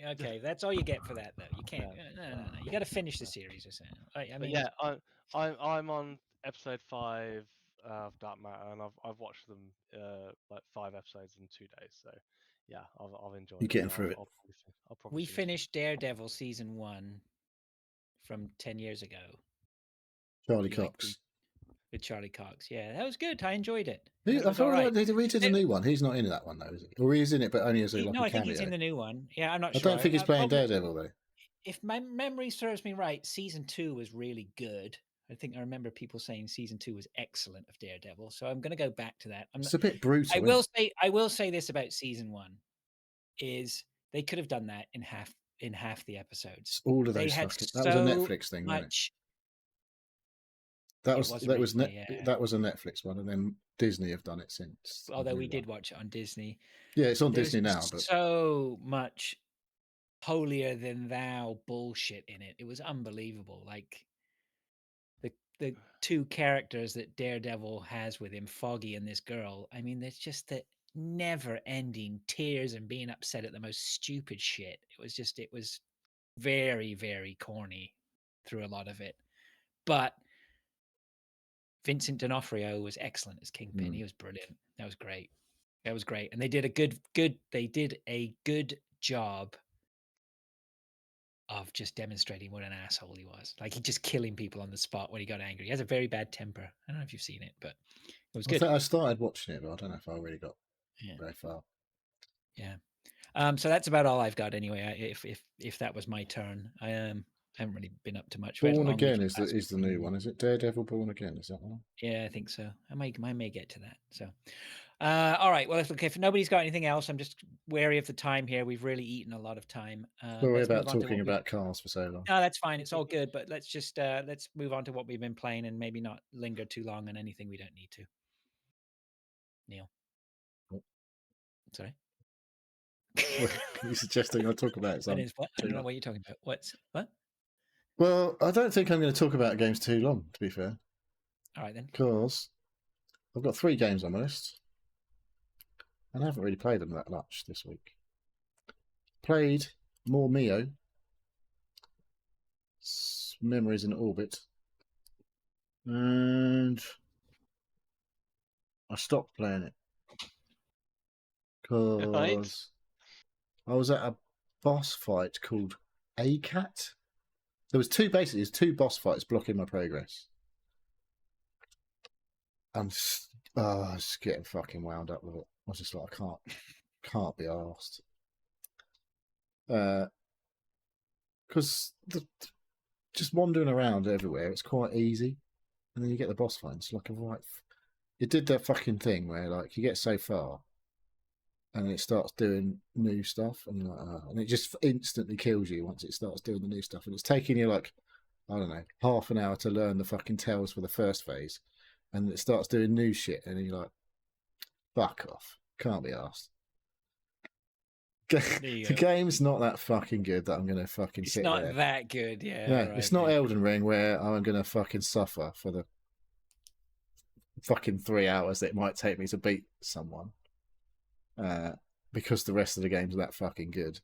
Okay, that's all you get for that, though. You can't. Yeah. No. You got to finish the series or something. I mean, yeah, I'm on episode 5 of Dark Matter, and I've watched them like 5 episodes in 2 days. So yeah, I've enjoyed You're it. getting through it. I'll probably we finish it. finished Daredevil season 1 from 10 years ago. Charlie You like Cox. With Charlie Cox. Yeah, that was good. I enjoyed it. I It was thought all right. they redid a new one. He's not in that one, though, is he? Or he is in it, but only as a No, like I a think cameo. he's in the new one. Yeah, I'm not I sure. don't think he's playing Probably- Daredevil, though. If my memory serves me right, season 2 was really good. I think I remember people saying season 2 was excellent of Daredevil. So I'm going to go back to that. It's a bit brutal. I will say this about season 1 is they could have done that in half the episodes. All of They those had that was a Netflix thing, wasn't it? much. That was originally, yeah. that was a Netflix one, and then Disney have done it since. Although we did watch it on Disney. Yeah, it's on There's Disney now, but so much holier than thou bullshit in it. It was unbelievable. Like the 2 characters that Daredevil has with him, Foggy and this girl. I mean, there's just the never-ending tears and being upset at the most stupid shit. It was very, very corny through a lot of it. But Vincent D'Onofrio was excellent as Kingpin. He was brilliant. That was great. That was great. And they did a good job of just demonstrating what an asshole he was. Like he just killing people on the spot when he got angry. He has a very bad temper. I don't know if you've seen it, but it was good. I started watching it, but I don't know if I really got very far. Yeah. So that's about all I've got anyway. If that was my turn, I haven't really been up to much. Born Again is the new one, is it? Daredevil Born Again, is that one? Yeah, I think so. I may get to that. So, all right. Well, if nobody's got anything else, I'm just wary of the time here. We've really eaten a lot of time. Sorry about talking about cars for so long. No, that's fine. It's all good. But let's just let's move on to what we've been playing and maybe not linger too long on anything we don't need to. Neil. What? Sorry. Are you suggesting I talk about something? I don't know what you're talking about. What? Well, I don't think I'm going to talk about games too long, to be fair. All right, then. Because I've got 3 games on my list. And I haven't really played them that much this week. Played more MIO. Memories in Orbit. And I stopped playing it Right. because I was at a boss fight called ACAT. There was two boss fights blocking my progress. I'm just getting fucking wound up with it. I was just like, I can't be arsed. Because just wandering around everywhere, it's quite easy, and then you get the boss fight. It's like it did that fucking thing where like you get so far, and it starts doing new stuff, and you're like, and it just instantly kills you once it starts doing the new stuff, and it's taking you like, I don't know, half an hour to learn the fucking tells for the first phase, and it starts doing new shit, and you're like, fuck off, can't be asked. The game's not that fucking good that I'm gonna fucking It's sit not there. that good, yeah. No, right, it's not yeah. Elden Ring where I'm gonna fucking suffer for the fucking 3 hours that it might take me to beat someone, because the rest of the game's that fucking good.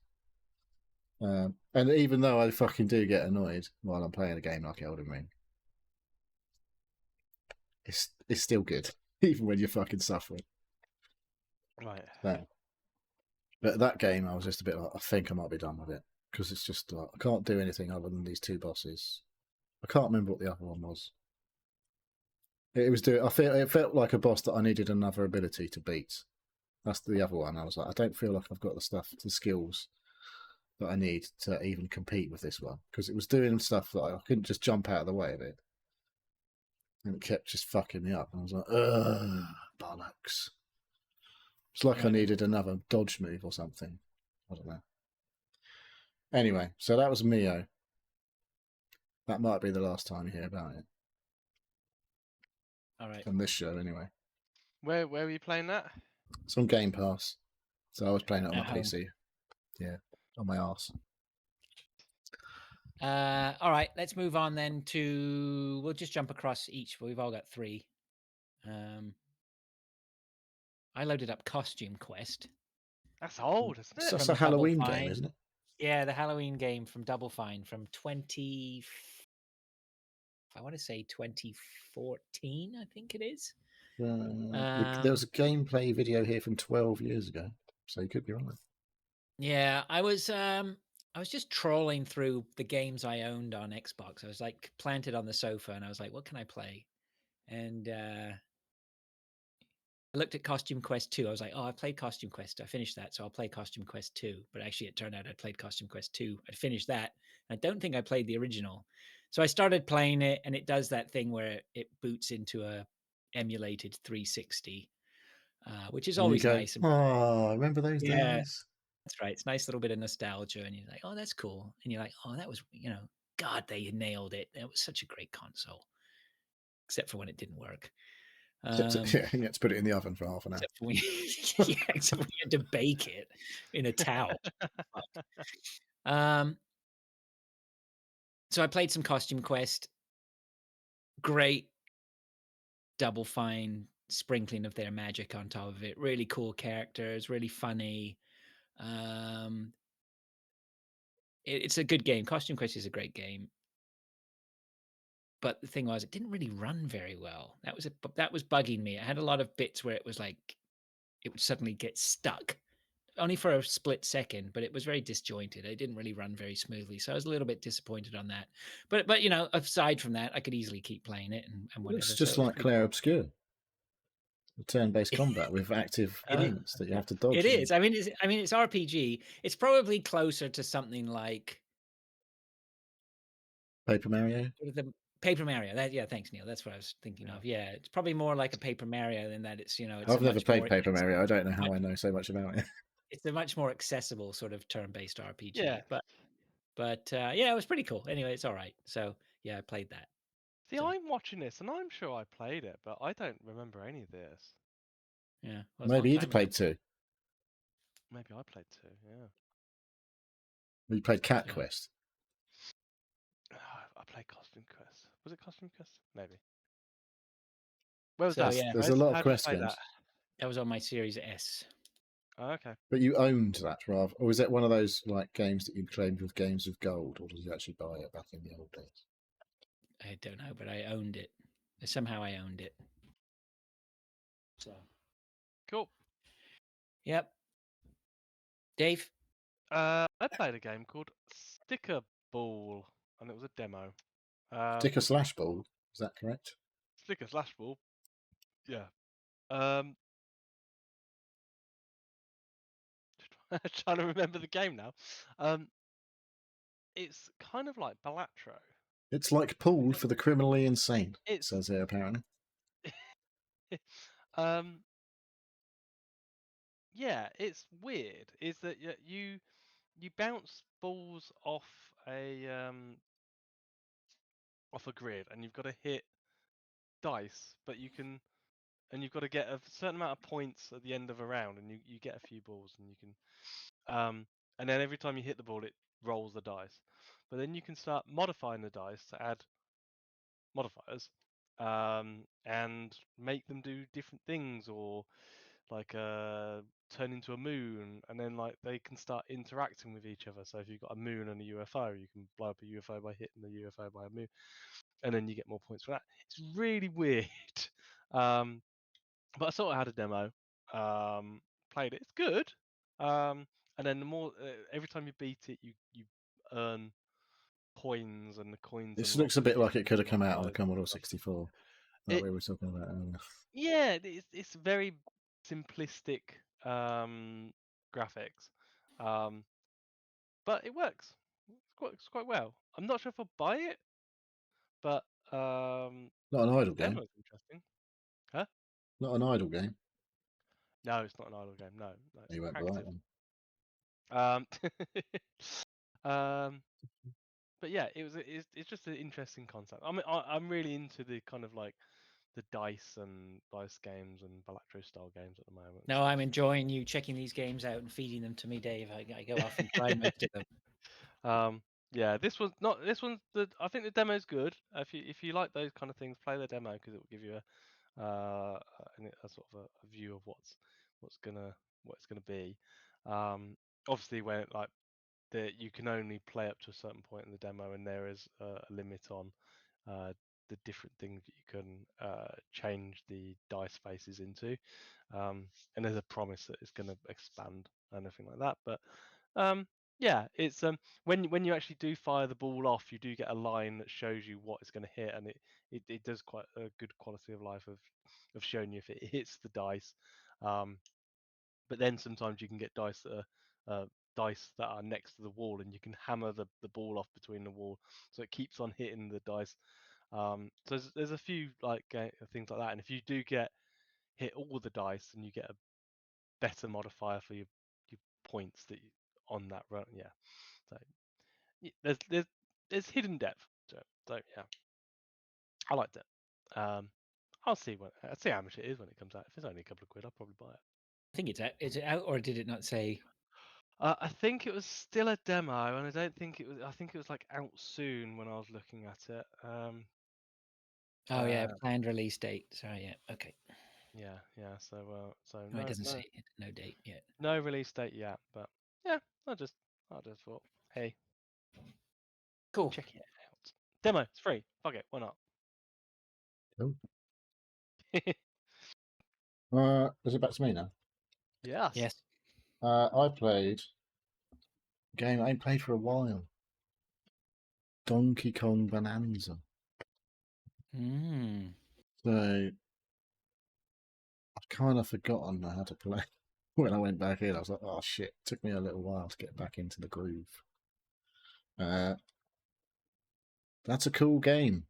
And even though I fucking do get annoyed while I'm playing a game like Elden Ring, it's still good, even when you're fucking suffering. Right. No. But that game, I was just a bit like, I think I might be done with it, because it's just like, I can't do anything other than these two bosses. I can't remember what the other one was. It felt like a boss that I needed another ability to beat. That's the other one. I was like, I don't feel like I've got the skills that I need to even compete with this one, because it was doing stuff that I couldn't just jump out of the way of it, and it kept just fucking me up. And I was like, ugh, bollocks. It's like I needed another dodge move or something. I don't know. Anyway, so that was MIO. That might be the last time you hear about it. All right. On this show, anyway. Where were you playing that? It's on Game Pass. So I was playing it on At my home. PC. Yeah, on my arse. All right, let's move on then to. We'll just jump across each. We've all got 3. I loaded up Costume Quest. That's old, isn't it? So that's From a Halloween Double game, Fine. isn't it? Yeah, the Halloween game from Double Fine from 20. I want to say 2014. I think it is. There was a gameplay video here from 12 years ago, so you could be right. Yeah, I was just trolling through the games I owned on Xbox. I was like planted on the sofa, and I was like, "What can I play?" And I looked at Costume Quest 2. I was like, "Oh, I played Costume Quest. I finished that, so I'll play Costume Quest 2." But actually, it turned out I played Costume Quest 2. I finished that. I don't think I played the original. So I started playing it, and it does that thing where it boots into a emulated 360, which is And always you go, nice. oh, remember those Yeah, days? that's right. It's a nice little bit of nostalgia, and you're like, "Oh, that's cool." And you're like, "Oh, that was, God, they nailed it. It was such a great console." Except for when it didn't work. Yeah, you had to put it in the oven for half an hour. Except for when except when you had to bake it in a towel. So I played some Costume Quest. Great Double Fine sprinkling of their magic on top of it. Really cool characters, really funny. It's a good game. Costume Quest is a great game. But the thing was, it didn't really run very well. That was bugging me. I had a lot of bits where it was like it would suddenly get stuck, only for a split second, but it was very disjointed. It didn't really run very smoothly, so I was a little bit disappointed on that. But aside from that, I could easily keep playing it and whatever. It's just so it like Claire Obscure, the turn-based combat with active enemies that you have to dodge. It is. I mean, it's RPG. It's probably closer to something like Paper Mario. the Paper Mario. Thanks, Neil. That's what I was thinking of. Yeah, it's probably more like a Paper Mario than that. It's I've never played Paper Mario. I don't know how I know so much about it. It's a much more accessible sort of turn-based RPG. Yeah. But yeah, it was pretty cool. Anyway, it's all right. So yeah, I played that. See, I'm watching this, and I'm sure I played it, but I don't remember any of this. Yeah. Well, Maybe you'd played 2. Maybe I played 2. Yeah. You played Cat Quest. I played Costume Quest. Was it Costume Quest? Maybe. Where was So, that? yeah. There's a lot of How did you quest play games. That was on my Series S. Oh, okay. But you owned that, rather, or was it one of those like games that you claimed with Games of Gold, or did you actually buy it back in the old days? I don't know, but I owned it. Somehow I owned it. So, Cool. yep. Dave? I played a game called Sticker Ball, and it was a demo. Sticker slash ball, is that correct? Sticker slash ball. Yeah. Trying to remember the game now. It's kind of like Balatro. It's like pool for the criminally insane, It's says here apparently. yeah, it's weird. Is that you bounce balls off a grid, and you've got to hit dice, but you've got to get a certain amount of points at the end of a round, and you get a few balls, and you can and then every time you hit the ball, it rolls the dice. But then you can start modifying the dice to add modifiers, and make them do different things, or like turn into a moon, and then like they can start interacting with each other. So if you've got a moon and a UFO, you can blow up a UFO by hitting the UFO by a moon, and then you get more points for that. It's really weird. But I sort of had a demo, played it. It's good. And then the more every time you beat it, you earn coins, and the coins. This unlock looks a bit like it could have different come out on the modifiers Commodore and stuff. 64 that It we were talking about earlier. Yeah, it's very simplistic graphics, but it works. It's quite well. I'm not sure if I'll buy it, but Not an idle the game. demo's interesting. Huh? Not an idle game. No, it's not an idle game. No, it's You won't buy active. it then. Um, um, but yeah, it's just an interesting concept. I mean, I'm really into the kind of like the dice games and Balatro style games at the moment. No, I'm enjoying you checking these games out and feeding them to me, Dave. I go off and try most of them. Yeah, this one's I think the demo's good. If you like those kind of things, play the demo, because it will give you a sort of a view of what's it's gonna be. Obviously, when like you can only play up to a certain point in the demo, and there is a limit on the different things that you can change the dice faces into, and there's a promise that it's going to expand and everything like that. But yeah, it's when you actually do fire the ball off, you do get a line that shows you what it's going to hit, and it does quite a good quality of life of showing you if it hits the dice. But then sometimes you can get dice that are next to the wall, and you can hammer the ball off between the wall, so it keeps on hitting the dice. So there's a few like things like that, and if you do hit all the dice, and you get a better modifier for your points on that run. Yeah, so there's hidden depth to it. So yeah, I liked it. I'll see how much it is when it comes out. If it's only a couple of quid, I'll probably buy it. I think it's out. Is it out, or did it not say? I think it was still a demo, and I don't think it was. I think it was like out soon when I was looking at it. Oh yeah, planned release date. Sorry, yeah, okay. Yeah. So No, it doesn't say it. No date yet. No release date yet, but yeah, I just thought, hey, Cool. check it out. Demo, it's free. Fuck it, why not? Cool. Is it back to me now? Yes. Yes. I played a game I ain't played for a while. Donkey Kong Bananza. So I've kind of forgotten how to play. When I went back in, I was like, oh shit, it took me a little while to get back into the groove. That's a cool game.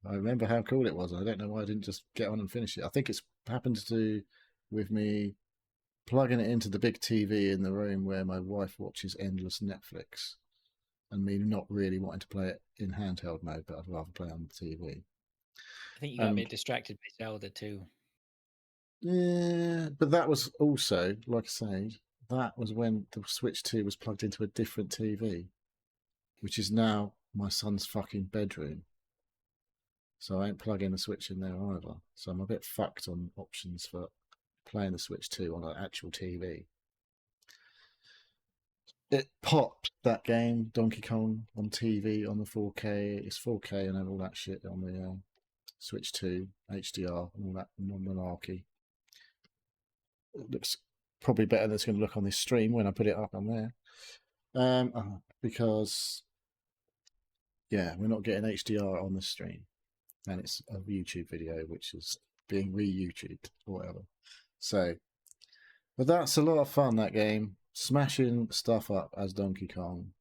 I remember how cool it was. I don't know why I didn't just get on and finish it. I think it's happened to do with me plugging it into the big TV in the room where my wife watches endless Netflix, and me not really wanting to play it in handheld mode, but I'd rather play it on the TV. I think you got a bit distracted by Zelda too. Yeah, but that was also, like I say, that was when the Switch 2 was plugged into a different TV, which is now my son's fucking bedroom. So I ain't plugging the Switch in there either. So I'm a bit fucked on options for playing the Switch 2 on an actual TV. It popped, that game, Donkey Kong, on TV, on the 4K. It's 4K and all that shit on the Switch 2, HDR, and all that malarkey. It looks probably better than it's going to look on this stream when I put it up on there. Because, yeah, we're not getting HDR on the stream. And it's a YouTube video, which is being re-YouTubed or whatever. So, but that's a lot of fun, that game. Smashing stuff up as Donkey Kong.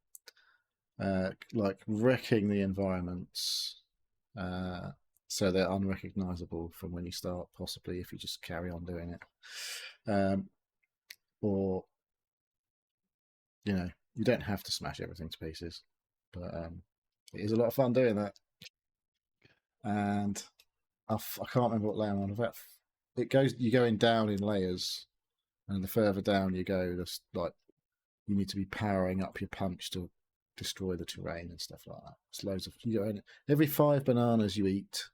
Like wrecking the environments. So they're unrecognizable from when you start, possibly, if you just carry on doing it. Or, you know, you don't have to smash everything to pieces. But it is a lot of fun doing that. And I can't remember what layer I'm on. In fact, you're going down in layers. And the further down you go, that's like you need to be powering up your punch to destroy the terrain and stuff like that. It's loads of every 5 bananas you eat,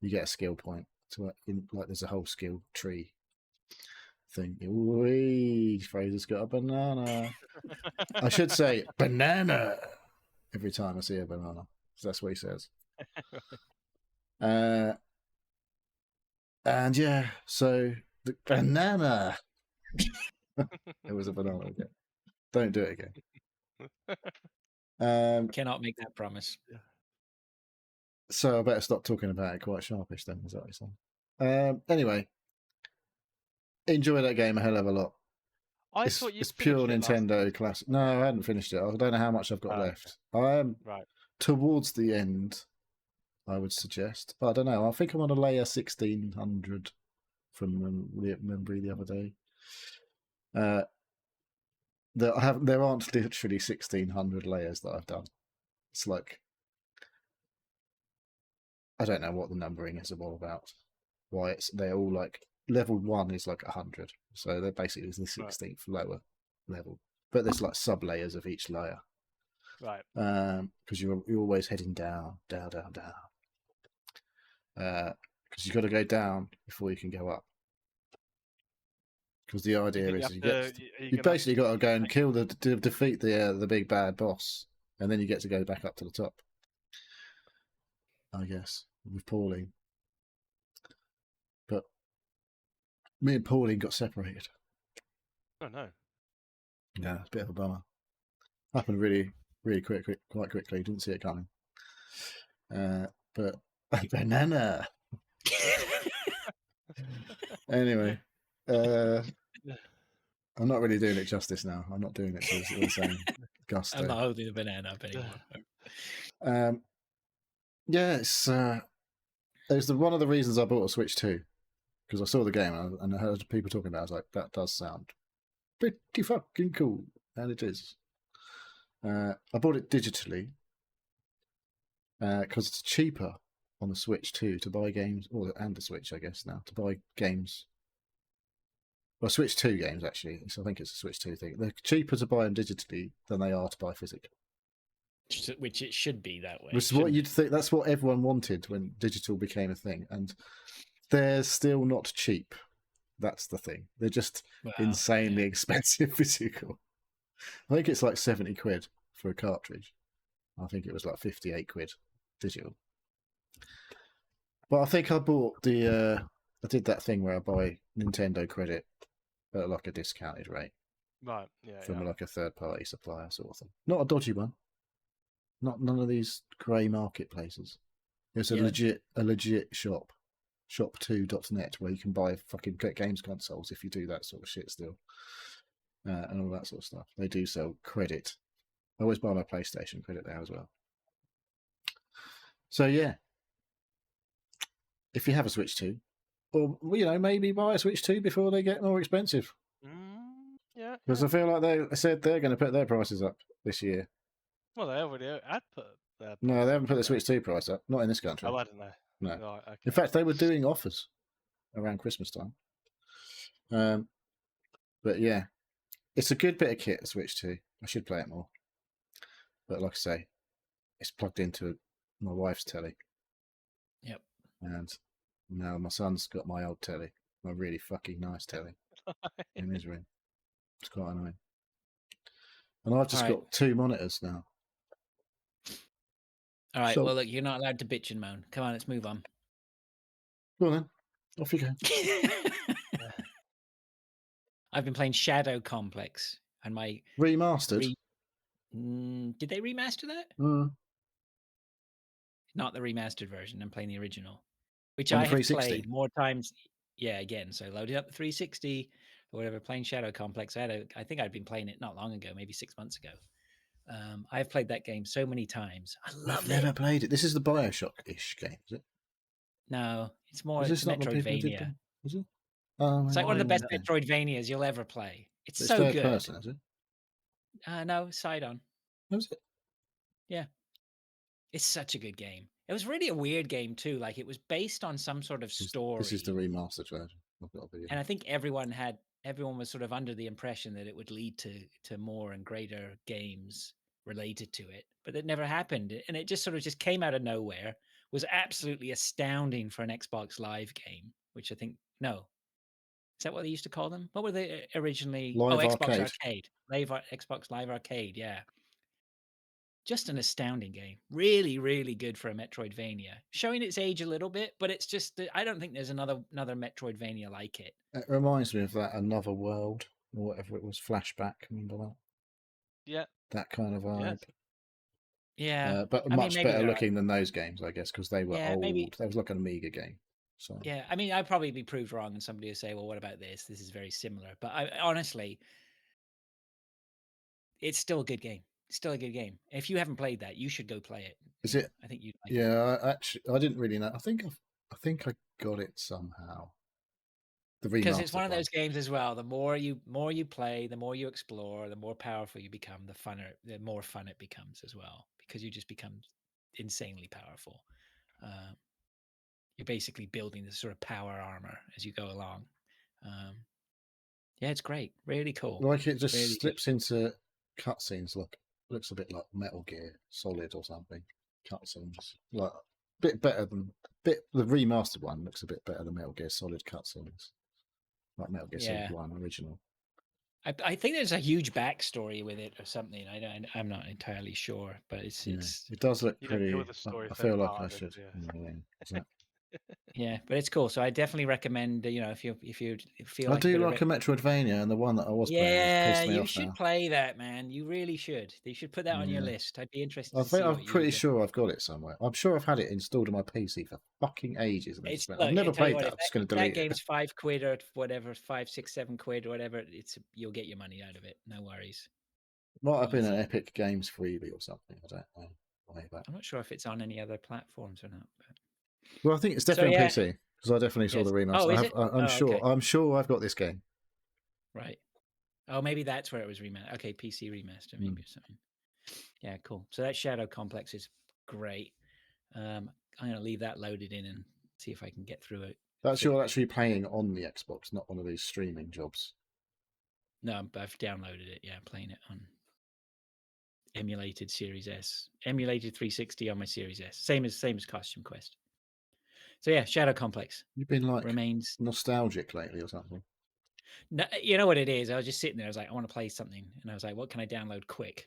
you get a skill point. So like there's a whole skill tree thing. Wee, Fraser's got a banana. I should say banana every time I see a banana. That's what he says. And yeah, so the banana. It was a banana again. Don't do it again. Cannot make that promise. So I better stop talking about it quite sharpish then, is that what you're saying? Anyway, enjoy that game a hell of a lot. It's pure Nintendo classic. No, I hadn't finished it. I don't know how much I've got left. I am towards the end, I would suggest. But I don't know. I think I'm on a layer 1600 from memory the other day. There aren't literally 1600 layers that I've done. It's like, I don't know what the numbering is all about. Why they're all like level 1 is like 100, so they're basically the 16th lower level. But there's like sub layers of each layer, right? Because you're always heading down. Because you've got to go down before you can go up. Because the idea is you basically got to go and defeat the big bad boss, and then you get to go back up to the top. I guess with Pauline, but me and Pauline got separated. Oh no! Yeah, it's a bit of a bummer. Happened really, really quite quickly. Didn't see it coming. But banana. Anyway, I'm not really doing it justice now. I'm not doing it to the same gusto. I'm not holding the banana up anymore. Yeah, it's one of the reasons I bought a Switch 2, because I saw the game and I heard people talking about it. I was like, that does sound pretty fucking cool, and it is. I bought it digitally because it's cheaper on the Switch 2 to buy games, and the Switch, I guess, now, to buy games. Well, Switch 2 games, actually. So I think it's a Switch 2 thing. They're cheaper to buy them digitally than they are to buy physically. Which it should be that way. Which is what you'd think. That's what everyone wanted when digital became a thing. And they're still not cheap. That's the thing. They're just insanely expensive physical. I think it's like 70 quid for a cartridge. I think it was like 58 quid digital. But I think I bought I did that thing where I buy Nintendo credit at like a discounted rate. Right, yeah. From like a third party supplier sort of thing. Not a dodgy one. None of these grey marketplaces. It's a legit shop. Shop2.net, where you can buy fucking games consoles if you do that sort of shit still. And all that sort of stuff. They do sell credit. I always buy my PlayStation credit there as well. So yeah. If you have a Switch 2, or maybe buy a Switch 2 before they get more expensive. Yeah. Because I feel like they said they're going to put their prices up this year. Well, they already had put their. No, they haven't put the Switch 2 price up. Not in this country. Oh, I don't know. No. Right, okay. In fact, they were doing offers around Christmas time. But yeah, it's a good bit of kit, Switch 2. I should play it more. But like I say, it's plugged into my wife's telly. Yep. And now my son's got my old telly, my really fucking nice telly in his room. It's quite annoying. And I've just got 2 monitors now. All right, well, look, you're not allowed to bitch and moan. Come on, let's move on. Go on then. Off you go. I've been playing Shadow Complex, and my Remastered. did they remaster that? Mm. Not the remastered version. I'm playing the original, which On I the have 360? played more times. Yeah, again. So loaded up the 360 or whatever, playing Shadow Complex. I think I'd been playing it not long ago, maybe 6 months ago. I've played that game so many times. I love I've never it. played it. This is the Bioshock-ish game, is it? No, it's more. Is It's this a not the people who did Metroidvania. them? Is it? Oh, It's like one of the best okay. Metroidvanias you'll ever play. It's It's so third good. person, is it? No, side on. Was it? Yeah. It's such a good game. It was really a weird game too. Like it was based on some sort of story. This is the remastered version. I've got a video. And I think everyone was sort of under the impression that it would lead to more and greater games related to it, but it never happened. And it just sort of just came out of nowhere. Was absolutely astounding for an Xbox Live game, which I think no. Is that what they used to call them? What were they originally? Live Xbox Arcade. Arcade. Xbox Live Arcade, yeah. Just an astounding game. Really, really good for a Metroidvania. Showing its age a little bit, but it's just I don't think there's another Metroidvania like it. It reminds me of that Another World or whatever it was, Flashback. Remember that? Yeah. That kind of vibe. Yes. Yeah, but I mean, much maybe better they're looking than those games, I guess, because they were yeah, old. maybe They was like an Amiga game. So yeah. I mean, I'd probably be proved wrong, and somebody would say, "Well, what about this? This is very similar." But honestly, it's still a good game. It's still a good game. If you haven't played that, you should go play it. is it? I think you'd like it. Yeah, I didn't really know. I think I got it somehow. The Because it's remastered one of one. those games as well. The more you play, the more you explore, the more powerful you become. The more fun it becomes as well. Because you just become insanely powerful. You're basically building this sort of power armor as you go along. Yeah, it's great. Really cool. Like it just Really slips into cutscenes. Looks a bit like Metal Gear Solid or something. Cutscenes like a bit better than the remastered one looks a bit better than Metal Gear Solid cutscenes. Like Metal Gear Solid 1 original. I think there's a huge backstory with it or something. I'm not entirely sure, but it's it does look You don't pretty. deal with the story I so feel like far, I do should. you? yeah, but it's cool. So I definitely recommend if you feel I like do a bit like a Metroidvania, and the one that I was playing has yeah, pissed me you off should now. play that, man. You really should. You should put that on your Yeah. list. I'd be interested I to think see I'm what you pretty would. sure I've got it somewhere. I'm sure I've had it installed on my PC for fucking ages, and It's I've look, never I tell you played what, that. if I'm just going to that delete it. game's £5 or whatever, 5, 6, 7 quid or whatever, you'll get your money out of it. No worries. Might have been an Easy. Epic Games freebie or something. I don't know. Way back. I'm not sure if it's on any other platforms or not. But... Well, I think it's definitely on PC because I definitely saw Yes. the remaster. Oh, is it? I'm sure. Okay. I'm sure I've got this game. Right. Oh, maybe that's where it was remastered. Okay, PC remaster, maybe or something. Yeah, cool. So that Shadow Complex is great. I'm going to leave that loaded in and see if I can get through it. That's you're actually playing on the Xbox, not one of these streaming jobs. No, I've downloaded it. Yeah, I'm playing it on emulated Series S, emulated 360 on my Series S. Same as Costume Quest. So yeah, Shadow Complex. You've been like remains nostalgic lately or something. No, you know what it is? I was just sitting there. I was like, I want to play something, and I was like, what can I download quick?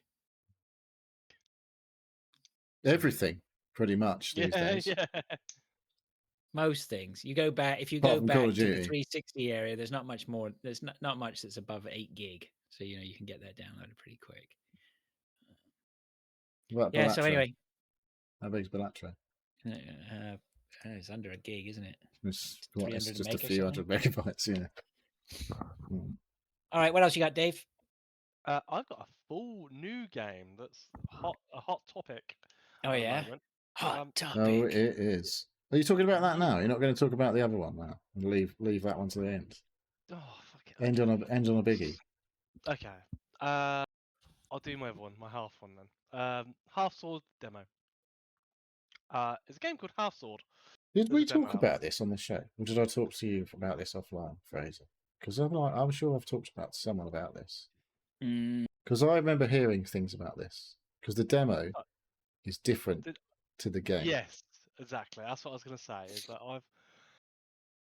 Everything, pretty much these days. Yeah. Most things. You go back if you Apart go from Call back of to the Duty. 360 area. There's not much more. There's not much that's above 8 gig. So you can get that downloaded pretty quick. What about Yeah. Bellatra? So anyway, How big's Bellatra? it's under a gig, isn't it? It's 300 just meg a or few something? hundred megabytes. Yeah. All right. What else you got, Dave? I've got a full new game that's a hot topic. Oh at the yeah, moment. hot topic. No, it is. Are you talking about that now? You're not going to talk about the other one now. And leave that one to the end. Oh fuck it. End on a biggie. Okay. I'll do my other one, my half one then. Half Sword demo. It's a game called Half Sword. Did There's we a demo talk out. about this on the show? Or did I talk to you about this offline, Fraser? Because I'm sure I've talked about someone about this. Because I remember hearing things about this. Because the demo is different to the game. Yes, exactly. That's what I was going to say. Is that I've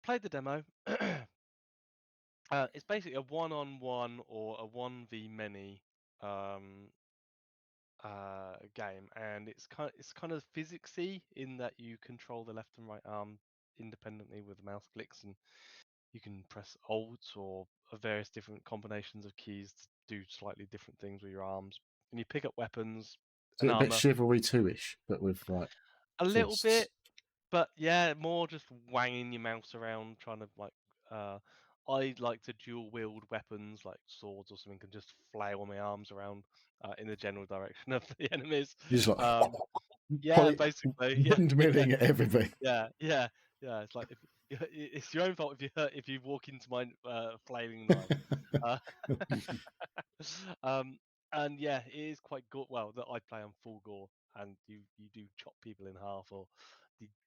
played the demo. It's basically a one-on-one or a 1v many game, and it's kind of physicsy in that you control the left and right arm independently with mouse clicks, and you can press Alt or various different combinations of keys to do slightly different things with your arms, and you pick up weapons So and a bit armor. Chivalry 2-ish, but with like A little fists. bit, but yeah, more just wanging your mouse around, trying to like. I like to dual wield weapons like swords or something, and just flail my arms around in the general direction of the enemies. You're just like Yeah, basically, yeah, windmilling at everything. yeah. It's like if it's your own fault if you walk into my flailing knife. Uh, um, and yeah, it is quite gore. Well, that I play on full gore, and you do chop people in half or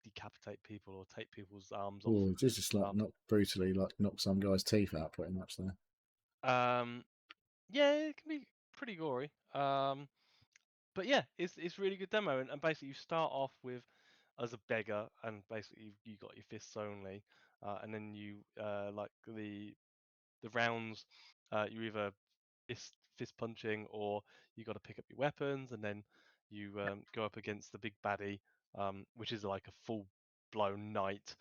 decapitate people or take people's arms off. Oh, it's just like not brutally like knock some guy's teeth out pretty much there. Yeah, it can be pretty gory. But yeah, it's really good demo, and basically you start off with as a beggar, and basically you got your fists only, and then you like the rounds, you either fist punching or you got to pick up your weapons, and then you go up against the big baddie, which is like a full blown knight.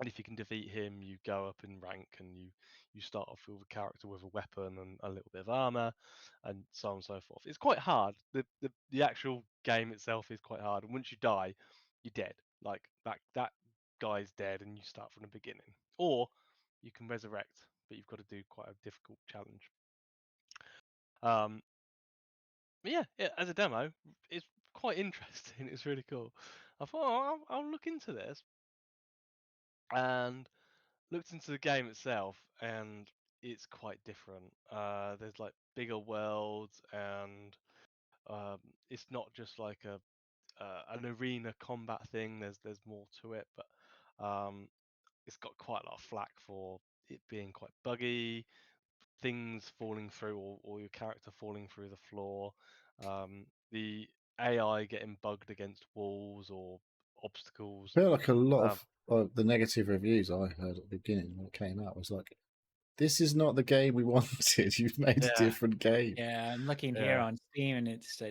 And if you can defeat him, you go up in rank, and you start off with a character with a weapon and a little bit of armor, and so on and so forth. It's quite hard. The actual game itself is quite hard, and once you die, you're dead. Like that guy's dead, and you start from the beginning. Or you can resurrect, but you've got to do quite a difficult challenge. But yeah, as a demo, it's quite interesting. It's really cool. I thought, oh, I'll look into this, and looked into the game itself, and it's quite different. There's like bigger worlds, and it's not just like an arena combat thing. There's more to it, but it's got quite a lot of flack for it being quite buggy, things falling through, or your character falling through the floor, the AI getting bugged against walls or obstacles. I feel like a lot of the negative reviews I heard at the beginning when it came out was like, this is not the game we wanted. You've made a different game. Yeah, I'm looking here on Steam, and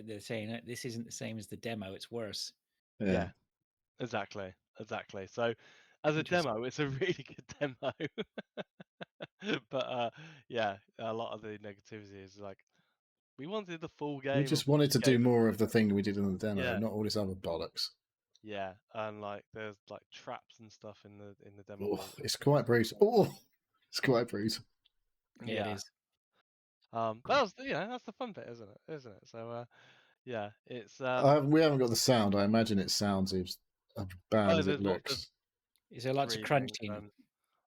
they're saying this isn't the same as the demo. It's worse. Yeah, exactly. So, as a demo, it's a really good demo. But yeah, a lot of the negativity is like, we wanted the full game. We just wanted to do more of the thing we did in the demo, not all this other bollocks. Yeah, and like there's like traps and stuff in the demo. Oh, it's quite brutal. Oh, it's quite brutal. Yeah, it is. That's that's the fun bit, isn't it? So yeah, it's we haven't got the sound. I imagine it sounds as bad as it looks. Is there lots of crunching?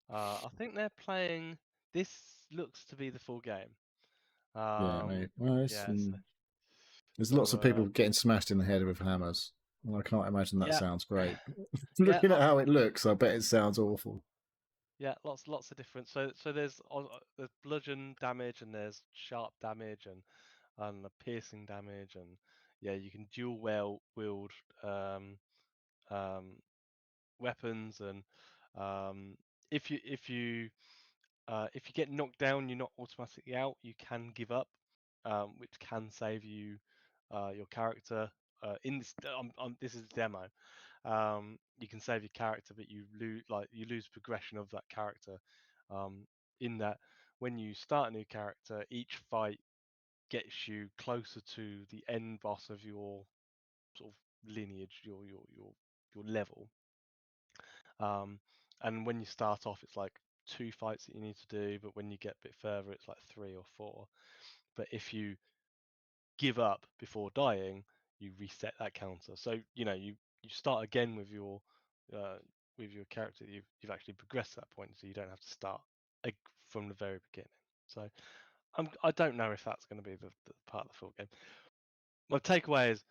I think they're playing. This looks to be the full game. Yeah, maybe. Well, Yeah, there's lots of people getting smashed in the head with hammers. Well, I can't imagine that sounds great. Looking at how it looks, I bet it sounds awful. Yeah, lots of different. So there's bludgeon damage, and there's sharp damage, and piercing damage, and yeah, you can dual wield weapons, and if you get knocked down, you're not automatically out. You can give up, which can save you your character. In this, this is a demo. You can save your character, but you lose progression of that character. In that, when you start a new character, each fight gets you closer to the end boss of your sort of lineage, your level. And when you start off, it's like 2 fights that you need to do, but when you get a bit further, it's like 3 or 4. But if you give up before dying, you reset that counter. So you start again with your character. You've actually progressed to that point, so you don't have to start from the very beginning. So I don't know if that's going to be the part of the full game. My takeaway is,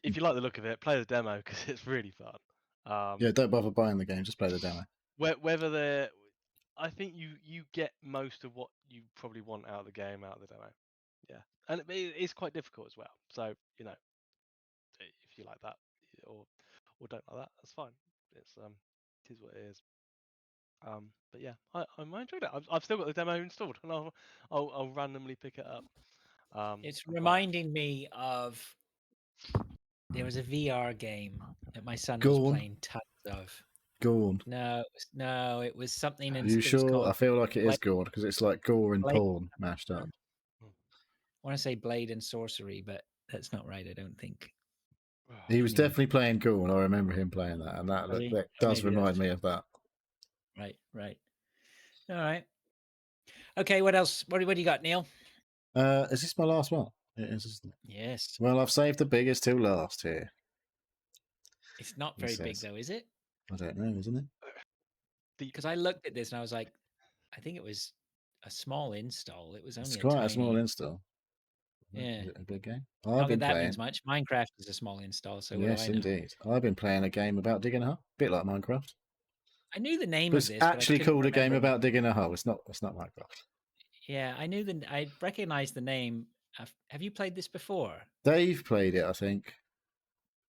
if you like the look of it, play the demo because it's really fun. Yeah, don't bother buying the game; just play the demo. Whether I think you get most of what you probably want out of the game out of the demo. Yeah, and it's quite difficult as well. So if you like that or don't like that, that's fine. It is what it is. But yeah, I enjoyed it. I've still got the demo installed, and I'll randomly pick it up. It's reminding me of, there was a VR game that my son was playing tons of. Gorn. No, it was something. Are And you it was sure? called I feel like it is Blade- Gorn because it's like gore and Blade- porn mashed up. I want to say Blade and Sorcery, but that's not right. I don't think. He was Anyway. definitely playing Gorn. I remember him playing that, and that Was he? that Oh, does maybe remind that's me of that. right. All right. Okay, what else? What do you got, Neil? Is this my last one? It is, isn't it? Yes. Well, I've saved the biggest till last here. It's not He very big says. though, is it? I don't know, isn't it? Because I looked at this and I was like, I think it was a small install. It was only It's a quite tiny. a small install. Yeah. Is it a big game? Not I've been that that playing. means much. Minecraft is a small install, so Yes, what do I know? indeed. I've been playing a game about digging a hole, a bit like Minecraft. I knew the name But of it's this, actually but I couldn't called a game remember. about digging a hole. It's not Minecraft. Yeah, I knew I recognized the name. Have you played this before? Dave played it, I think.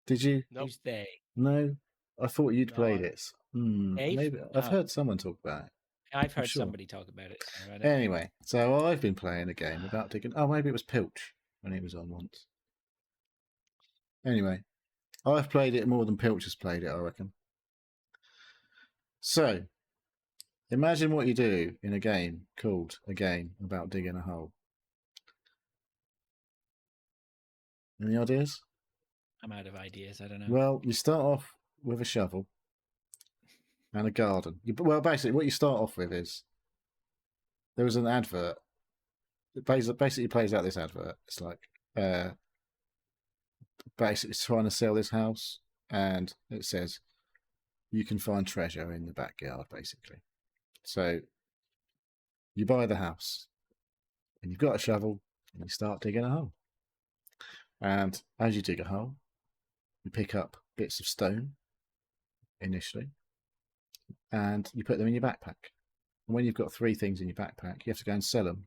Did you? Nope. Who's they? No, I thought you'd No, played I- it. Dave? Maybe I've Oh. heard someone talk about it. I've I'm heard sure. somebody talk about it. So I don't- Anyway, so I've been playing a game about digging. Oh, maybe it was Pilch when he was on once. Anyway, I've played it more than Pilch has played it, I reckon. So, imagine what you do in a game called a game about digging a hole. Any ideas? I'm out of ideas. I don't know. Well, you start off with a shovel and a garden. Well, basically, what you start off with is there was an advert. It basically plays out this advert. It's like basically trying to sell this house, and it says you can find treasure in the backyard, basically. So you buy the house, and you've got a shovel, and you start digging a hole. And as you dig a hole, you pick up bits of stone initially, and you put them in your backpack. And when you've got 3 things in your backpack, you have to go and sell them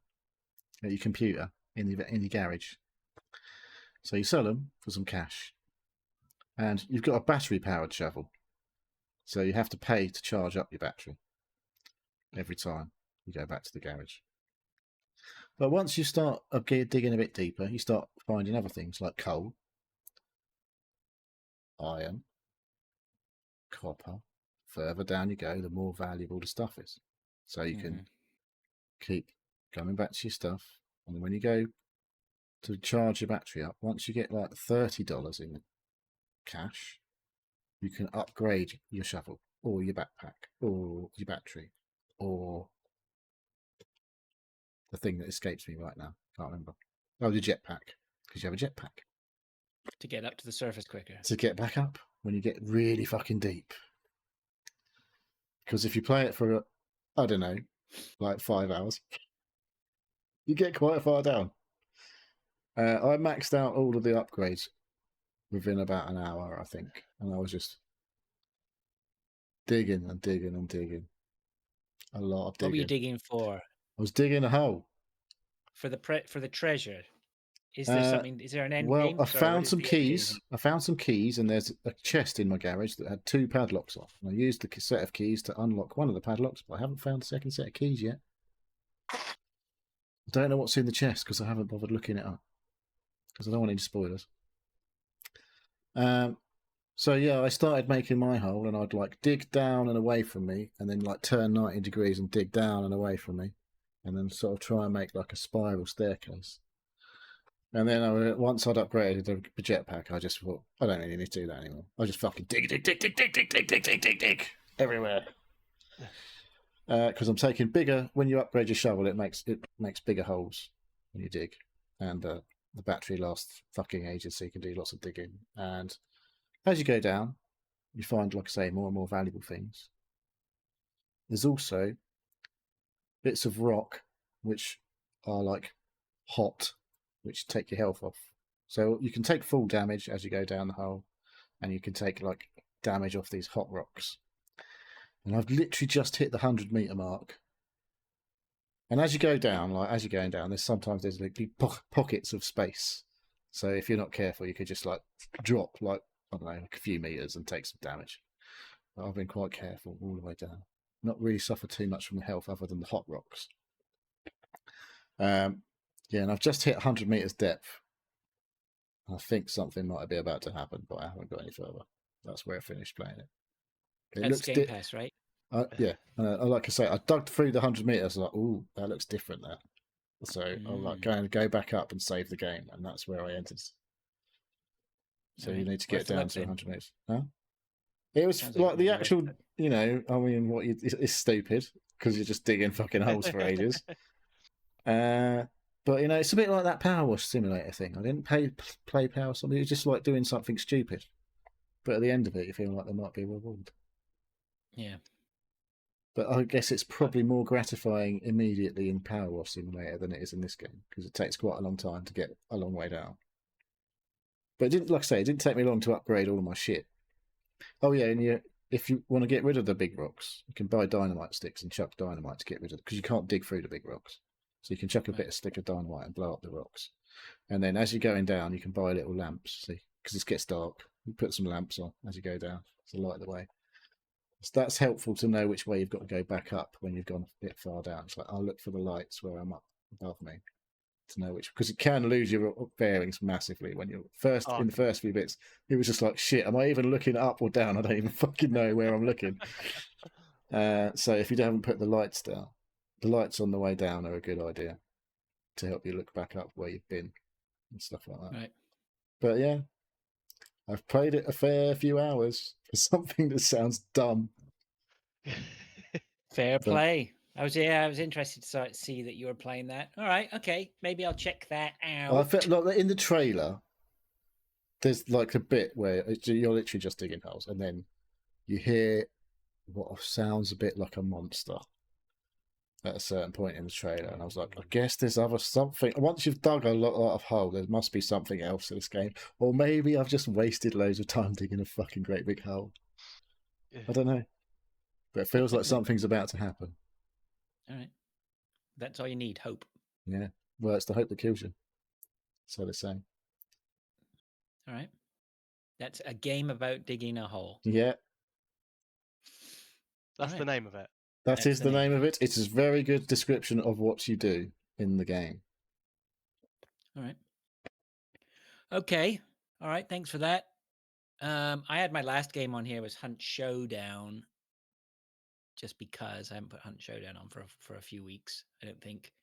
at your computer in your garage. So you sell them for some cash. And you've got a battery-powered shovel. So you have to pay to charge up your battery every time you go back to the garage. But once you start digging a bit deeper, you start finding other things like coal, iron, copper. Further down you go, the more valuable the stuff is. So you can keep coming back to your stuff. And when you go to charge your battery up, once you get like $30 in cash, you can upgrade your shovel or your backpack or your battery or the thing that escapes me right now. Can't remember. Oh, the jetpack, because you have a jetpack To get up to the surface quicker. to get back up when you get really fucking deep. Because if you play it for, I don't know, like 5 hours, you get quite far down. I maxed out all of the upgrades within about an hour, I think, and I was just digging and digging and digging. A lot of digging. What were you digging for? I was digging a hole. For the treasure. Is there something? Is there an end Well, game? I Sorry, what found is some the end game? keys. I found some keys, and there's a chest in my garage that had 2 padlocks on. And I used the set of keys to unlock one of the padlocks, but I haven't found the second set of keys yet. I don't know what's in the chest because I haven't bothered looking it up because I don't want any spoilers. So yeah, I started making my hole, and I'd like dig down and away from me, and then like turn 90 degrees and dig down and away from me, and then sort of try and make like a spiral staircase. And then once I'd upgraded the jetpack, I just thought, I don't really need to do that anymore. I just fucking dig everywhere. Because I'm taking bigger. When you upgrade your shovel, it makes bigger holes when you dig, and the battery lasts fucking ages, so you can do lots of digging. And as you go down, you find, like I say, more and more valuable things. There's also bits of rock which are like hot, which take your health off. So you can take full damage as you go down the hole, and you can take like damage off these hot rocks. And I've literally just hit the 100-meter mark. And as you go down, as you're going down, there's like big pockets of space. So if you're not careful, you could just like drop like, I don't know, like a few meters and take some damage. But I've been quite careful all the way down. Not really suffered too much from the health other than the hot rocks. Yeah, and I've just hit 100 meters depth. I think something might be about to happen, but I haven't got any further. That's where I finished playing it. It That's looks Game Pass, right? yeah. Like I say, I dug through the 100 meters. Like, ooh, that looks different there. So I'll like go back up and save the game, and that's where I entered. So you need to get down to 100 meters. Huh? It was Sounds like like the worth actual, it. you know, I mean, it's stupid because you're just digging fucking holes for ages. But you know, it's a bit like that Power Wash Simulator thing. I didn't play Power something. It was just like doing something stupid. But at the end of it, you feel like there might be a reward. Yeah. But I guess it's probably more gratifying immediately in Power Wash Simulator than it is in this game because it takes quite a long time to get a long way down. But it didn't, like I say, it didn't take me long to upgrade all of my shit. Oh yeah, and if you want to get rid of the big rocks, you can buy dynamite sticks and chuck dynamite to get rid of it because you can't dig through the big rocks. So you can chuck a bit of stick of dynamite and blow up the rocks. And then as you're going down, you can buy little lamps. See, because it gets dark, you put some lamps on as you go down to light the way. So that's helpful to know which way you've got to go back up when you've gone a bit far down. It's like I'll look for the lights where I'm up above me to know which, because you can lose your bearings massively when you're in the first few bits. It was just like, shit, am I even looking up or down? I don't even fucking know where I'm looking. So if you haven't put the lights down, the lights on the way down are a good idea to help you look back up where you've been and stuff like that. Right. But yeah, I've played it a fair few hours for something that sounds dumb. Fair play. I was interested to see that you were playing that. All right, okay, maybe I'll check that out. I felt like in the trailer, there's like a bit where you're literally just digging holes, and then you hear what sounds a bit like a monster at a certain point in the trailer, and I was like, I guess there's something. Once you've dug a lot of hole, there must be something else in this game, or maybe I've just wasted loads of time digging a fucking great big hole. I don't know, but it feels like something's about to happen. All right, that's all you need. Hope. Yeah, well, it's the hope that kills you. So they're saying. All right, that's a game about digging a hole. Yeah, that's the name of it. That is the name of it. It is a very good description of what you do in the game. All right. Okay. All right. Thanks for that. I had my last game on here was Hunt Showdown, just because I haven't put Hunt Showdown on for a few weeks. I don't think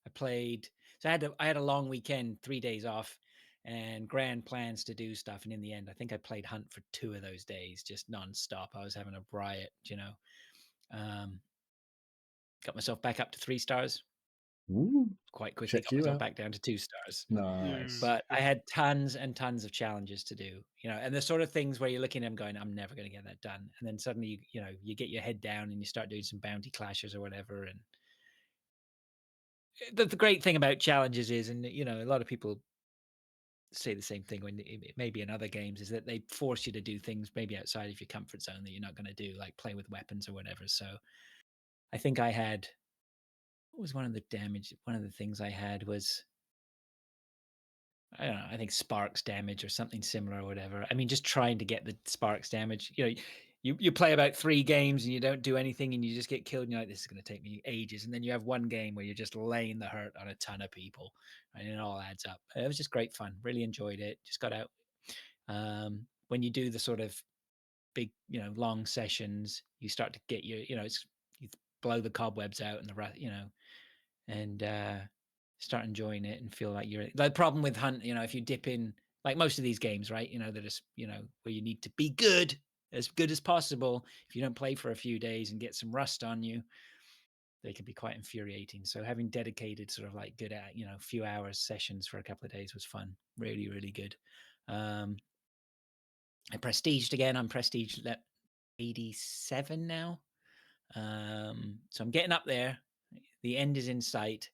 I played. So I had a long weekend, 3 days off, and grand plans to do stuff. And in the end, I think I played Hunt for 2 of those days, just nonstop. I was having a riot, you know. Got myself back up to 3 stars. Ooh, quite quickly got myself back down to 2 stars. Nice. But I had tons and tons of challenges to do, you know, and the sort of things where you're looking at them going, I'm never going to get that done. And then suddenly, you know, you get your head down and you start doing some bounty clashes or whatever. And the great thing about challenges is, and, you know, a lot of people say the same thing when maybe in other games, is that they force you to do things maybe outside of your comfort zone that you're not going to do, like play with weapons or whatever. So I think I had, what was one of the things I had was, I don't know, I think sparks damage or something similar or whatever. I mean, just trying to get the sparks damage. You know, you play about 3 games and you don't do anything and you just get killed and you're like, this is going to take me ages. And then you have one game where you're just laying the hurt on a ton of people, right? And it all adds up. It was just great fun. Really enjoyed it. Just got out. When you do the sort of big, you know, long sessions, you start to get you blow the cobwebs out and and start enjoying it and feel like you're the problem with Hunt, you know, if you dip in, like most of these games, right, you know, they're just, you know, where you need to be as good as possible. If you don't play for a few days and get some rust on you, they can be quite infuriating. So having dedicated sort of like good at, you know, few hours sessions for a couple of days was fun. Really, really good. I prestiged again. I'm prestige 87 now. So I'm getting up there. The end is in sight.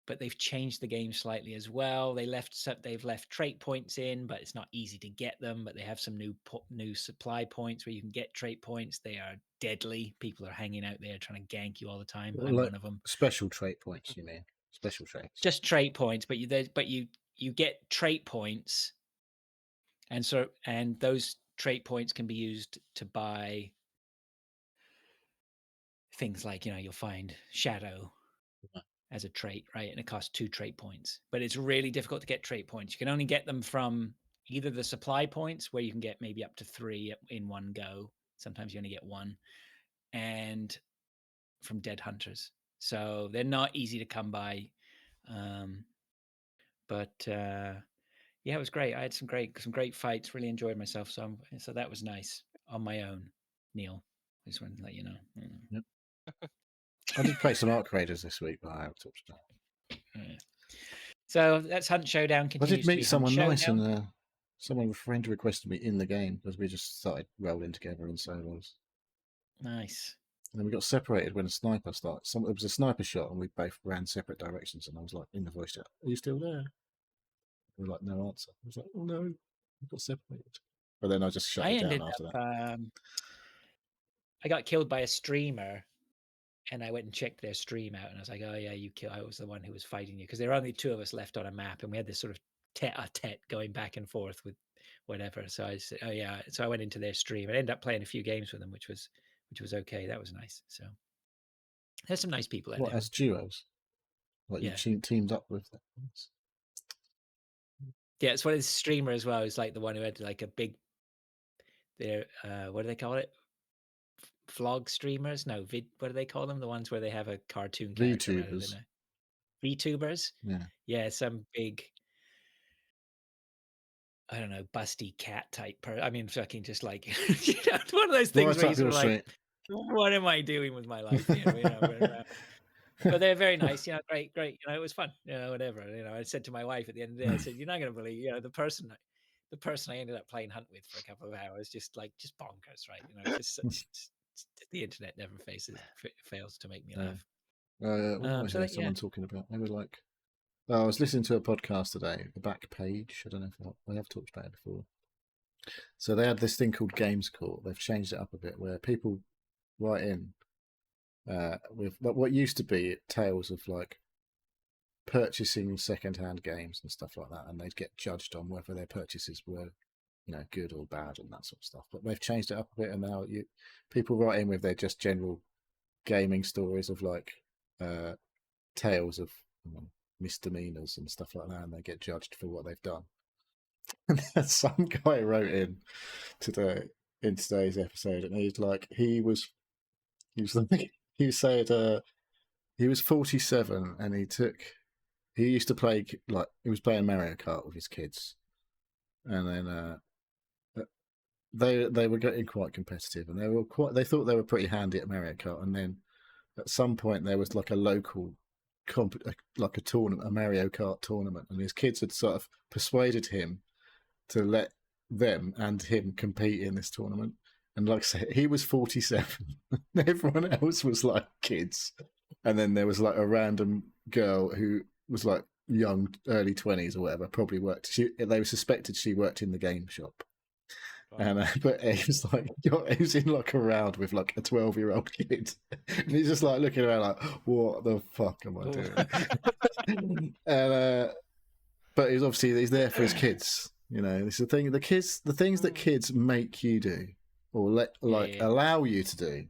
But they've changed the game slightly as well. They've left trait points in, but it's not easy to get them. But they have some new supply points where you can get trait points. They are deadly. People are hanging out there trying to gank you all the time. I'm one of them. Special trait points, you mean? Special traits. Just trait points, but you get trait points, and those trait points can be used to buy things like, you know, you'll find shadow as a trait, right? And it costs 2 trait points, but it's really difficult to get trait points. You can only get them from either the supply points where you can get maybe up to 3 in one go. Sometimes you only get 1, and from dead hunters. So they're not easy to come by. But yeah, it was great. I had some great fights. Really enjoyed myself. So that was nice on my own. Neil, I just wanted to let you know. Yep. I did play some Arc Raiders this week, but I haven't touched that. Yeah. So that's Hunt Showdown. I Continues did to be meet someone Hunt nice, Showdown. and someone, a friend, requested me in the game because we just started rolling together in solos. Nice. And then we got separated when a sniper started. It was a sniper shot, and we both ran separate directions. And I was like, in the voice chat, "Are you still there?" We were like, no answer. I was like, "Oh no, we got separated." But then I just shut it down after that. I got killed by a streamer, and I went and checked their stream out, and I was like, "Oh yeah, you killed. I was the one who was fighting you," because there were only 2 of us left on a map, and we had this sort of tete-a-tete going back and forth with whatever. So I said, "Oh yeah." So I went into their stream. I ended up playing a few games with them, which was okay. That was nice. So there's some nice people in What, there. as duos? Like Yeah. you teamed up with them? Yeah, it's one of the streamer as well. It's like the one who had like a big, what do they call it? Vlog streamers? No, what do they call them? The ones where they have a cartoon character rather VTubers. than a VTubers. Yeah. Yeah, some big, I don't know, busty cat type I mean, fucking just like one of those things Right where you up sort your of like, street. what am I doing with my life? But they're very nice, great, it was fun, whatever. I said to my wife at the end of the day, I said, "You're not going to believe, the person I ended up playing Hunt with for a couple of hours, just bonkers, right? The internet never fails to make me laugh." What was there someone talking about? They were like, I was listening to a podcast today, The Back Page. I don't know if I have talked about it before. So they had this thing called Games Court. They've changed it up a bit, where people write in with what used to be tales of like purchasing second-hand games and stuff like that, and they'd get judged on whether their purchases were, good or bad and that sort of stuff. But they've changed it up a bit, and now people write in with their just general gaming stories of like tales of misdemeanors and stuff like that, and they get judged for what they've done. And some guy wrote in today's episode, and he said he was 47, and he used to play, like, he was playing Mario Kart with his kids, and then they were getting quite competitive, and they thought they were pretty handy at Mario Kart, and then at some point there was like a local like a tournament, a Mario Kart tournament, and his kids had sort of persuaded him to let them and him compete in this tournament. And like I said, he was 47. Everyone else was like kids. And then there was like a random girl who was like young, early 20s or whatever, probably worked. They suspected she worked in the game shop. And but he was like, he was in like a round with like a 12-year-old kid, and he's just like looking around like, what the fuck am I doing? And but he's there for his kids. It's the thing. The things that kids make you do, or allow you to do.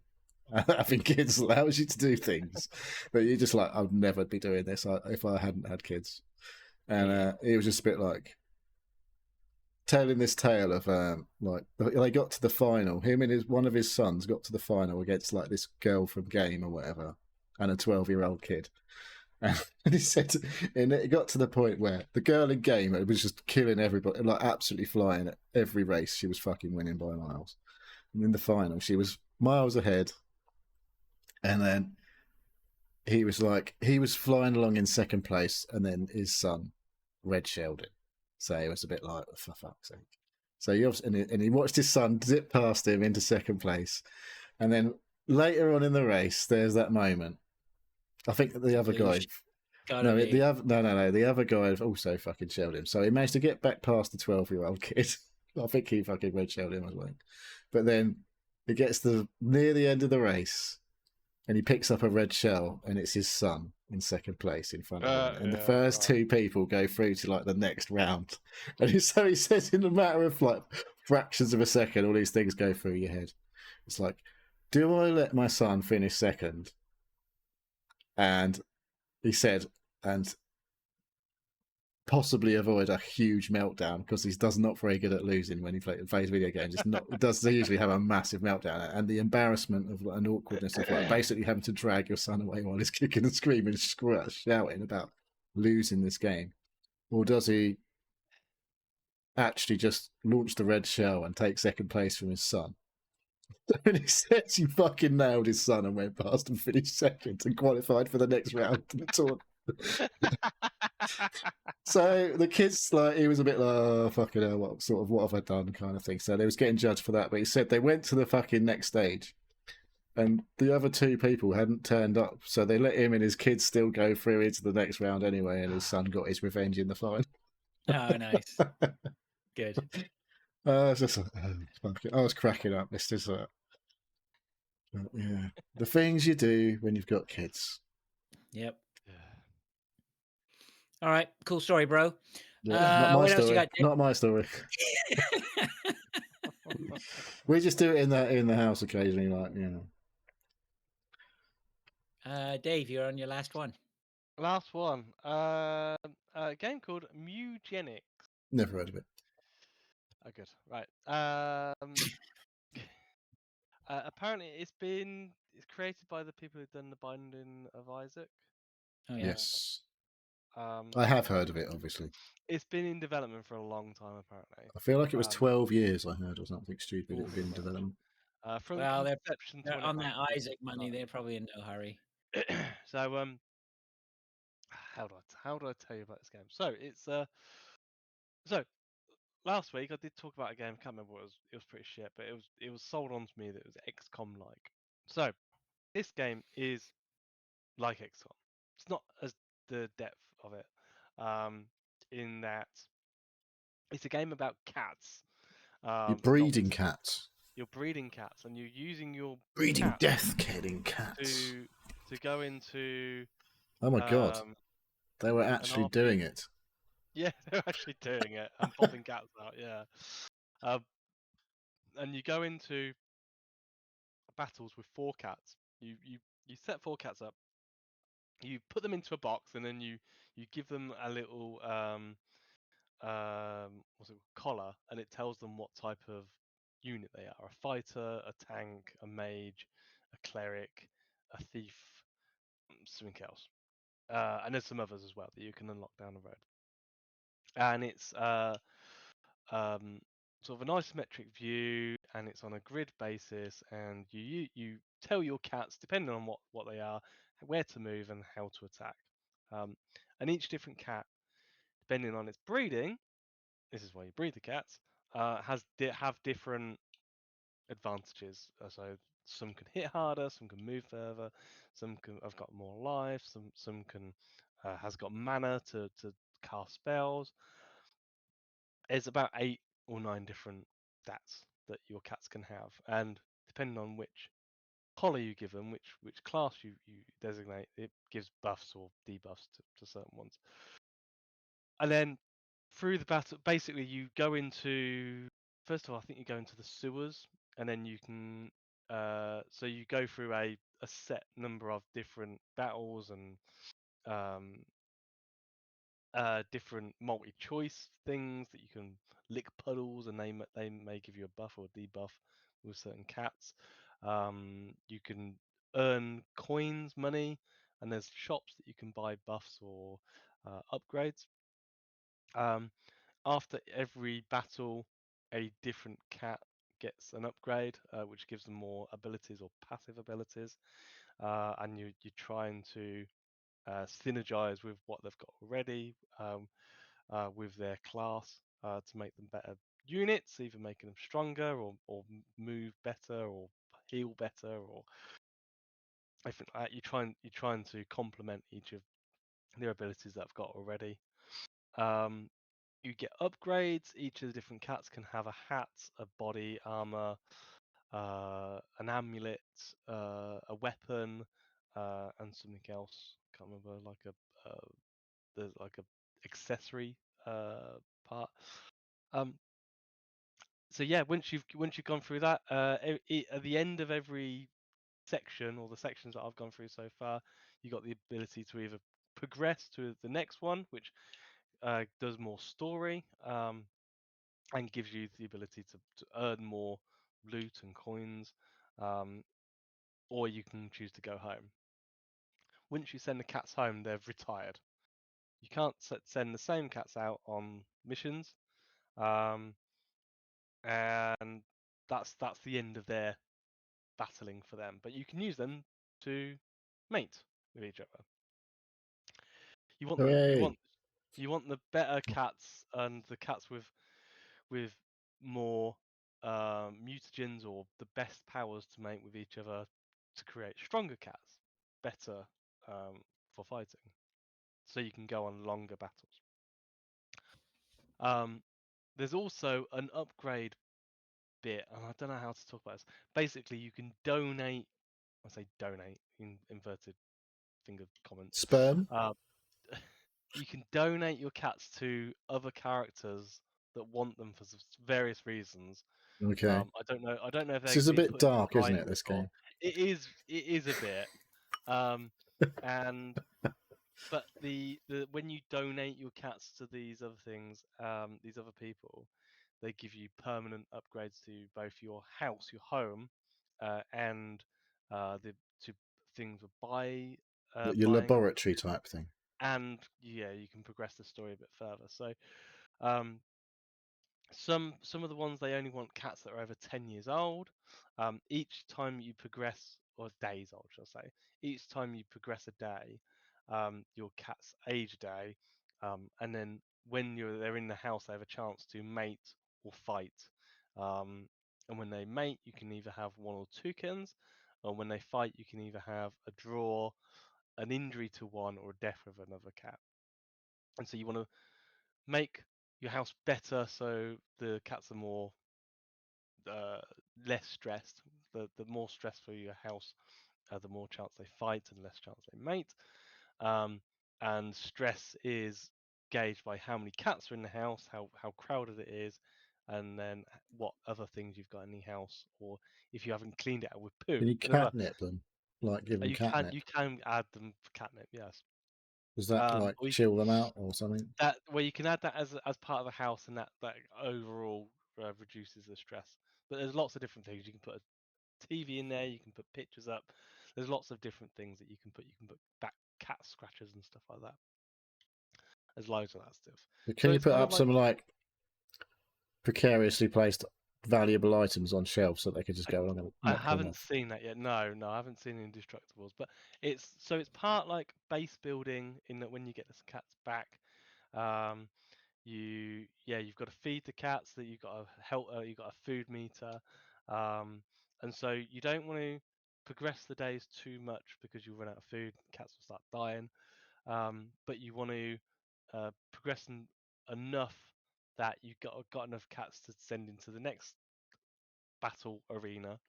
Having kids allows you to do things that you're just like, I'd never be doing this if I hadn't had kids. And it was just a bit like telling this tale of like they got to the final. Him and one of his sons got to the final against like this girl from Game or whatever, and a 12-year-old kid. And he said, and it got to the point where the girl in Game was just killing everybody, like absolutely flying at every race. She was fucking winning by miles. And in the final, she was miles ahead. And then he was flying along in second place, and then his son red shelled it. So it was a bit like, for fuck's sake. So he watched his son zip past him into second place, and then later on in the race, there's that moment. I think that the other guy, the other guy also fucking shelled him. So he managed to get back past the 12-year-old kid. I think he fucking red shelled him as well. But then it gets near the end of the race, and he picks up a red shell, and it's his son in second place in front of him. And the first 2 people go through to like the next round. And so he says, in a matter of like fractions of a second, all these things go through your head. It's like, do I let my son finish second? And he said, and possibly avoid a huge meltdown because he does not very good at losing when he plays video games. It does usually have a massive meltdown, and the embarrassment of and awkwardness of like basically having to drag your son away while he's kicking and screaming, and shouting about losing this game, or does he actually just launch the red shell and take second place from his son? And he says he fucking nailed his son and went past and finished second and qualified for the next round of the tournament. So the kids, like, he was a bit like, oh, fucking hell, what have I done, kind of thing. So they was getting judged for that. But he said they went to the fucking next stage, and the other two people hadn't turned up, so they let him and his kids still go through into the next round anyway. And his son got his revenge in the final. Oh, nice. Good. I was just, I was cracking up. This is yeah, the things you do when you've got kids. Yep. All right. Cool story, bro. Yeah, not my what else you story. got, Dave? Not my story. We just do it in the house occasionally, like, you know. Dave, you're on your last one. Last one. A game called Mewgenics. Never heard of it. Oh, good. Right. Apparently, it's created by the people who've done the Binding of Isaac. Oh yeah. Yes. I have heard of it, obviously. It's been in development for a long time, apparently. I feel like it was 12 years, I heard, or something stupid. It had been in Oof. development. From Well, conception to they're when it on that actually Isaac money. They're probably in no hurry. So how do I tell you about this game? So it's so last week I did talk about a game. I can't remember what it was. It was pretty shit, but it was sold on to me that it was XCOM like. So this game is like XCOM. It's not as the depth of it, in that it's a game about cats. You're breeding cats. You're breeding cats, and you're using your Breeding cat death-killing cats. to go into. Oh my god. They were actually doing it. Yeah, they're actually doing it and popping cats out. Yeah, and you go into battles with 4 cats. You set 4 cats up. You put them into a box, and then you give them a little what's it called, collar, and it tells them what type of unit they are: a fighter, a tank, a mage, a cleric, a thief, something else. And there's some others as well that you can unlock down the road. And it's sort of an isometric view, and it's on a grid basis, and you tell your cats, depending on what they are, where to move and how to attack. And each different cat, depending on its breeding, this is why you breed the cats, have different advantages. So some can hit harder, some can move further, some can have got more life, some can has got mana to cast spells. There's about 8 or 9 different stats that your cats can have, and depending on which collar you give them, which class you designate, it gives buffs or debuffs to certain ones. And then through the battle, basically you go into, first of all, I think you go into the sewers, and then you can so you go through a set number of different battles and different multi-choice things that you can lick puddles, and they may give you a buff or a debuff with certain cats. You can earn coins, money, and there's shops that you can buy buffs or upgrades. After every battle, a different cat gets an upgrade, which gives them more abilities or passive abilities, and you're trying to synergize with what they've got already, with their class, to make them better units, either making them stronger or move better or heal better, or I think like that. You're trying to complement each of their abilities that I've got already. You get upgrades. Each of the different cats can have a hat, a body armor, an amulet, a weapon, and something else. Can't remember, like there's like a accessory part. So yeah, once you've gone through that, at the end of every section, or the sections that I've gone through so far, you got the ability to either progress to the next one, which does more story, and gives you the ability to earn more loot and coins, or you can choose to go home. Once you send the cats home, they've retired. You can't send the same cats out on missions, and that's the end of their battling for them. But you can use them to mate with each other. You want Hooray! you want the better cats and the cats with more mutagens or the best powers to mate with each other to create stronger cats, better for fighting, so you can go on longer battles. There's also an upgrade bit, and I don't know how to talk about this. Basically, you can donate. I say donate in inverted finger comments. Sperm. You can donate your cats to other characters that want them for various reasons. Okay. I don't know. I don't know if This they're is a being bit put into dark, isn't it? guidance This or game. it is. It is a bit. And but the when you donate your cats to these other things, these other people, they give you permanent upgrades to both your house, your home, and the to things with Your buying, laboratory type thing. and yeah, you can progress the story a bit further. So um, some of the ones, they only want cats that are over 10 years old. Each time you progress, or days old, shall I say, each time you progress a day, your cats age a day, and then when they're in the house, they have a chance to mate or fight. And when they mate, you can either have one or two kittens, or when they fight, you can either have a draw, an injury to one, or a death of another cat. And so you want to make your house better so the cats are more less stressed. The more stressful your house, the more chance they fight and less chance they mate. And stress is gauged by how many cats are in the house, how crowded it is, and then what other things you've got in the house, or if you haven't cleaned it out with poo. Can you Another, catnip them? Like give them you can catnip? add them for catnip, yes. Does that like Or you chill them out or something? that where you can add that as part of the house, and that overall reduces the stress. But there's lots of different things. You can put a TV in there, you can put pictures up. There's lots of different things that you can put. You can put back cat scratchers and stuff like that. There's loads of that stuff. But So can you it's put kind up of like, some like precariously placed valuable items on shelves so they could just go along and I knock them haven't off? seen that yet. No, I haven't seen Indestructibles. But it's part like base building, in that when you get the cats back, um, you've got to feed the cats, that you've got to help, you've got a food meter, and so you don't want to progress the days too much because you'll run out of food, cats will start dying. But you want to progress them enough that you've got enough cats to send into the next battle arena,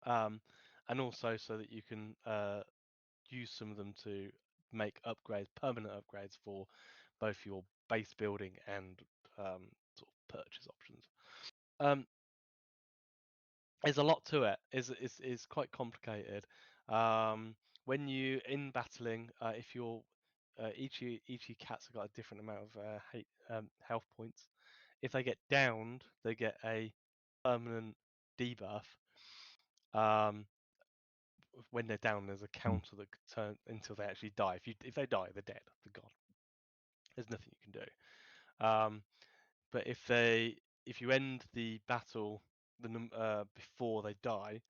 and also so that you can use some of them to make upgrades, permanent upgrades for both your base building and sort of purchase options. Um, there's a lot to it. It's quite complicated. When you in battling, if you're each of your cats have got a different amount of health points. If they get downed, they get a permanent debuff. Um, when they're down, there's a Hmm. counter that could turn until they actually die. If they die, they're dead. They're gone. There's nothing you can do. But if you end the battle before they die,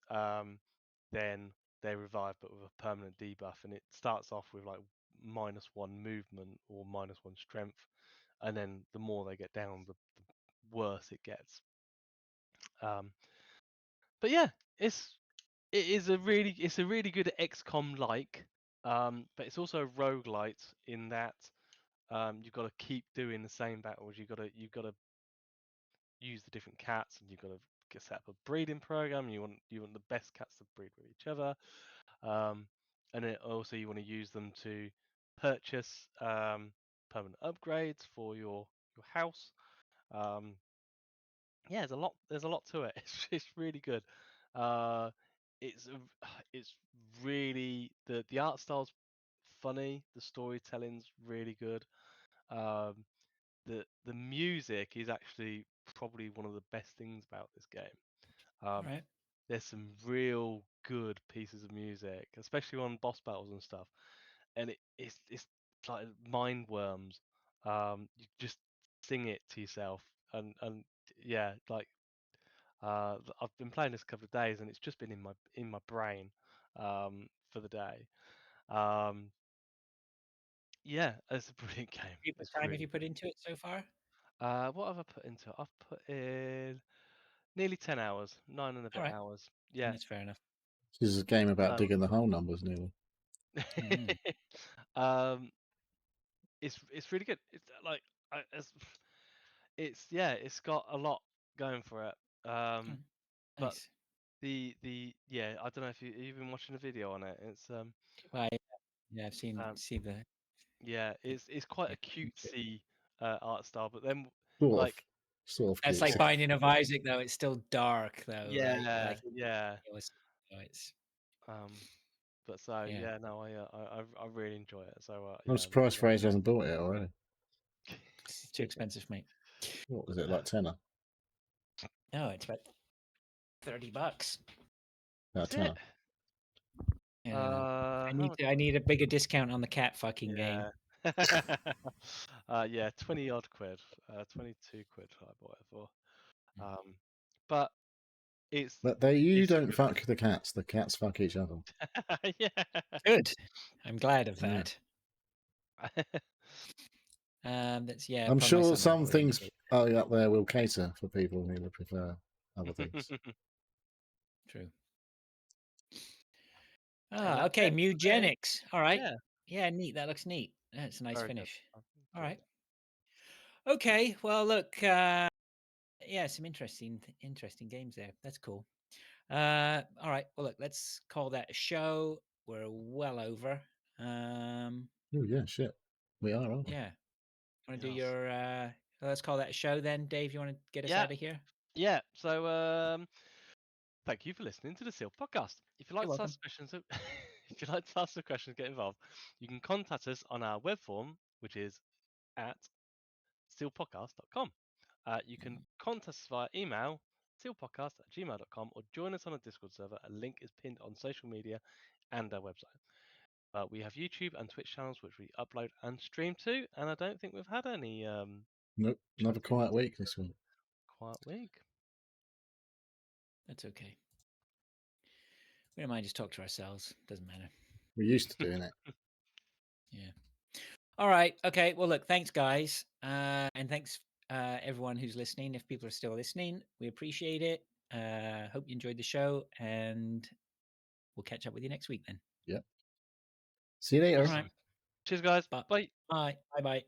then they revive, but with a permanent debuff, and it starts off with like -1 movement or -1 strength, and then the more they get down, the worse it gets. But yeah, it's a really good XCOM like, but it's also a roguelite in that you've got to keep doing the same battles. You've got to use the different cats, and you've got to set up a breeding program. You want the best cats to breed with each other, um, and then also you want to use them to purchase permanent upgrades for your house. Um, yeah, there's a lot to it. It's really good. Uh, it's really the art style's funny. The storytelling's really good. The music is actually probably one of the best things about this game. All right. There's some real good pieces of music, especially on boss battles and stuff, and it's like mind worms. You just sing it to yourself, and yeah, like I've been playing this a couple of days, and it's just been in my brain for the day. Yeah, it's a brilliant game. What It's time have really you put into it so far? what have I put into it? I've put in nearly 10 hours, 9 and a All bit right. hours. Yeah. That's fair enough. This is a game about Um, digging the hole numbers, nearly. Mm. um, it's really good. It's like it's got a lot going for it. Mm. But Nice. the yeah, I don't know if you've been watching a video on it. It's Well, yeah, I've seen um the yeah, it's quite yeah. a cutesy art style, but then Sort of, like sort of That's cute. like Binding of Isaac, though. It's still dark, though, right? yeah, Like yeah. it's But so yeah. yeah, no, I really enjoy it. So I'm yeah, surprised Fraser hasn't bought it already. It's too expensive, mate. What was it, like tenner? No, it's about $30. Is Tenner. it? Yeah, I How much? I need a bigger discount on the cat fucking game. Yeah. Yeah, 20 odd quid. 22 quid I bought it for. But it's But you it's a don't fuck the cats fuck each other. good yeah. Good. I'm glad of Yeah. that. That's I'm upon my sure son, I'll some probably things indicate up there will cater for people who would prefer other things. true. And Ah, that's okay, it for this. Mewgenics. All right. Yeah, Yeah, neat. That looks neat. That's a nice very good. finish. I've All enjoyed right. Okay. Well, look. Yeah, some interesting games there. That's cool. All right. Well, look. Let's call that a show. We're well over. Oh yeah, shit. We are, aren't we? Yeah. Want to do Yes. your? Let's call that a show then. Dave, you want to get us Yeah, out of here? yeah. So thank you for listening to the Seal Podcast. If you'd like You're to welcome. ask questions, if you'd like to ask some questions, get involved, you can contact us on our web form, which is at sealpodcast.com. You can contact us via email, sealpodcast@gmail.com, or join us on a Discord server. A link is pinned on social media and our website. We have YouTube and Twitch channels which we upload and stream to, and I don't think we've had any Nope. Another quiet week this week. quiet week. That's okay. We don't mind just talk to ourselves. Doesn't matter. We're used to doing it. Yeah. All right. Okay. Well, look. Thanks, guys, and thanks everyone who's listening. If people are still listening, we appreciate it. Hope you enjoyed the show, and we'll catch up with you next week then. Yep. See you later. All right. Cheers, guys. Bye. Bye. Bye. Bye. Bye.